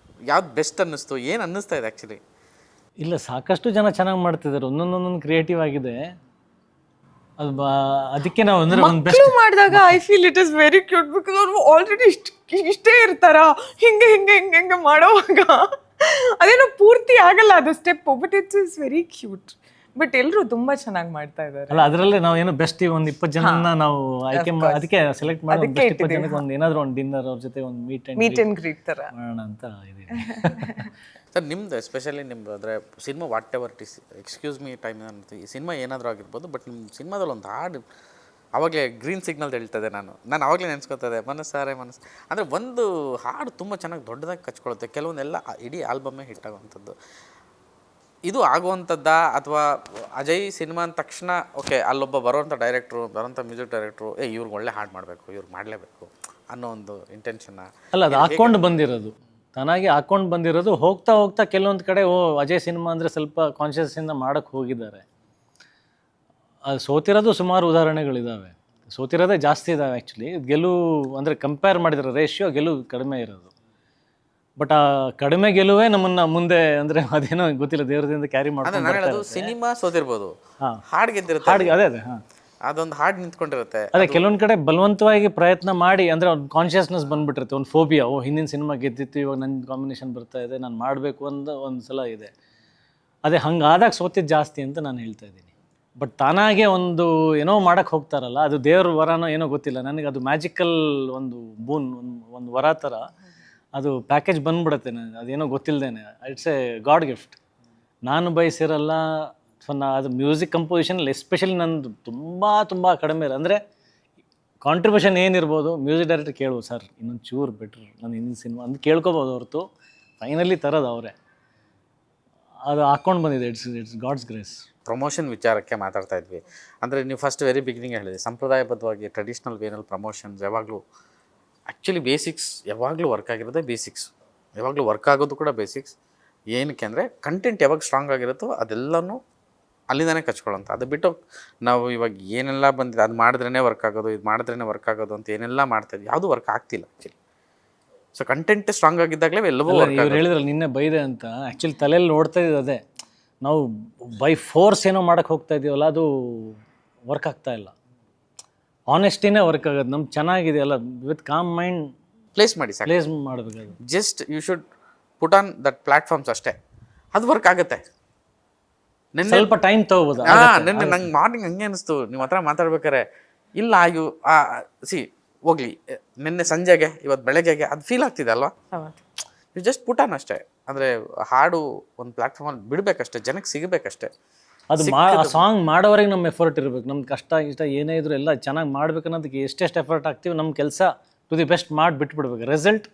ಯಾವ್ದು ಬೆಸ್ಟ್ ಅನ್ನಿಸ್ತು, ಏನು ಅನ್ನಿಸ್ತಾ ಇದೆ ಆ್ಯಕ್ಚುಲಿ? ಇಲ್ಲ, ಸಾಕಷ್ಟು ಜನ ಚೆನ್ನಾಗಿ ಮಾಡ್ತಿದ್ದಾರೆ, ಒಂದೊಂದೊಂದೊಂದು ಕ್ರಿಯೇಟಿವ್ ಆಗಿದೆ. ಅದು ಅದಕ್ಕೆ ನಾವು ಅಂದರೆ ಒಂದು ಬೆಸ್ಟ್ ಮಾಡಿದಾಗ I feel it is very cute. Because ಅವ್ರು ಆಲ್ರೆಡಿ ಇಷ್ಟೇ ಇರ್ತಾರ, ಹಿಂಗೆ ಮಾಡೋವಾಗ ಅದೇನೋ ಪೂರ್ತಿ ಆಗಲ್ಲ ಅದು step, but it's is very cute. But ಎಲ್ಲರೂ ತುಂಬಾ ಚೆನ್ನಾಗಿ ಮಾಡ್ತಾ ಇದ್ದಾರೆ. ಅಲ್ಲ ಅದರಲ್ಲೇ ನಾವು ಏನೋ ಬೆಸ್ಟ್ ಒಂದು 20 ಜನನ ನಾವು ಆಯ್ಕೆ ಅದಕ್ಕೆ ಸೆಲೆಕ್ಟ್ ಮಾಡಿ ಬೆಸ್ಟ್ 20 ಜನಕ್ಕೆ ಒಂದು ಏನಾದರೂ ಒಂದು ಡಿನ್ನರ್ ಅವ್ರ ಜೊತೆ ಒಂದು ಮೀಟ್ ಅಂಡ್ ಗ್ರೀಟ್ ತರ ಮಾಡೋಣ ಅಂತ ಇದೀನಿ. ಸರ್ ನಿಮ್ದು ಎಸ್ಪೆಷಲಿ ನಿಮ್ದು ಅಂದರೆ cinema what ever it is, excuse me time ಅಂತ ಈ ಸಿನಿಮಾ ಏನಾದರೂ ಆಗಿರ್ಬೋದು, ಬಟ್ ನಿಮ್ಮ ಸಿನಿಮಾದಲ್ಲಿ ಒಂದು ಹಾಡು ಆವಾಗಲೇ ಗ್ರೀನ್ ಸಿಗ್ನಲ್ ಹೇಳ್ತದೆ. ನಾನು ಆವಾಗಲೇ ನೆನೆಸ್ಕೊತದೆ ಮನಸ್ಸಾರೆ ಮನಸ್ಸು ಅಂದರೆ ಒಂದು ಹಾಡು ತುಂಬ ಚೆನ್ನಾಗಿ ದೊಡ್ಡದಾಗಿ ಕಚ್ಕೊಳ್ಳುತ್ತೆ. ಕೆಲವೊಂದೆಲ್ಲ ಇಡೀ ಆಲ್ಬಮ್ಮೇ ಹಿಟ್ ಆಗುವಂಥದ್ದು. ಇದು ಆಗುವಂಥದ್ದಾ ಅಥವಾ ಅಜಯ್ ಸಿನಿಮಾ ಅಂದ ತಕ್ಷಣ ಓಕೆ ಅಲ್ಲೊಬ್ಬ ಬರೋವಂಥ ಡೈರೆಕ್ಟ್ರು, ಬರೋಂಥ ಮ್ಯೂಸಿಕ್ ಡೈರೆಕ್ಟ್ರು ಇವ್ರಿಗೆ ಒಳ್ಳೆ ಹಾಡು ಮಾಡಬೇಕು, ಇವ್ರಿಗೆ ಮಾಡಲೇಬೇಕು ಅನ್ನೋ ಒಂದು ಇಂಟೆನ್ಷನ್ನ? ಅಲ್ಲ ಅದು ಹಾಕ್ಕೊಂಡು ಬಂದಿರೋದು, ತಾನಾಗಿ ಹಾಕ್ಕೊಂಡು ಬಂದಿರೋದು. ಹೋಗ್ತಾ ಹೋಗ್ತಾ ಕೆಲವೊಂದು ಕಡೆ ಅಜಯ್ ಸಿನಿಮಾ ಅಂದರೆ ಸ್ವಲ್ಪ ಕಾನ್ಷಿಯಸ್ಸಿಂದ ಮಾಡೋಕ್ಕೆ ಹೋಗಿದ್ದಾರೆ. ಅದು ಸೋತಿರೋದು ಸುಮಾರು ಉದಾಹರಣೆಗಳಿದ್ದಾವೆ, ಸೋತಿರೋದೇ ಜಾಸ್ತಿ ಇದ್ದಾವೆ ಆ್ಯಕ್ಚುಲಿ. ಗೆಲುವು ಅಂದರೆ ಕಂಪೇರ್ ಮಾಡಿದರೆ ರೇಷಿಯೋ ಗೆಲುವು ಕಡಿಮೆ ಇರೋದು. ಬಟ್ ಆ ಕಡಿಮೆ ಗೆಲುವೇ ನಮ್ಮನ್ನು ಮುಂದೆ ಅಂದರೆ ಅದೇನೋ ಗೊತ್ತಿಲ್ಲ ದೇವರದಿಂದ ಕ್ಯಾರಿ ಮಾಡ್ಕೊಂಡು ಸಿನಿಮಾ ಸೋತಿರ್ಬೋದು, ಹಾಂ ಹಾಡು ಗೆದ್ದಿರುತ್ತೆ, ಹಾಡಿಗೆ ಅದೇ ಹಾಂ ಅದೊಂದು ಹಾಡು ನಿಂತ್ಕೊಂಡಿರುತ್ತೆ. ಅದೇ ಕೆಲವೊಂದು ಕಡೆ ಬಲವಂತವಾಗಿ ಪ್ರಯತ್ನ ಮಾಡಿ ಅಂದರೆ ಒಂದು ಕಾನ್ಷಿಯಸ್ನೆಸ್ ಬಂದುಬಿಟ್ಟಿರುತ್ತೆ, ಒಂದು ಫೋಬಿಯಾ. ಹಿಂದಿನ ಸಿನಿಮಾ ಗೆದ್ದಿತ್ತು, ಇವಾಗ ನನ್ನ ಕಾಂಬಿನೇಷನ್ ಬರ್ತಾ ಇದೆ, ನಾನು ಮಾಡಬೇಕು ಅಂತ ಒಂದು ಸಲ ಇದೆ. ಅದೇ ಹಂಗಾದಾಗ ಸೋತಿದ್ದು ಜಾಸ್ತಿ ಅಂತ ನಾನು ಹೇಳ್ತಾ ಇದ್ದೀನಿ. ಬಟ್ ತಾನಾಗೆ ಒಂದು ಏನೋ ಮಾಡೋಕ್ಕೆ ಹೋಗ್ತಾರಲ್ಲ, ಅದು ದೇವ್ರ ವರನೋ ಏನೋ ಗೊತ್ತಿಲ್ಲ ನನಗೆ. ಅದು ಮ್ಯಾಜಿಕಲ್ ಒಂದು ಬೂನ್, ಒಂದು ವರ ಥರ ಅದು ಪ್ಯಾಕೇಜ್ ಬಂದ್ಬಿಡುತ್ತೆ ನನಗೆ, ಅದೇನೋ ಗೊತ್ತಿಲ್ಲದೇನೆ. It's a god gift. ನಾನು ಬಯಸಿರಲ್ಲ. ಸೊ ಅದು ಮ್ಯೂಸಿಕ್ ಕಂಪೋಸಿಷನಲ್ಲಿ ಎಸ್ಪೆಷಲಿ ನಂದು ತುಂಬ ಕಡಿಮೆ ಅಂದರೆ ಕಾಂಟ್ರಿಬ್ಯೂಷನ್ ಏನಿರ್ಬೋದು ಮ್ಯೂಸಿಕ್ ಡೈರೆಕ್ಟರ್ ಕೇಳ್ಬೋದು, ಸರ್ ಇನ್ನೊಂದು ಚೂರು ಬೆಟ್ರ್ ನಾನು ಹಿಂದಿನ ಸಿನಿಮಾ ಅಂತ ಕೇಳ್ಕೊಬೋದು ಹೊರತು ಫೈನಲಿ ತರೋದು ಅವರೇ. ಅದು ಹಾಕ್ಕೊಂಡು ಬಂದಿದೆ. It's God's grace. ಪ್ರಮೋಷನ್ ವಿಚಾರಕ್ಕೆ ಮಾತಾಡ್ತಾ ಇದ್ವಿ ಅಂದರೆ ನೀವು ಫಸ್ಟ್ ವೆರಿ ಬಿಗಿನಿಂಗ್ ಹೇಳಿದೆ ಸಂಪ್ರದಾಯಬದ್ಧವಾಗಿ ಟ್ರೆಡಿಷ್ನಲ್ ವೇನಲ್ಲಿ ಪ್ರಮೋಷನ್ಸ್ ಯಾವಾಗಲೂ ಆ್ಯಕ್ಚುಲಿ ಬೇಸಿಕ್ಸ್ ಯಾವಾಗಲೂ ವರ್ಕ್ ಆಗಿರೋದೇ ಬೇಸಿಕ್ಸ್, ಯಾವಾಗಲೂ ವರ್ಕ್ ಆಗೋದು ಕೂಡ ಬೇಸಿಕ್ಸ್. ಏನಕ್ಕೆ ಅಂದರೆ ಕಂಟೆಂಟ್ ಯಾವಾಗ ಸ್ಟ್ರಾಂಗ್ ಆಗಿರುತ್ತೋ ಅದೆಲ್ಲನೂ ಅಲ್ಲಿಂದಾನೇ ಕಚ್ಕೊಳ್ಳೋಂಥ. ಅದು ಬಿಟ್ಟು ನಾವು ಇವಾಗ ಏನೆಲ್ಲ ಬಂದಿದೆ ಅದು ಮಾಡಿದ್ರೇ ವರ್ಕ್ ಆಗೋದು, ಇದು ಮಾಡಿದ್ರೇ ವರ್ಕ್ ಆಗೋದು ಅಂತ ಏನೆಲ್ಲ ಮಾಡ್ತಾಯಿದ್ವಿ, ಯಾವುದೂ ವರ್ಕ್ ಆಗ್ತಿಲ್ಲ ಆ್ಯಕ್ಚುಲಿ. ಸೊ ಕಂಟೆಂಟ್ ಸ್ಟ್ರಾಂಗ್ ಆಗಿದ್ದಾಗಲೇ ಎಲ್ಲವೂ ಇವ್ರು ಹೇಳಿದ್ರಲ್ಲ ನಿನ್ನೆ ಬೈದೆ ಅಂತ, ಆ್ಯಕ್ಚುಲಿ ತಲೆಯಲ್ಲಿ ನೋಡ್ತಾ ಇದ್ದು ಅದೇ. ನಾವು ಬೈ ಫೋರ್ಸ್ ಏನೋ ಮಾಡೋಕ್ಕೆ ಹೋಗ್ತಾ ಇದೀವಲ್ಲ, ಅದು ವರ್ಕ್ ಆಗ್ತಾ ಇಲ್ಲ. ಆನೆಸ್ಟಿನೇ ವರ್ಕ್ ಆಗೋದು. ನಮ್ಗೆ ಚೆನ್ನಾಗಿದೆಯಲ್ಲ, ವಿತ್ ಕಾಮ್ ಮೈಂಡ್ ಪ್ಲೇಸ್ ಮಾಡಿ ಸಾಕು, ಪ್ಲೇಸ್ ಮಾಡಬೇಕು. Just you should put on that platforms ಅಷ್ಟೇ, ಅದು ವರ್ಕ್ ಆಗುತ್ತೆ. ಸ್ವಲ್ಪ ಟೈಮ್ ತಗೋಬೋದು. ನಿನ್ನೆ ನಂಗೆ ಮಾರ್ನಿಂಗ್ ಹಂಗೆ ಅನಿಸ್ತು ನಿಮ್ಮ ಹತ್ರ ಮಾತಾಡ್ಬೇಕಾರೆ. ಇಲ್ಲ ಹೋಗ್ಲಿ ನಿನ್ನೆ ಸಂಜೆಗೆ ಇವತ್ತು ಬೆಳಗ್ಗೆಗೆ ಅದು ಫೀಲ್ ಆಗ್ತಿದೆ ಅಲ್ವಾ? ಯು ಜಸ್ಟ್ ಪುಟ್ ಆನ್ ಅಷ್ಟೇ. ಅಂದರೆ ಹಾಡು ಒಂದು ಪ್ಲಾಟ್ಫಾರ್ಮಲ್ಲಿ ಬಿಡಬೇಕಷ್ಟೇ, ಜನಕ್ಕೆ ಸಿಗಬೇಕಷ್ಟೇ. ಅದು ಸಾಂಗ್ ಮಾಡೋವರೆಗೆ ನಮ್ಮ ಎಫರ್ಟ್ ಇರಬೇಕು. ನಮ್ಗೆ ಕಷ್ಟ ಇಷ್ಟ ಏನೇ ಇದ್ರು ಎಲ್ಲ ಚೆನ್ನಾಗಿ ಮಾಡ್ಬೇಕು ಅನ್ನೋದಕ್ಕೆ ಎಷ್ಟೆಷ್ಟು ಎಫರ್ಟ್ ಹಾಕ್ತೀವಿ, ನಮ್ಮ ಕೆಲಸ ಟು ದಿ ಬೆಸ್ಟ್ ಮಾಡಿ ಬಿಟ್ಬಿಡ್ಬೇಕು. ರಿಸಲ್ಟ್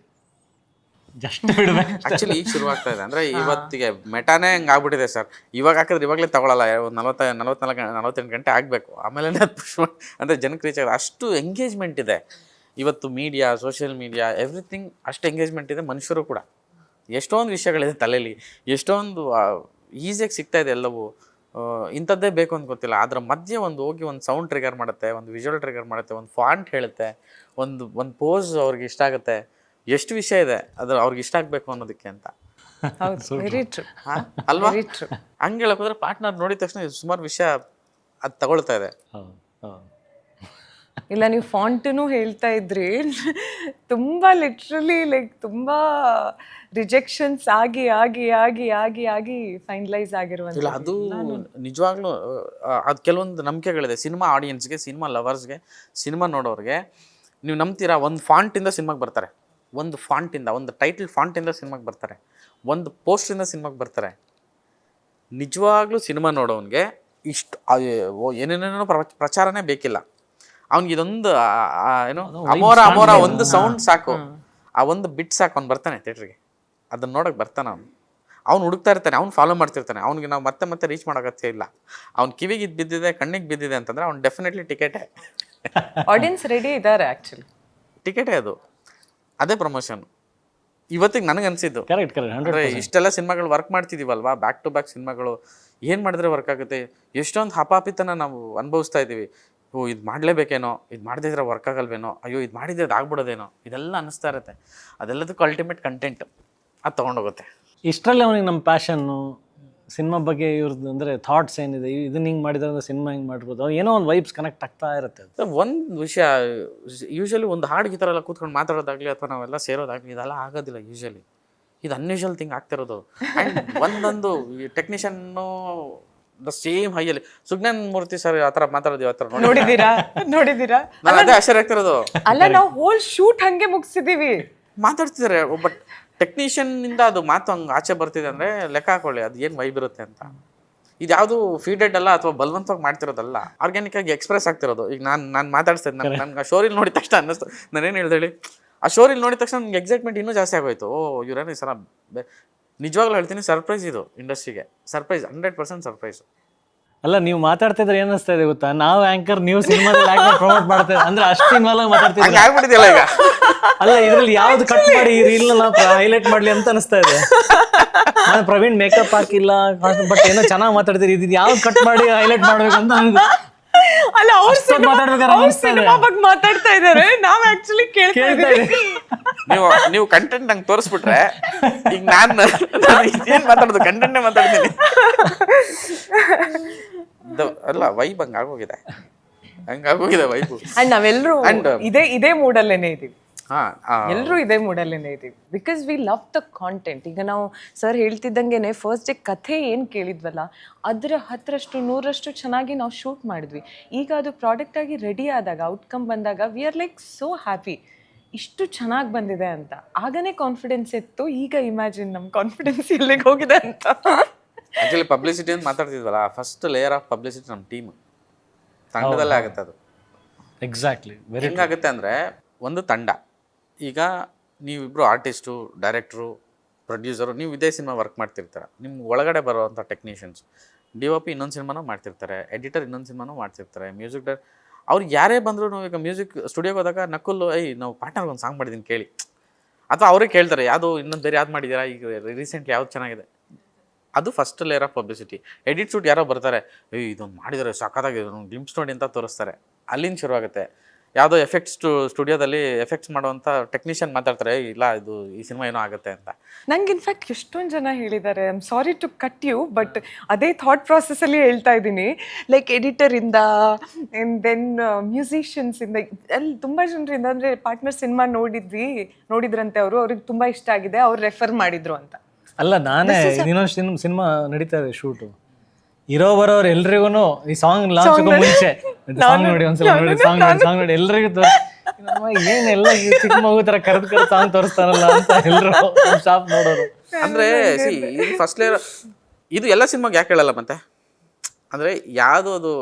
ಜಸ್ಟ್ ಬಿಡ್ಬೇಕು. ಆ್ಯಕ್ಚುಲಿ ಈಗ ಶುರುವಾಗ್ತಾ ಇದೆ ಅಂದರೆ ಇವತ್ತಿಗೆ ಮೆಟಾನೇ ಹಂಗೆ ಆಗ್ಬಿಟ್ಟಿದೆ ಸರ್. ಇವಾಗ ಹಾಕಿದ್ರೆ ಇವಾಗಲೇ ತಗೊಳ್ಳಲ್ಲ, ಒಂದು 48 ಗಂಟೆ ಆಗಬೇಕು, ಆಮೇಲೆ ಅಂದರೆ ಜನಕ್ಕೆ ರೀಚ್ ಆಗೋದು. ಅಷ್ಟು ಎಂಗೇಜ್ಮೆಂಟ್ ಇದೆ ಇವತ್ತು. ಮೀಡಿಯಾ, ಸೋಷಿಯಲ್ ಮೀಡಿಯಾ, ಎವ್ರಿಥಿಂಗ್ ಅಷ್ಟು ಎಂಗೇಜ್ಮೆಂಟ್ ಇದೆ. ಮನುಷ್ಯರು ಕೂಡ ಎಷ್ಟೊಂದು ವಿಷಯಗಳಿದೆ ತಲೆಯಲ್ಲಿ, ಎಷ್ಟೊಂದು ಈಸಿಯಾಗಿ ಸಿಗ್ತಾ ಇದೆ ಎಲ್ಲವೂ. ಇಂಥದ್ದೇ ಬೇಕು ಅಂತ ಗೊತ್ತಿಲ್ಲ, ಅದರ ಮಧ್ಯೆ ಒಂದು ಹೋಗಿ ಒಂದು ಸೌಂಡ್ ಟ್ರಿಗರ್ ಮಾಡುತ್ತೆ, ಒಂದು ವಿಜುವಲ್ ಟ್ರಿಗರ್ ಮಾಡುತ್ತೆ, ಒಂದು ಫಾಂಟ್ ಹೇಳುತ್ತೆ, ಒಂದು ಪೋಸ್ ಅವ್ರಿಗೆ ಇಷ್ಟ ಆಗುತ್ತೆ. ಎಷ್ಟು ವಿಷಯ ಇದೆ ಅದ್ರ ಅವ್ರಿಗೆ ಇಷ್ಟ ಆಗಬೇಕು ಅನ್ನೋದಕ್ಕೆ ಅಂತ ಅಲ್ವಾ? ಹಂಗೆ ಹೇಳಕ್ ಹೋದ್ರೆ ಪಾರ್ಟ್ನರ್ ನೋಡಿದ ತಕ್ಷಣ ಸುಮಾರು ವಿಷಯ ಅದು ತಗೊಳ್ತಾ ಇದೆ. ಇಲ್ಲ ನೀವು ಫಾಂಟನ್ನು ಹೇಳ್ತಾ ಇದ್ರಿ, ತುಂಬಾ ಲಿಟ್ರಲಿ ಲೈಕ್ ತುಂಬಾ ರಿಜೆಕ್ಷನ್ಸ್ ಆಗಿ ಆಗಿ ಆಗಿ ಆಗಿ ಆಗಿ ಫೈನಲೈಸ್ ಆಗಿರುವಂತ. ಇಲ್ಲ ಅದು ನಿಜವಾಗ್ಲೂ ಅದು ಕೆಲವೊಂದು ನಂಬಿಕೆಗಳಿದೆ ಸಿನಿಮಾ ಆಡಿಯನ್ಸ್ಗೆ, ಸಿನಿಮಾ ಲವರ್ಸ್ಗೆ, ಸಿನಿಮಾ ನೋಡೋರಿಗೆ. ನೀವು ನಂಬ್ತೀರಾ? ಒಂದು ಫಾಂಟಿಂದ ಸಿನಿಮಾಗೆ ಬರ್ತಾರೆ, ಒಂದು ಫಾಂಟಿಂದ, ಒಂದು ಟೈಟಲ್ ಫಾಂಟಿಂದ ಸಿನಿಮಾಗೆ ಬರ್ತಾರೆ, ಒಂದು ಪೋಸ್ಟಿಂದ ಸಿನಿಮಾಗೆ ಬರ್ತಾರೆ. ನಿಜವಾಗ್ಲೂ ಸಿನಿಮಾ ನೋಡೋನಿಗೆ ಇಷ್ಟು ಏನೇನೇನೋ ಪ್ರಚಾರನೇ ಬೇಕಿಲ್ಲ. ಅವ್ನಿಗೆ ಇದೊಂದು ಏನು ಅಮೋರ ಅಮೋರ ಒಂದು ಸೌಂಡ್ ಸಾಕು, ಆ ಒಂದು ಬಿಟ್ ಸಾಕು, ಅವ್ನು ಬರ್ತಾನೆ ಥಿಯೇಟ್ರಿಗೆ, ಅದನ್ನ ನೋಡೋಕೆ ಬರ್ತಾನೆ. ಅವ್ನು ಹುಡುಕ್ತಾ ಇರ್ತಾನೆ, ಅವ್ನು ಫಾಲೋ ಮಾಡ್ತಿರ್ತಾನೆ. ಅವ್ನಿಗೆ ನಾವು ಮತ್ತೆ ರೀಚ್ ಮಾಡೋಕತ್ತೆ ಇಲ್ಲ. ಅವ್ನು ಕಿವಿಗೆ ಇದು ಬಿದ್ದಿದೆ, ಕಣ್ಣಿಗೆ ಬಿದ್ದಿದೆ ಅಂತಂದ್ರೆ ಅವ್ನು ಡೆಫಿನೆಟ್ಲಿ ಟಿಕೆಟೇ. ಆಡಿಯನ್ಸ್ ರೆಡಿ ಇದ್ದಾರೆ ಆ್ಯಕ್ಚುಲಿ, ಟಿಕೆಟೇ ಅದು. ಅದೇ ಪ್ರಮೋಷನ್ ಇವತ್ತಿಗೆ ನನಗೆ ಅನಿಸಿದ್ದು. ಅಂದರೆ ಇಷ್ಟೆಲ್ಲ ಸಿನಿಮಾಗಳು ವರ್ಕ್ ಮಾಡ್ತಿದ್ದೀವಲ್ವಾ, ಬ್ಯಾಕ್ ಟು ಬ್ಯಾಕ್ ಸಿನಿಮಾಗಳು ಏನು ಮಾಡಿದ್ರೆ ವರ್ಕ್ ಆಗುತ್ತೆ. ಎಷ್ಟೊಂದು ಹಪಾಪಿತನ ನಾವು ಅನುಭವಿಸ್ತಾ ಇದ್ದೀವಿ. ಓ ಇದು ಮಾಡಲೇಬೇಕೇನೋ, ಇದು ಮಾಡದಿದ್ರೆ ವರ್ಕ್ ಆಗಲ್ವೇನೋ, ಅಯ್ಯೋ ಇದು ಮಾಡಿದ್ರೆ ಅದು ಆಗ್ಬಿಡೋದೇನೋ, ಇದೆಲ್ಲ ಅನ್ನಿಸ್ತಾ ಇರುತ್ತೆ. ಅದೆಲ್ಲದಕ್ಕೂ ಅಲ್ಟಿಮೇಟ್ ಕಂಟೆಂಟ್ ಅದು ತೊಗೊಂಡೋಗುತ್ತೆ. ಇಷ್ಟರಲ್ಲಿ ಅವನಿಗೆ ನಮ್ಮ ಪ್ಯಾಷನ್ನು ಸಿನಿಮಾ ಬಗ್ಗೆ ಇವ್ರದ್ದು ಅಂದರೆ ಥಾಟ್ಸ್ ಏನಿದೆ, ಇದನ್ನ ಹಿಂಗೆ ಮಾಡಿದ್ರೆ ಸಿನಿಮಾ ಹಿಂಗೆ ಮಾಡ್ಬೋದು, ಏನೋ ಒಂದು ವೈಬ್ಸ್ ಕನೆಕ್ಟ್ ಆಗ್ತಾ ಇರುತ್ತೆ. ಒಂದು ವಿಷಯ ಯೂಶಲಿ ಒಂದು ಹಾಡು ಈ ಥರ ಎಲ್ಲ ಕೂತ್ಕೊಂಡು ಮಾತಾಡೋದಾಗಲಿ ಅಥವಾ ನಾವೆಲ್ಲ ಸೇರೋದಾಗಲಿ ಇದೆಲ್ಲ ಆಗೋದಿಲ್ಲ ಯೂಶಲಿ. ಇದು ಅನ್ಯೂಶಲ್ ಥಿಂಗ್ ಆಗ್ತಿರೋದು. ಆ್ಯಂಡ್ ಒಂದೊಂದು ಟೆಕ್ನಿಷನ್ನು ದ ಸೇಮ್ ಹೈಯಲ್ಲಿ ಸುಜ್ಞಾನ್ ಮೂರ್ತಿ ಸರ್ ಆ ಥರ ಮಾತಾಡೋದು ಆ ಥರ ನೋಡಿ ನೋಡಿದೀರಾ ನಾನು ಅದೇ ಆಶ್ಚರ್ಯ ಆಗ್ತಿರೋದು. ಅಲ್ಲ ನಾವು ಹೋಲ್ ಶೂಟ್ ಹಂಗೆ ಮುಗಿಸಿದೀವಿ. ಮಾತಾಡ್ತಿದ್ದಾರೆ ಬಟ್ ಟೆಕ್ನಿಷಿಯನ್ ಇಂದ ಅದು ಮಾತು ಹಂಗೆ ಆಚೆ ಬರ್ತಿದೆ ಅಂದ್ರೆ ಲೆಕ್ಕ ಹಾಕೊಳ್ಳಿ ಅದು ಏನು ವೈಬ್ ಇರುತ್ತೆ ಅಂತ. ಇದು ಯಾವುದು ಫೀಡೆಡ್ ಅಲ್ಲ ಅಥವಾ ಬಲವಂತವಾಗಿ ಮಾಡ್ತಿರೋದಲ್ಲ, ಆರ್ಗ್ಯಾನಿಕ್ ಆಗಿ ಎಕ್ಸ್ಪ್ರೆಸ್ ಆಗ್ತಿರೋದು. ಈಗ ನಾನು ಮಾತಾಡ್ತಾ ಇದ್ದೆ, ನನ್ಗೆ ಆ ಶೋರಿಲ್ ನೋಡಿದ ತಕ್ಷಣ ಅನ್ನಿಸ್ತು, ನಾನೇನು ಹೇಳ್ದೇಳಿ, ಆ ಶೋರಿಲ್ ನೋಡಿದ ತಕ್ಷಣ ನನಗೆ ಎಕ್ಸೈಟ್ಮೆಂಟ್ ಇನ್ನೂ ಜಾಸ್ತಿ ಆಗೋಯ್ತು. ಇವರೇನು ಈ ಸಲ ನಿಜವಾಗ್ಲೂ ಹೇಳ್ತೀನಿ ಸರ್ಪ್ರೈಸ್ ಇದು ಇಂಡಸ್ಟ್ರಿಗೆ, ಸರ್ಪ್ರೈಸ್ 100% ಸರ್ಪ್ರೈಸ್. ಅಲ್ಲ ನೀವು ಮಾತಾಡ್ತಾ ಇದ್ರೆ ಏನ್ ಅನಿಸ್ತಾ ಇದೆ ಗೊತ್ತಾ, ನಾವು ಆಂಕರ್ ನೀವು ಸಿನಿಮಾದಲ್ಲಿ ಆಕ್ಟರ್ ಪ್ರಮೋಟ್ ಮಾಡ್ತಾ ಅಂದ್ರೆ ಅಷ್ಟು ಇನ್ವಾಲ್ವ್ ಮಾತಾಡ್ತಿದ್ದೀವಿ. ಆಗ್ಬಿಟ್ಟಿದೆಯಲ್ಲ ಈಗ. ಅಲ್ಲ ಇದ್ರಲ್ಲಿ ಯಾವ್ದು ಕಟ್ ಮಾಡಿ ಈ ರೀಲ್ ಹೈಲೈಟ್ ಮಾಡ್ಲಿ ಅಂತ ಅನಿಸ್ತಾ ಇದೆ. ನಾನು ಪ್ರವೀಣ್ ಮೇಕಪ್ ಹಾಕಿಲ್ಲ ಬಟ್ ಏನೋ ಚೆನ್ನಾಗಿ ಮಾತಾಡ್ತೀರಿ, ಇದು ಯಾವ್ದು ಕಟ್ ಮಾಡಿ ಹೈಲೈಟ್ ಮಾಡ್ಬೇಕಂತ ಅಲ್ಲ ಅವ್ರು ಸಿನಿಮಾ ಬಗ್ಗೆ ಮಾತಾಡ್ತಾ ಇದಾರೆ, ನಾವ್ ಆಕ್ಚುಲಿ ಕೇಳ್ತಾ ಇದ್ದೀವಿ. ನೀವು ಕಂಟೆಂಟ್ ನಂಗೆ ತೋರಿಸ್ಬಿಟ್ರೆ ಈಗ ನಾನು ಏನ್ ಮಾತಾಡೋದು, ಕಂಟೆಂಟೇ ಮಾತಾಡ್ತೀನಿ. ಅಲ್ಲ ವೈಬ್ ಹಂಗಾಗೋಗಿದೆ ವೈಬ್. ಅಂಡ್ ನಾವೆಲ್ಲರೂ ಇದೇ ಮೂಡಲ್ಲೇನೆ ಇದೀವಿ, ಎಲ್ಲರೂ ಇದೇ ಮೂಡಲ್ಲೇನೆ ಇದೀವಿ, because we love the content. ಈಗ ನಾವು ಸರ್ ಹೇಳ್ತಿದ್ದಂಗೆನೆ ಫಸ್ಟ್ ಡೇ ಕಥೆ ಏನು ಕೇಳಿದ್ವಲ್ಲ ಅದರ 10ರಷ್ಟು 100ರಷ್ಟು ಚೆನ್ನಾಗಿ ನಾವು ಶೂಟ್ ಮಾಡಿದ್ವಿ. ಈಗ ಅದು ಪ್ರಾಡಕ್ಟ್ ಆಗಿ ರೆಡಿ ಆದಾಗ ಔಟ್ಕಮ್ ಬಂದಾಗ we are like so happy, ಇಷ್ಟು ಚೆನ್ನಾಗಿ ಬಂದಿದೆ ಅಂತ. ಆಗನೇ ಕಾನ್ಫಿಡೆನ್ಸ್ ಇತ್ತು, ಈಗ ಇಮ್ಯಾಜಿನ್ ನಮ್ಮ ಕಾನ್ಫಿಡೆನ್ಸ್ ಎಲ್ಲಿಗೆ ಹೋಗಿದೆ ಅಂತ. ಆಕ್ಚುಲಿ ಪಬ್ಲಿಸಿಟಿ ಅಂತ ಮಾತಾಡ್ತಿದ್ವಲ್ಲ, ಫಸ್ಟ್ ಲೇಯರ್ ಆಫ್ ಪಬ್ಲಿಸಿಟಿ ನಮ್ಮ ಟೀಮ್ ತಂಡದಲ್ಲೇ ಆಗುತ್ತೆ ಅದು. ಎಕ್ಸಾಕ್ಟ್ಲಿ ಹೆಂಗಾಗುತ್ತೆ ಅಂದರೆ ಒಂದು ತಂಡ, ಈಗ ನೀವಿಬ್ಬರು ಆರ್ಟಿಸ್ಟು, ಡೈರೆಕ್ಟ್ರು, ಪ್ರೊಡ್ಯೂಸರು, ನೀವು ಇದೇ ಸಿನಿಮಾ ವರ್ಕ್ ಮಾಡ್ತಿರ್ತಾರೆ, ನಿಮ್ಗೆ ಒಳಗಡೆ ಬರೋವಂಥ ಟೆಕ್ನಿಷಿಯನ್ಸ್, DOP ಇನ್ನೊಂದು ಸಿನಿಮಾನೂ ಮಾಡ್ತಿರ್ತಾರೆ, ಎಡಿಟರ್ ಇನ್ನೊಂದು ಸಿನಿಮಾನೂ ಮಾಡ್ತಿರ್ತಾರೆ, ಮ್ಯೂಸಿಕ್ ಡೈರೆಕ್ಟರ್, ಅವ್ರು ಯಾರೇ ಬಂದರೂ ಈಗ ಮ್ಯೂಸಿಕ್ ಸ್ಟುಡಿಯೋಗೆ ಹೋದಾಗ ನಕುಲ್ ನಾವು ಪಾರ್ಟ್ನರ್ಗೆ ಒಂದು ಸಾಂಗ್ ಮಾಡಿದ್ದೀನಿ ಕೇಳಿ, ಅಥವಾ ಅವರೇ ಕೇಳ್ತಾರೆ ಯಾವುದು ಇನ್ನೊಂದು ಬೇರೆ ಯಾವ್ದು ಮಾಡಿದ್ದೀರಾ, ಈಗ ರೀಸೆಂಟ್ ಯಾವ್ದು ಚೆನ್ನಾಗಿದೆ. ಅದು first layer of publicity. Edit shoot ಯಾರೋ ಬರ್ತಾರೆ, ಇದೊಂದು ಮಾಡಿದರೆ ಸಖತ್ತಾಗಿ ಗ್ಲಿಮ್ಸ್ ನೋಡಿ ಅಂತ ತೋರಿಸ್ತಾರೆ, ಅಲ್ಲಿಂದ ಶುರುವಾಗುತ್ತೆ. ಯಾವುದೋ ಎಫೆಕ್ಟ್ಸ್ ಸ್ಟುಡಿಯೋದಲ್ಲಿ ಎಫೆಕ್ಟ್ಸ್ ಮಾಡುವಂಥ ಟೆಕ್ನಿಷಿಯನ್ ಮಾತಾಡ್ತಾರೆ, ಇಲ್ಲ ಇದು ಈ ಸಿನಿಮಾ ಏನೋ ಆಗುತ್ತೆ ಅಂತ. ನಂಗೆ ಇನ್ಫ್ಯಾಕ್ಟ್ ಎಷ್ಟೊಂದು ಜನ ಹೇಳಿದ್ದಾರೆ, I am sorry to cut you, but ಅದೇ ಥಾಟ್ ಪ್ರಾಸೆಸ್ಸಲ್ಲಿ ಹೇಳ್ತಾ ಇದ್ದೀನಿ. ಲೈಕ್ ಎಡಿಟರಿಂದ ಆ್ಯಂಡ್ ದೆನ್ ಮ್ಯೂಸಿಷಿಯನ್ಸಿಂದ, ಅಲ್ಲಿ ತುಂಬ ಜನರಿಂದ, ಅಂದರೆ ಪಾರ್ಟ್ನರ್ ಸಿನಿಮಾ ನೋಡಿದ್ರಂತೆ ಅವರು, ಅವ್ರಿಗೆ ತುಂಬ ಇಷ್ಟ ಆಗಿದೆ, ಅವ್ರು ರೆಫರ್ ಮಾಡಿದ್ರು ಅಂತ. ಅಲ್ಲ ನಾನೇ ಇನ್ನೊಂದು ಸಿನಿಮಾ ನಡೀತಾ ಇದೆ ಶೂಟು, ಇರೋ ಬರೋರು ಎಲ್ರಿಗೂ ಈ ಸಾಂಗ್ ಲಾಂಚ್ ಮುಂಚೆ ಸಾಂಗ್ ನೋಡಿ ಒಂದ್ಸಲ ನೋಡಿ ಸಾಂಗ್ ನೋಡಿ ಎಲ್ರಿಗೂ ಏನೆಲ್ಲ ಚಿಕ್ಕ ಮಗು ತರ ಕರೆದು ಸಾಂಗ್ ತೋರಿಸ್ತಾರಲ್ಲ ಅಂತ ಎಲ್ರು ಶಾಪ್ ನೋಡೋರು. ಅಂದ್ರೆ ಫಸ್ಟ್ ಲೇಯರ್ ಇದು ಎಲ್ಲ ಸಿನಿಮಾಗೆ ಯಾಕೆ ಹೇಳಲ್ಲ ಮತ್ತೆ, ಅಂದ್ರೆ ಯಾವುದು ಅದು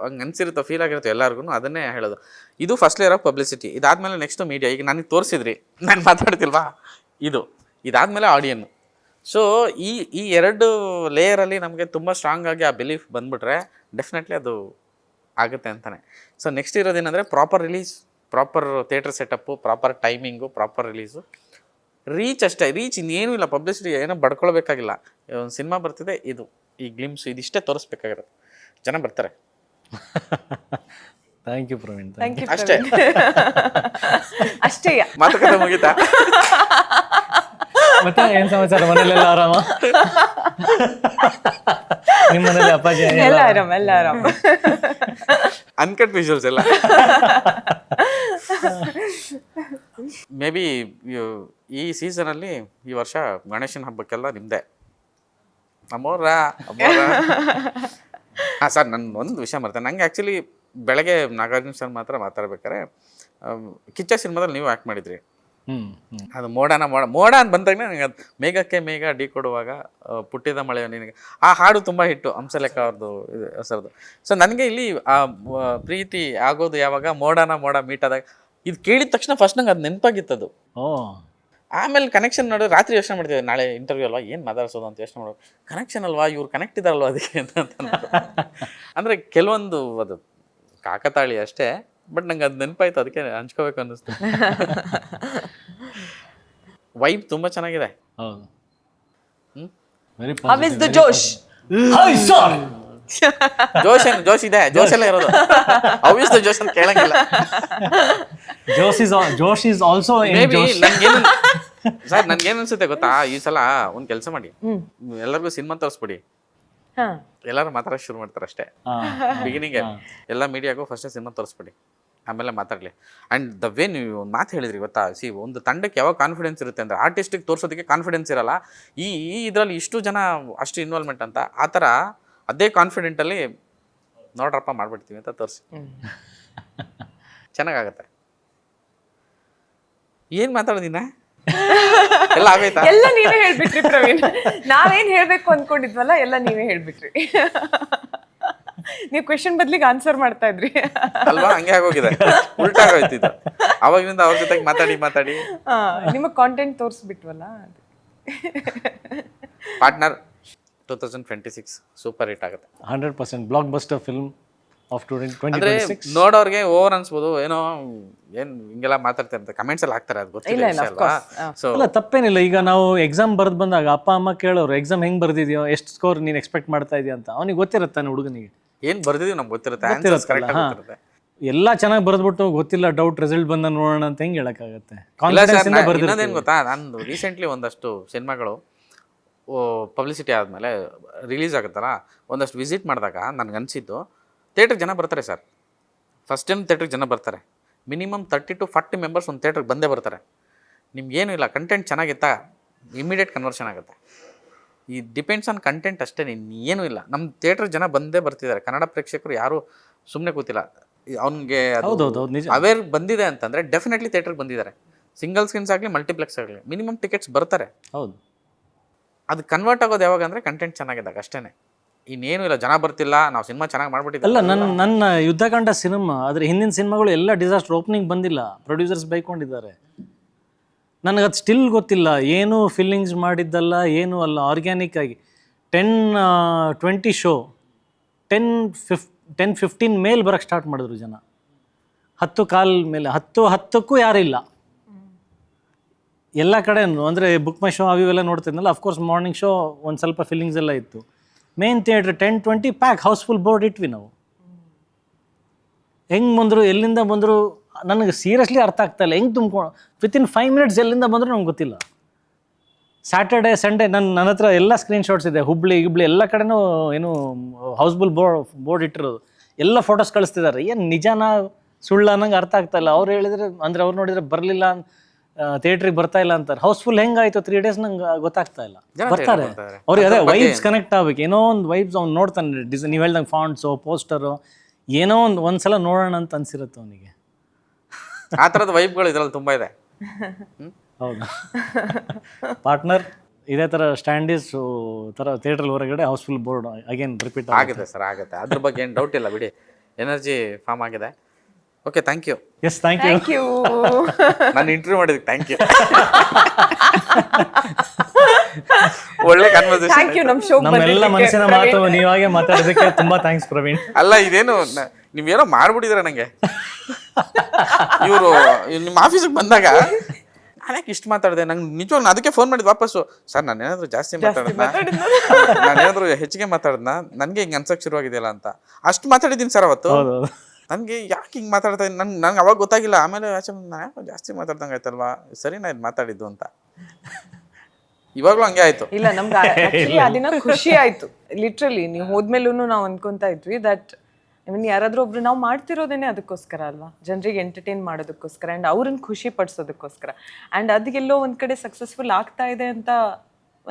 ಹಂಗೆ ಅನ್ಸಿರುತ್ತೋ ಫೀಲ್ ಆಗಿರುತ್ತೋ ಎಲ್ಲರಿಗೂ, ಅದನ್ನೇ ಹೇಳೋದು. ಇದು ಫಸ್ಟ್ ಲೇಯರ್ ಆಫ್ ಪಬ್ಲಿಸಿಟಿ. ಇದಾದ್ಮೇಲೆ ನೆಕ್ಸ್ಟ್ ಮೀಡಿಯಾ. ಈಗ ನನಗೆ ತೋರಿಸಿದ್ರಿ, ನಾನು ಮಾತಾಡ್ತಿಲ್ವಾ, ಇದಾದ್ಮೇಲೆ ಆಡಿಯನ್. ಸೊ ಈ ಎರಡು ಲೇಯರಲ್ಲಿ ನಮಗೆ ತುಂಬ ಸ್ಟ್ರಾಂಗ್ ಆಗಿ ಆ ಬಿಲೀಫ್ ಬಂದ್ಬಿಟ್ರೆ ಡೆಫಿನೆಟ್ಲಿ ಅದು ಆಗುತ್ತೆ ಅಂತಾನೆ. ಸೊ ನೆಕ್ಸ್ಟ್ ಇರೋದೇನೆಂದರೆ proper release, proper theatre setup, proper timing, proper release, reach ಅಷ್ಟೇ. ರೀಚ್ ಇನ್ನೇನೂ ಇಲ್ಲ, ಪಬ್ಲಿಸಿಟಿ ಏನೋ ಬಡ್ಕೊಳ್ಬೇಕಾಗಿಲ್ಲ. ಒಂದು ಸಿನಿಮಾ ಬರ್ತಿದೆ, ಈ ಗ್ಲಿಮ್ಸ್ ಇದಿಷ್ಟೇ ತೋರಿಸ್ಬೇಕಾಗಿರೋದು, ಜನ ಬರ್ತಾರೆ. Thank you Praveen. ಅಷ್ಟೇ ಅಷ್ಟೇ ಮಾತುಕತೆ ಮುಗಿತಾ? ಮತ್ತೆ ಏನ್ ಸಮಾಚಾರ, ಮನೇಲೆಲ್ಲ ಆರಾಮ? ನಿಮ್ಮ ಮನೇಲಿ ಅಪ್ಪಾಜಿ ಎಲ್ಲ ಆರಾಮ್. ಅನ್ಕಟ್ ವಿಜುವಲ್ಸ್ ಎಲ್ಲ. ಮೇ ಬಿ ಈ ಸೀಸನಲ್ಲಿ ಈ ವರ್ಷ ಗಣೇಶನ ಹಬ್ಬಕ್ಕೆಲ್ಲ ನಿಮ್ಮದೇ. ಅಮ್ಮೋರ ಹಾಂ ಸರ್, ನನ್ನ ಒಂದು ವಿಷಯ ಮಾಡ್ತೇನೆ. ನಂಗೆ ಆ್ಯಕ್ಚುಲಿ ಬೆಳಗ್ಗೆ ನಾಗಾರ್ಜುನ ಸರ್ ಮಾತ್ರ ಮಾತಾಡ್ಬೇಕಾರೆ, ಕಿಚ್ಚ ಸಿನಿಮಾದಲ್ಲಿ ನೀವು ಆ್ಯಕ್ಟ್ ಮಾಡಿದ್ರಿ, ಅದು ಮೋಡ ಅಂತ ಬಂದಾಗ ನನಗೆ ಅದು ಮೇಘಕ್ಕೆ ಮೇಘ ಡಿ ಕೊಡುವಾಗ ಪುಟ್ಟಿದ ಮಳೆ ನಿನಗೆ, ಆ ಹಾಡು ತುಂಬ ಹಿಟ್ಟು, ಹಂಸಲೇಖ ಅವ್ರದ್ದು ಹೆಸರದು. ಸೊ ನನಗೆ ಇಲ್ಲಿ ಆ ಪ್ರೀತಿ ಆಗೋದು ಯಾವಾಗ, ಮೋಡ ಮೀಟ್ ಆದಾಗ, ಇದು ಕೇಳಿದ ತಕ್ಷಣ ಫಸ್ಟ್ ನಂಗೆ ಅದು ನೆನಪಾಗಿತ್ತದು. ಆಮೇಲೆ ಕನೆಕ್ಷನ್ ನೋಡಿ ರಾತ್ರಿ ಯೋಚನೆ ಮಾಡ್ತಿದ್ದೆ, ನಾಳೆ ಇಂಟರ್ವ್ಯೂ ಅಲ್ವಾ, ಏನು ಮಾತಾಡ್ಸೋದು ಅಂತ ಯೋಚನೆ ಮಾಡೋದು, ಕನೆಕ್ಷನ್ ಅಲ್ವಾ, ಇವ್ರು ಕನೆಕ್ಟ್ ಇದ್ದಾರಲ್ವ ಅದಕ್ಕೆ ಅಂತ. ಅಂದರೆ ಕೆಲವೊಂದು ಅದು ಕಾಕತಾಳಿ ಅಷ್ಟೇ, ಬಟ್ ನಂಗೆ ಅದು ನೆನಪಾಯ್ತು, ಅದಕ್ಕೆ ಹಂಚ್ಕೋಬೇಕು ಅನ್ನಿಸ್ತು. ವೈಬ್ ತುಂಬ ಚೆನ್ನಾಗಿದೆ. ಹೌದು, How is the Josh? ಜೋಶ್ ಇದೆ, ಜೋಶ್ ಎಲ್ಲ ಇರೋದು. How is the Josh ಅಂತ ಕೇಳಂಗಿಲ್ಲ. ಜೋಶ್ ಇಸ್ ಆಲ್ಸೋ ಸರ್ ನನ್ಗೇನು ಅನ್ಸುತ್ತೆ ಗೊತ್ತಾ, ಈ ಸಲ ಒಂದು ಕೆಲಸ ಮಾಡಿ, ಎಲ್ಲರಿಗೂ ಸಿನಿಮಾ ತೋರಿಸ್ಬಿಡಿ, ಎಲ್ಲರೂ ಮಾತಾಡೋಕೆ ಶುರು ಮಾಡ್ತಾರೆ ಅಷ್ಟೇ. ಬಿಗಿನಿಂಗ್ಗೆ ಎಲ್ಲ ಮೀಡಿಯಾಗೂ ಫಸ್ಟ್ ಸಿನಿಮಾ ತೋರಿಸ್ಬಿಡಿ, ಆಮೇಲೆ ಮಾತಾಡಲಿ. ಆ್ಯಂಡ್ ದ ವೇ ನೀವು ಒಂದು ಮಾತು ಹೇಳಿದ್ರಿ ಗೊತ್ತಾ, ಒಂದು ತಂಡಕ್ಕೆ ಯಾವಾಗ ಕಾನ್ಫಿಡೆನ್ಸ್ ಇರುತ್ತೆ ಅಂದರೆ, ಆರ್ಟಿಸ್ಟಿಗೆ ತೋರಿಸೋದಕ್ಕೆ ಕಾನ್ಫಿಡೆನ್ಸ್ ಇರಲ್ಲ, ಈ ಇದರಲ್ಲಿ ಇಷ್ಟು ಜನ ಅಷ್ಟು ಇನ್ವಾಲ್ವ್ಮೆಂಟ್ ಅಂತ, ಆ ಥರ ಅದೇ ಕಾನ್ಫಿಡೆಂಟಲ್ಲಿ ನೋಡ್ರಪ್ಪ ಮಾಡ್ಬಿಡ್ತೀವಿ ಅಂತ ತೋರಿಸಿ. ಚೆನ್ನಾಗಾಗತ್ತೆ. ಏನು ಮಾತಾಡೋದಿನ ಎಲ್ಲ ಆಗೈತಾ? ಎಲ್ಲ ನೀವೇ ಹೇಳ್ಬಿಟ್ರಿ ಪ್ರವೀಣ್. ನಾವೇನ್ ಹೇಳ್ಬೇಕು ಅನ್ಕೊಂಡಿದ್ವಲ್ಲ ಎಲ್ಲ ನೀವೇ ಹೇಳ್ಬಿಟ್ರಿ. ನೀವು ಕ್ವೆಶನ್ ಬದ್ಲಿಗೆ ಆನ್ಸರ್ ಮಾಡ್ತಾ ಇದ್ರಿ ಅಲ್ವಾ? ಹಂಗೆ ಆಗೋಗಿದೆ, ಉಲ್ಟಾ ಆಗೋಯ್ತು ಇದು. ಅವಾಗಿನಿಂದ ಅವ್ರ ಜೊತೆಗೆ ಮಾತಾಡಿ ನಿಮ್ಮ ಕಾಂಟೆಂಟ್ ತೋರಿಸ್ಬಿಟ್ವಲ್ಲ. ಪಾರ್ಟ್ನರ್ 2026 ಸೂಪರ್ ಹಿಟ್ ಆಗುತ್ತೆ. 100% ಬ್ಲಾಕ್ ಬಸ್ಟರ್ ಫಿಲ್ಮ್ ಆಫ್ ಅಂದ್ರೆ 2026. ನೋಡೋರ್ಗೆ ಓವರ್ ಅನ್ಸ್ಬೋದು, ಏನೋ ಏನ್ ಹಿಂಗೆಲ್ಲ ಮಾತಾಡ್ತಾರೆ ಅಂತ ಕಮೆಂಟ್ಸ್ ಎಲ್ಲ ಹಾಕ್ತಾರೆ, ಅದು ಗೊತ್ತಿಲ್ಲ ಅಲ್ವಾ? ಸೊ ಅಲ್ಲ ತಪ್ಪೇನಿಲ್ಲ. ಈಗ ನಾವು ಎಕ್ಸಾಮ್ ಬರೆದು ಬಂದಾಗ ಅಪ್ಪ ಅಮ್ಮ ಕೇಳೋರು ಎಕ್ಸಾಮ್ ಹೆಂಗ್ ಬರ್ದಿದ್ಯೋ, ಎಷ್ಟು ಸ್ಕೋರ್ ನೀನು ಎಕ್ಸ್ಪೆಕ್ಟ್ ಮಾಡ್ತಾ ಇದೀಯ ಅಂತ. ಅವ್ನಿಗೆ ಗೊತ್ತಿರುತ್ತಾನೆ ಹುಡುಗನಿಗೆ, ಏನ್ ಬರ್ದಿದೀವಿ ನಮ್ಗೆ ಗೊತ್ತಿರುತ್ತೆ, ಆನ್ಸರ್ಸ್ ಕರೆಕ್ಟ್ ಆಗಿ ಗೊತ್ತಿರುತ್ತೆ. ಎಲ್ಲ ಚೆನ್ನಾಗಿ ಬರ್ದ್ಬಿಟ್ಟು ಗೊತ್ತಿಲ್ಲ ಡೌಟ್ ರಿಸಲ್ಟ್ ಬಂದ ನೋಡೋಣ ಅಂತ ಹೆಂಗ್ ಹೇಳಕ್ಕಾಗತ್ತೆ? ಇಲ್ಲ ಸರ್, ಇನ್ನೊಂದೇನು ಗೊತ್ತಾ, ನಾನು ರೀಸೆಂಟ್ಲಿ ಒಂದಷ್ಟು ಸಿನಿಮಾಗಳು ಪಬ್ಲಿಸಿಟಿ ಆದಮೇಲೆ ರಿಲೀಸ್ ಆಗುತ್ತಲ್ಲ, ಒಂದಷ್ಟು ವಿಸಿಟ್ ಮಾಡಿದಾಗ ನನಗನ್ಸಿದ್ದು ಥಿಯೇಟ್ರಿಗೆ ಜನ ಬರ್ತಾರೆ ಸರ್. ಫಸ್ಟ್ ಟೈಮ್ ಥಿಯೇಟ್ರಿಗೆ ಜನ ಬರ್ತಾರೆ, ಮಿನಿಮಮ್ 30 to 40 ಮೆಂಬರ್ಸ್ ಒಂದು ಥಿಯೇಟ್ರಿಗೆ ಬಂದೇ ಬರ್ತಾರೆ. ನಿಮ್ಗೇನು ಇಲ್ಲ, ಕಂಟೆಂಟ್ ಚೆನ್ನಾಗಿತ್ತಾ ಇಮಿಡಿಯೇಟ್ ಕನ್ವರ್ಷನ್ ಆಗುತ್ತೆ. ಈ ಡಿಪೆಂಡ್ಸ್ ಆನ್ ಕಂಟೆಂಟ್ ಅಷ್ಟೇ, ಏನೂ ಇಲ್ಲ. ನಮ್ಮ ಥಿಯೇಟ್ರ್ ಜನ ಬಂದೇ ಬರ್ತಿದ್ದಾರೆ. ಕನ್ನಡ ಪ್ರೇಕ್ಷಕರು ಯಾರೂ ಸುಮ್ಮನೆ ಕೂತಿಲ್ಲ. ಅವ್ನಿಗೆ ಅವೇರ್ ಬಂದಿದೆ ಅಂತಂದರೆ ಡೆಫಿನೆಟ್ಲಿ ಥಿಯೇಟ್ರಿಗೆ ಬಂದಿದ್ದಾರೆ. ಸಿಂಗಲ್ ಸ್ಕ್ರೀನ್ಸ್ ಆಗಲಿ ಮಲ್ಟಿಪ್ಲೆಕ್ಸ್ ಆಗಲಿ ಮಿನಿಮಮ್ ಟಿಕೆಟ್ಸ್ ಬರ್ತಾರೆ. ಹೌದು, ಅದು ಕನ್ವರ್ಟ್ ಆಗೋದು ಯಾವಾಗ ಅಂದರೆ ಕಂಟೆಂಟ್ ಚೆನ್ನಾಗಿದ್ದಾಗ ಅಷ್ಟೇ. ಇನ್ನೇನು ಇಲ್ಲ, ಜನ ಬರ್ತಿಲ್ಲ, ನಾವು ಸಿನಿಮಾ ಚೆನ್ನಾಗಿ ಮಾಡ್ಬಿಟ್ಟಿದ್ದೆ. ಅಲ್ಲ ನನ್ನ ಯುದ್ಧಕಾಂಡ ಸಿನಿಮಾ ಆದರೆ ಹಿಂದಿನ ಸಿನಿಮಾಗಳು ಎಲ್ಲ ಡಿಸಾಸ್ಟರ್, ಓಪನಿಂಗ್ ಬಂದಿಲ್ಲ, ಪ್ರೊಡ್ಯೂಸರ್ಸ್ ಬೈಕೊಂಡಿದ್ದಾರೆ. ನನಗದು ಸ್ಟಿಲ್ ಗೊತ್ತಿಲ್ಲ, ಏನು ಫೀಲಿಂಗ್ಸ್ ಮಾಡಿದ್ದಲ್ಲ, ಏನೂ ಅಲ್ಲ. ಆರ್ಗ್ಯಾನಿಕ್ ಆಗಿ 10-20 ಶೋ 10-15 ಮೇಲೆ ಬರೋಕ್ಕೆ ಸ್ಟಾರ್ಟ್ ಮಾಡಿದ್ರು ಜನ. 10 ಕಾಲ್ ಮೇಲೆ 10ಕ್ಕೂ ಯಾರಿಲ್ಲ ಎಲ್ಲ ಕಡೆನೂ. ಅಂದರೆ ಬುಕ್ ಮೈ ಶೋ ಅವೆಲ್ಲ ನೋಡ್ತಿದ್ನಲ್ಲ, ಅಫ್ಕೋರ್ಸ್ ಮಾರ್ನಿಂಗ್ ಶೋ ಒಂದು ಸ್ವಲ್ಪ ಫೀಲಿಂಗ್ಸ್ ಎಲ್ಲ ಇತ್ತು. Main theatre 10-20 pack, housefull board ಇಟ್ವಿ ನಾವು. ಹೆಂಗೆ ಬಂದರು, ಎಲ್ಲಿಂದ ಬಂದರು, ನನಗೆ ಸೀರಿಯಸ್ಲಿ ಅರ್ಥ ಆಗ್ತಾ ಇಲ್ಲ. ಹೆಂಗೆ ತುಂಬ್ಕೊಂಡು ವಿತಿನ್ 5 minutes ಎಲ್ಲಿಂದ ಬಂದರೂ ನಮ್ಗೆ ಗೊತ್ತಿಲ್ಲ. ಸ್ಯಾಟರ್ಡೆ ಸಂಡೇ ನನ್ನ ಹತ್ರ ಎಲ್ಲ ಸ್ಕ್ರೀನ್ಶಾಟ್ಸ್ ಇದೆ. ಹುಬ್ಳಿ ಎಲ್ಲ ಕಡೆನೂ ಏನು ಹೌಸ್ಫುಲ್ ಬೋರ್ಡ್ ಇಟ್ಟಿರೋದು, ಎಲ್ಲ ಫೋಟೋಸ್ ಕಳಿಸ್ತಿದ್ದಾರೆ. ಏನು ನಿಜಾನ ಸುಳ್ಳ ಅನ್ನಂಗೆ ಅರ್ಥ ಆಗ್ತಾ ಇಲ್ಲ. ಅವ್ರು ಹೇಳಿದ್ರೆ, ಅಂದರೆ ಅವ್ರು ನೋಡಿದರೆ ಬರಲಿಲ್ಲ, ಥಿಯೇಟ್ರಿಗೆ ಬರ್ತಾ ಇಲ್ಲ ಅಂತಾರೆ. ಹೌಸ್ಫುಲ್ ಹೆಂಗಾಯ್ತು 3 days ನಂಗೆ ಗೊತ್ತಾಗ್ತಾ ಇಲ್ಲ. ಬರ್ತಾರೆ ಅವ್ರಿಗೆ, ಅದೇ ವೈಬ್ಸ್ ಕನೆಕ್ಟ್ ಆಗ್ಬೇಕು. ಏನೋ ಒಂದು ವೈಬ್ಸ್ ಅವ್ನು ನೋಡ್ತಾನೆ. ನೀವು ಹೇಳ್ದಂಗೆ ಫಾಂಟ್ಸು, ಪೋಸ್ಟರು, ಏನೋ ಒಂದ್ಸಲ ನೋಡೋಣ ಅಂತ ಅನ್ಸಿರುತ್ತೆ ಅವನಿಗೆ. ಆ ಥರದ ವೈಬ್ಗಳು ಇದರಲ್ಲಿ ತುಂಬ ಇದೆ. ಹೌದಾ? ಪಾರ್ಟ್ನರ್ ಇದೇ ಥರ ಸ್ಟ್ಯಾಂಡೀಸ್ ಥರ ಥಿಯೇಟ್ರಲ್ಲಿ ಹೊರಗಡೆ ಹೌಸ್ಫುಲ್ ಬೋರ್ಡ್ ಅಗೇನ್ ರಿಪೀಟ್ ಆಗಿದೆ ಸರ್, ಆಗುತ್ತೆ. ಅದ್ರ ಬಗ್ಗೆ ಏನು ಡೌಟ್ ಇಲ್ಲ ಬಿಡಿ, ಎನರ್ಜಿ ಫಾರ್ಮ್ ಆಗಿದೆ. Okay, thank you. Yes, thank you. ನಾನು ಇಂಟರ್ವ್ಯೂ ಮಾಡಿದ್ದಕ್ಕೆ ಥ್ಯಾಂಕ್ ಯು. ಒಳ್ಳೆ ಕನ್ವರ್ಸೇಷನ್. ನಮ್ಮೆಲ್ಲ ಮನಸ್ಸಿನ ಮಾತು ನೀವಾಗೆ ಮಾತಾಡೋದಕ್ಕೆ ತುಂಬಾ ಥ್ಯಾಂಕ್ಸ್ ಪ್ರವೀಣ್. ಅಲ್ಲ, ಇದೇನು ನೀವೇನೋ ಮಾಡ್ಬಿಟ್ಟಿದ್ರೆ ನನಗೆ. ಇವರು ನಿಮ್ಮ ಆಫೀಸಿಗೆ ಬಂದಾಗ ನಾನ್ಯಾಕೆ ಇಷ್ಟು ಮಾತಾಡಿದೆ, ನಂಗೆ ನಿಜವಾಗ್ಲೂ ಅದಕ್ಕೆ ಫೋನ್ ಮಾಡಿದ್ದು ವಾಪಸ್ಸು. ಸರ್ ನಾನೇನಾದರೂ ಜಾಸ್ತಿ ನಾನೇನಾದರೂ ಹೆಚ್ಚಿಗೆ ಮಾತಾಡಿದ್ನ, ನನಗೆ ಹಿಂಗೆ ಅನ್ಸಕ್ಕೆ ಶುರುವಾಗಿದೆಯಲ್ಲ ಅಂತ. ಅಷ್ಟು ಮಾತಾಡಿದ್ದೀನಿ ಸರ್ ಅವತ್ತು. ನನಗೆ ಯಾಕೆ ಹಿಂಗೆ ಮಾತಾಡ್ತಾ ಇದ್ದೀನಿ, ನಂಗೆ ಅವಾಗ ಗೊತ್ತಾಗಿಲ್ಲ. ಆಮೇಲೆ ಆಚೆ ನಾನು ಜಾಸ್ತಿ ಮಾತಾಡ್ದಂಗೆ ಆಯ್ತಲ್ವಾ, ಸರಿ ನಾ ಇದು ಮಾತಾಡಿದ್ದು ಅಂತ. ಇವಾಗಲೂ ಹಂಗೆ ಆಯ್ತು. ಇಲ್ಲ, ನಮ್ಗೆ ಆ ದಿನ ಖುಷಿ ಆಯ್ತು. ಲಿಟ್ರಲಿ ನೀವು ಹೋದ್ಮೇಲೂ ನಾವು ಅನ್ಕೊಂತಾ ಇದ್ವಿ ದಟ್ ಯಾರಾದ್ರೂ ಒಬ್ರು ನಾವು ಮಾಡ್ತಿರೋದೇನೆ ಅದಕ್ಕೋಸ್ಕರ ಅಲ್ವಾ, ಜನರಿಗೆ ಎಂಟರ್ಟೈನ್ ಮಾಡೋದಕ್ಕೋಸ್ಕರ ಆ್ಯಂಡ್ ಅವ್ರನ್ನ ಖುಷಿ ಪಡಿಸೋದಕ್ಕೋಸ್ಕರ. ಆ್ಯಂಡ್ ಅದಕ್ಕೆಲ್ಲೋ ಒಂದು ಕಡೆ ಸಕ್ಸಸ್ಫುಲ್ ಆಗ್ತಾ ಇದೆ ಅಂತ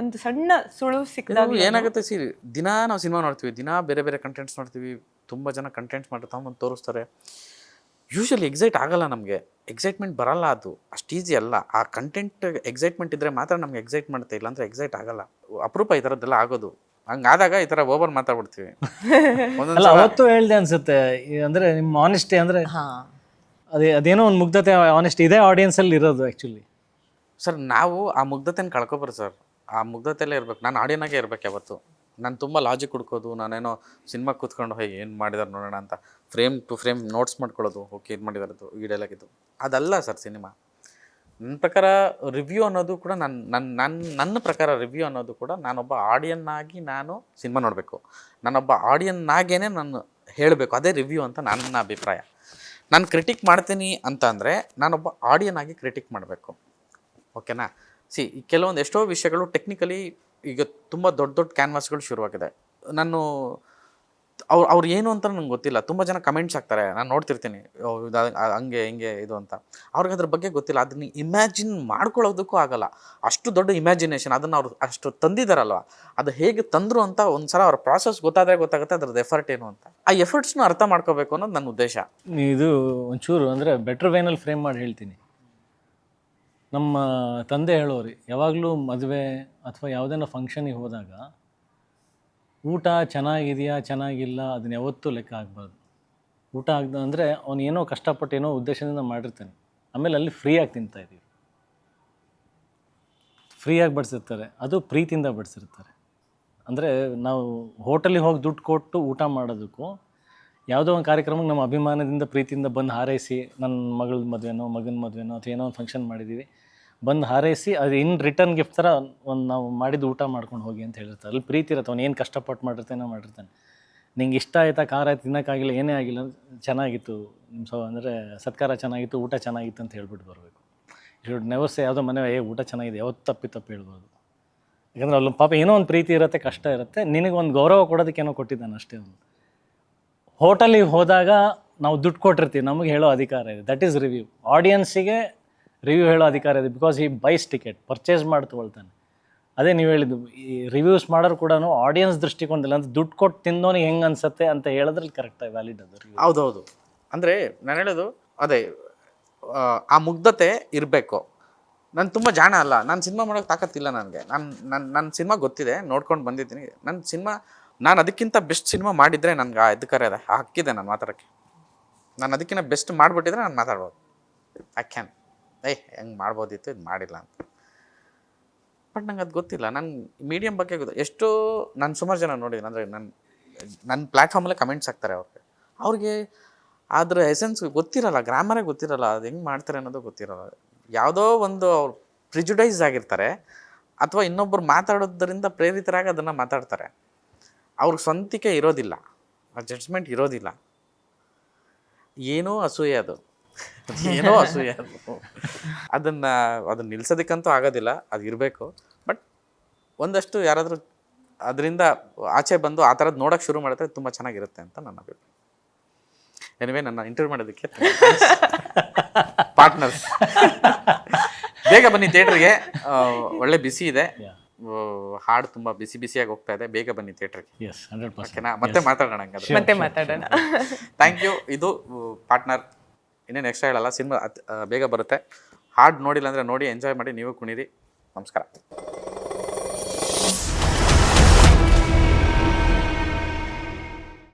ಒಂದು ಸಣ್ಣ ಸುಳುವು ಸಿಕ್ಕಿದಾಗ ಏನಾಗುತ್ತೆ, ದಿನ ನಾವು ಸಿನಿಮಾ ನೋಡ್ತೀವಿ, ದಿನ ಬೇರೆ ಬೇರೆ ಕಂಟೆಂಟ್ಸ್ ನೋಡ್ತೀವಿ. ತುಂಬ ಜನ ಕಂಟೆಂಟ್ಸ್ ಮಾಡಿ ತಗೊಂಬಂದು ತೋರಿಸ್ತಾರೆ. ಯೂಶಲಿ ಎಕ್ಸೈಟ್ ಆಗಲ್ಲ, ನಮಗೆ ಎಕ್ಸೈಟ್ಮೆಂಟ್ ಬರಲ್ಲ. ಅದು ಅಷ್ಟು ಈಸಿ ಅಲ್ಲ. ಆ ಕಂಟೆಂಟ್ ಎಕ್ಸೈಟ್ಮೆಂಟ್ ಇದ್ದರೆ ಮಾತ್ರ ನಮ್ಗೆ ಎಕ್ಸೈಟ್ ಮಾಡುತ್ತೆ, ಇಲ್ಲಾಂದ್ರೆ ಎಕ್ಸೈಟ್ ಆಗಲ್ಲ. ಅಪರೂಪ ಈ ಥರದ್ದೆಲ್ಲ ಆಗೋದು. ಹಂಗಾದಾಗ ಈ ಥರ ಓವರ್ ಮಾತಾಡ್ಬಿಡ್ತೀವಿ. ಅಲ್ಲ, ಅವತ್ತು ಹೇಳ್ದೆ ಅನ್ಸುತ್ತೆ, ಅಂದರೆ ನಿಮ್ಮ ಆನೆಸ್ಟಿ ಅಂದರೆ ಅದೇನೋ ಒಂದು ಮುಗ್ಧತೆ, ಆನೆಸ್ಟಿ ಇದೇ ಆಡಿಯನ್ಸಲ್ಲಿ ಇರೋದು ಆ್ಯಕ್ಚುಲಿ. ಸರ್, ನಾವು ಆ ಮುಗ್ಧತೆನ ಕಳ್ಕೊಬಾರ್ದು ಸರ್. ಆ ಮುಗ್ಧತೆಯಲ್ಲೇ ಇರ್ಬೇಕು. ನಾನು ಆಡಿಯನಾಗೆ ಇರ್ಬೇಕು ಯಾವತ್ತು. ನಾನು ತುಂಬ ಲಾಜಿಕ್ ಹುಡ್ಕೋದು, ನಾನೇನೋ ಸಿನಿಮಾ ಕೂತ್ಕೊಂಡು ಹೋಗಿ ಏನು ಮಾಡಿದಾರೆ ನೋಡೋಣ ಅಂತ ಫ್ರೇಮ್ ಟು ಫ್ರೇಮ್ ನೋಟ್ಸ್ ಮಾಡ್ಕೊಳ್ಳೋದು, ಓಕೆ ಇದು ಮಾಡಿದಾರದು, ಈ ಡೈಲಾಗ್ ಇದು, ಅದಲ್ಲ ಸರ್ ಸಿನಿಮಾ. ನನ್ನ ಪ್ರಕಾರ ರಿವ್ಯೂ ಅನ್ನೋದು ಕೂಡ ನನ್ನ ಪ್ರಕಾರ ರಿವ್ಯೂ ಅನ್ನೋದು ಕೂಡ ನಾನೊಬ್ಬ ಆಡಿಯನ್ನಾಗಿ ನಾನು ಸಿನಿಮಾ ನೋಡಬೇಕು. ನಾನೊಬ್ಬ ಆಡಿಯನ್ನಾಗೇ ನಾನು ಹೇಳಬೇಕು, ಅದೇ ರಿವ್ಯೂ ಅಂತ ನನ್ನ ಅಭಿಪ್ರಾಯ. ನಾನು ಕ್ರಿಟಿಕ್ ಮಾಡ್ತೀನಿ ಅಂತ ಅಂದರೆ ನಾನೊಬ್ಬ ಆಡಿಯನ್ನಾಗಿ ಕ್ರಿಟಿಕ್ ಮಾಡಬೇಕು. ಓಕೆನಾ? ಕೆಲವೊಂದು ಎಷ್ಟೋ ವಿಷಯಗಳು ಟೆಕ್ನಿಕಲಿ ಈಗ ತುಂಬ ದೊಡ್ಡ ಕ್ಯಾನ್ವಾಸ್ಗಳು ಶುರುವಾಗಿದೆ. ನಾನು ಅವ್ರು ಏನು ಅಂತ ನಂಗೆ ಗೊತ್ತಿಲ್ಲ. ತುಂಬ ಜನ ಕಮೆಂಟ್ಸ್ ಹಾಕ್ತಾರೆ, ನಾನು ನೋಡ್ತಿರ್ತೀನಿ, ಹಂಗೆ ಹಿಂಗೆ ಇದು ಅಂತ. ಅವ್ರಿಗೆ ಅದ್ರ ಬಗ್ಗೆ ಗೊತ್ತಿಲ್ಲ. ಅದನ್ನ ಇಮ್ಯಾಜಿನ್ ಮಾಡ್ಕೊಳ್ಳೋದಕ್ಕೂ ಆಗಲ್ಲ. ಅಷ್ಟು ದೊಡ್ಡ ಇಮ್ಯಾಜಿನೇಷನ್, ಅದನ್ನು ಅವ್ರು ಅಷ್ಟು ತಂದಿದ್ದಾರಲ್ವ, ಅದು ಹೇಗೆ ತಂದರು ಅಂತ ಒಂದ್ಸಲ ಅವ್ರ ಪ್ರಾಸೆಸ್ ಗೊತ್ತಾದರೆ ಗೊತ್ತಾಗುತ್ತೆ ಅದ್ರದ್ದು ಎಫರ್ಟ್ ಏನು ಅಂತ. ಆ ಎಫರ್ಟ್ಸ್ನ ಅರ್ಥ ಮಾಡ್ಕೋಬೇಕು ಅನ್ನೋದು ನನ್ನ ಉದ್ದೇಶ. ಇದು ಒಂಚೂರು ಅಂದರೆ ಬೆಟ್ರ್ ವೇನಲ್ಲಿ ಫ್ರೇಮ್ ಮಾಡಿ ಹೇಳ್ತೀನಿ. ನಮ್ಮ ತಂದೆ ಹೇಳೋರು ಯಾವಾಗಲೂ ಮದುವೆ ಅಥವಾ ಯಾವುದೇನೋ ಫಂಕ್ಷನಿಗೆ ಹೋದಾಗ ಊಟ ಚೆನ್ನಾಗಿದೆಯಾ ಚೆನ್ನಾಗಿಲ್ಲ ಅದನ್ನ ಯಾವತ್ತೂ ಲೆಕ್ಕ ಆಗಬಾರ್ದು. ಊಟ ಆಗದ ಅಂದರೆ ಅವನು ಏನೋ ಕಷ್ಟಪಟ್ಟು ಏನೋ ಉದ್ದೇಶದಿಂದ ಮಾಡಿರ್ತಾನೆ, ಆಮೇಲೆ ಅಲ್ಲಿ ಫ್ರೀಯಾಗಿ ತಿಂತಾಯಿದ್ದೀವಿ, ಫ್ರೀಯಾಗಿ ಬಡಿಸಿರ್ತಾರೆ, ಅದು ಪ್ರೀತಿಯಿಂದ ಬಡಿಸಿರ್ತಾರೆ. ಅಂದರೆ ನಾವು ಹೋಟೆಲಿಗೆ ಹೋಗಿ ದುಡ್ಡು ಕೊಟ್ಟು ಊಟ ಮಾಡೋದಕ್ಕೂ ಯಾವುದೋ ಒಂದು ಕಾರ್ಯಕ್ರಮಕ್ಕೆ ನಮ್ಮ ಅಭಿಮಾನದಿಂದ ಪ್ರೀತಿಯಿಂದ ಬಂದು ಹಾರೈಸಿ, ನನ್ನ ಮಗಳ ಮದುವೆನೋ ಮಗನ ಮದುವೆನೋ ಅಥವಾ ಏನೋ ಒಂದು ಫಂಕ್ಷನ್ ಮಾಡಿದ್ದೀವಿ, ಬಂದು ಹಾರೈಸಿ ಅದು ಇನ್ ರಿಟರ್ನ್ ಗಿಫ್ಟ್ ಥರ ಒಂದು ನಾವು ಮಾಡಿದ್ದು ಊಟ ಮಾಡ್ಕೊಂಡು ಹೋಗಿ ಅಂತ ಹೇಳಿರ್ತಾರೆ. ಅಲ್ಲಿ ಪ್ರೀತಿ ಇರುತ್ತೆ, ಅವ್ನು ಏನು ಕಷ್ಟಪಟ್ಟು ಮಾಡಿರ್ತಾನೆ. ನಿಂಗೆ ಇಷ್ಟ ಆಯ್ತಾ, ಖಾರ ಆಯ್ತು, ತಿನ್ನೋಕ್ಕಾಗಿಲ್ಲ, ಏನೇ ಆಗಿಲ್ಲ, ಚೆನ್ನಾಗಿತ್ತು ನಿಮ್ಮ ಅಂದರೆ ಸತ್ಕಾರ ಚೆನ್ನಾಗಿತ್ತು, ಊಟ ಚೆನ್ನಾಗಿತ್ತು ಅಂತ ಹೇಳ್ಬಿಟ್ಟು ಬರಬೇಕು. ಶುಡ್ ನೆವರ್ ಸೇ ಯಾವುದೋ ಮನೆ ಊಟ ಚೆನ್ನಾಗಿದೆ, ಯಾವತ್ತು ತಪ್ಪು ಹೇಳ್ಬೋದು. ಯಾಕಂದರೆ ಅಲ್ಲಿ ಪಾಪ ಏನೋ ಒಂದು ಪ್ರೀತಿ ಇರುತ್ತೆ, ಕಷ್ಟ ಇರುತ್ತೆ, ನಿನಗೆ ಒಂದು ಗೌರವ ಕೊಡೋದಕ್ಕೆ ಏನೋ ಕೊಟ್ಟಿದ್ದಾನೆ ಅಷ್ಟೇ. ಅವನು ಹೋಟೆಲಿಗೆ ಹೋದಾಗ ನಾವು ದುಡ್ಡು ಕೊಟ್ಟಿರ್ತೀವಿ, ನಮಗೆ ಹೇಳೋ ಅಧಿಕಾರ ಇದೆ. That is review. ಆಡಿಯನ್ಸಿಗೆ ರಿವ್ಯೂ ಹೇಳೋ ಅಧಿಕಾರ ಇದೆ, ಬಿಕಾಸ್ ಈ ಬೈಸ್ ಟಿಕೆಟ್ ಪರ್ಚೇಸ್ ಮಾಡಿ ತೊಗೊಳ್ತಾನೆ. ಅದೇ ನೀವು ಹೇಳಿದ್ದು, ಈ ರಿವ್ಯೂಸ್ ಮಾಡೋರು ಕೂಡ ಆಡಿಯನ್ಸ್ ದೃಷ್ಟಿಕೋನದಲ್ಲಿ, ಅಂದರೆ ದುಡ್ಡು ಕೊಟ್ಟು ತಿಂದೋನಿಗೆ ಹೆಂಗೆ ಅನ್ಸುತ್ತೆ ಅಂತ ಹೇಳಿದ್ರಲ್ಲಿ ಕರೆಕ್ಟಾಗಿ ವ್ಯಾಲಿಡ್ ಅದು. ಹೌದೌದು. ಅಂದರೆ ನಾನು ಹೇಳೋದು ಅದೇ, ಆ ಮುಗ್ಧತೆ ಇರಬೇಕು. ನಾನು ತುಂಬ ಜಾಣ ಅಲ್ಲ, ನಾನು ಸಿನಿಮಾ ಮಾಡೋಕ್ಕೆ ತಾಕತ್ತಿಲ್ಲ ನನಗೆ. ನನ್ನ ಸಿನಿಮಾ ಗೊತ್ತಿದೆ, ನೋಡ್ಕೊಂಡು ಬಂದಿದ್ದೀನಿ. ನನ್ನ ಸಿನಿಮಾ ನಾನು ಅದಕ್ಕಿಂತ ಬೆಸ್ಟ್ ಸಿನಿಮಾ ಮಾಡಿದರೆ ನನಗೆ ಆ ಎದಕರೆ ಇದೆ, ಆ ಹಕ್ಕಿದೆ ನಾನು ಮಾತಾಡೋಕ್ಕೆ. ನಾನು ಅದಕ್ಕಿಂತ ಬೆಸ್ಟ್ ಮಾಡಿಬಿಟ್ಟಿದ್ರೆ ನಾನು ಮಾತಾಡ್ಬೋದು. ಐ ಕ್ಯಾನ್ ಹೆಂಗೆ ಮಾಡ್ಬೋದಿತ್ತು, ಇದು ಮಾಡಿಲ್ಲ ಅಂತ. ಬಟ್ ನಂಗೆ ಅದು ಗೊತ್ತಿಲ್ಲ. ನನ್ನ ಮೀಡಿಯಮ್ ಬಗ್ಗೆ ಎಷ್ಟೋ ನಾನು ಸುಮಾರು ಜನ ನೋಡಿದ್ದೀನಿ. ಅಂದರೆ ನನ್ನ ಪ್ಲ್ಯಾಟ್ಫಾರ್ಮಲ್ಲೇ ಕಮೆಂಟ್ಸ್ ಹಾಕ್ತಾರೆ ಅವ್ರಿಗೆ ಅದ್ರ ಎಸೆನ್ಸ್ ಗೊತ್ತಿರಲ್ಲ, ಗ್ರಾಮರೇ ಗೊತ್ತಿರಲ್ಲ, ಅದು ಹೆಂಗೆ ಮಾಡ್ತಾರೆ ಅನ್ನೋದು ಗೊತ್ತಿರಲ್ಲ. ಯಾವುದೋ ಒಂದು ಅವ್ರು ಪ್ರಿಜುಡೈಸ್ ಆಗಿರ್ತಾರೆ, ಅಥವಾ ಇನ್ನೊಬ್ಬರು ಮಾತಾಡೋದ್ರಿಂದ ಪ್ರೇರಿತರಾಗಿ ಅದನ್ನು ಮಾತಾಡ್ತಾರೆ. ಅವ್ರಿಗೆ ಸ್ವಂತಿಕೆ ಇರೋದಿಲ್ಲ, ಆ ಜಡ್ಜ್ಮೆಂಟ್ ಇರೋದಿಲ್ಲ. ಏನೋ ಅಸೂಯೆ ಅದು, ಏನೋ ಅಸೂಯೆ ಅದು. ಅದನ್ನು ನಿಲ್ಸೋದಕ್ಕಂತೂ ಆಗೋದಿಲ್ಲ, ಅದು ಇರಬೇಕು. ಬಟ್ ಒಂದಷ್ಟು ಯಾರಾದರೂ ಅದರಿಂದ ಆಚೆ ಬಂದು ಆ ಥರದ್ದು ನೋಡೋಕ್ಕೆ ಶುರು ಮಾಡಿದ್ರೆ ತುಂಬ ಚೆನ್ನಾಗಿರುತ್ತೆ ಅಂತ ನನ್ನ ಅಭಿಪ್ರಾಯ. ಎನಿವೇ, ನನ್ನ ಇಂಟರ್ವ್ಯೂ ಮಾಡೋದಕ್ಕೆ ಪಾರ್ಟ್ನರ್ಸ್ ಬೇಗ ಬನ್ನಿ ಥಿಯೇಟ್ರಿಗೆ. ಒಳ್ಳೆ ಬಿಸಿ ಇದೆ, ಹಾಡು ತುಂಬ ಬಿಸಿಯಾಗಿ ಹೋಗ್ತಾ ಇದೆ. ಬೇಗ ಬನ್ನಿ ಥಿಯೇಟ್ರಿಗೆ. ಓಕೆನಾ? ಮತ್ತೆ ಮಾತಾಡೋಣ ಹಂಗಾದ್ರೆ. ಮತ್ತೆ ಮಾತಾಡೋಣ. Thank you. ಇದು ಪಾರ್ಟ್ನರ್. ಇನ್ನೇನು ಎಕ್ಸ್ಟ್ರಾ ಹೇಳಲ್ಲ, ಸಿನಿಮಾ ಬೇಗ ಬರುತ್ತೆ. ಹಾಡು ನೋಡಿಲ್ಲ ಅಂದರೆ ನೋಡಿ, ಎಂಜಾಯ್ ಮಾಡಿ, ನೀವು ಕುಣಿರಿ. ನಮಸ್ಕಾರ.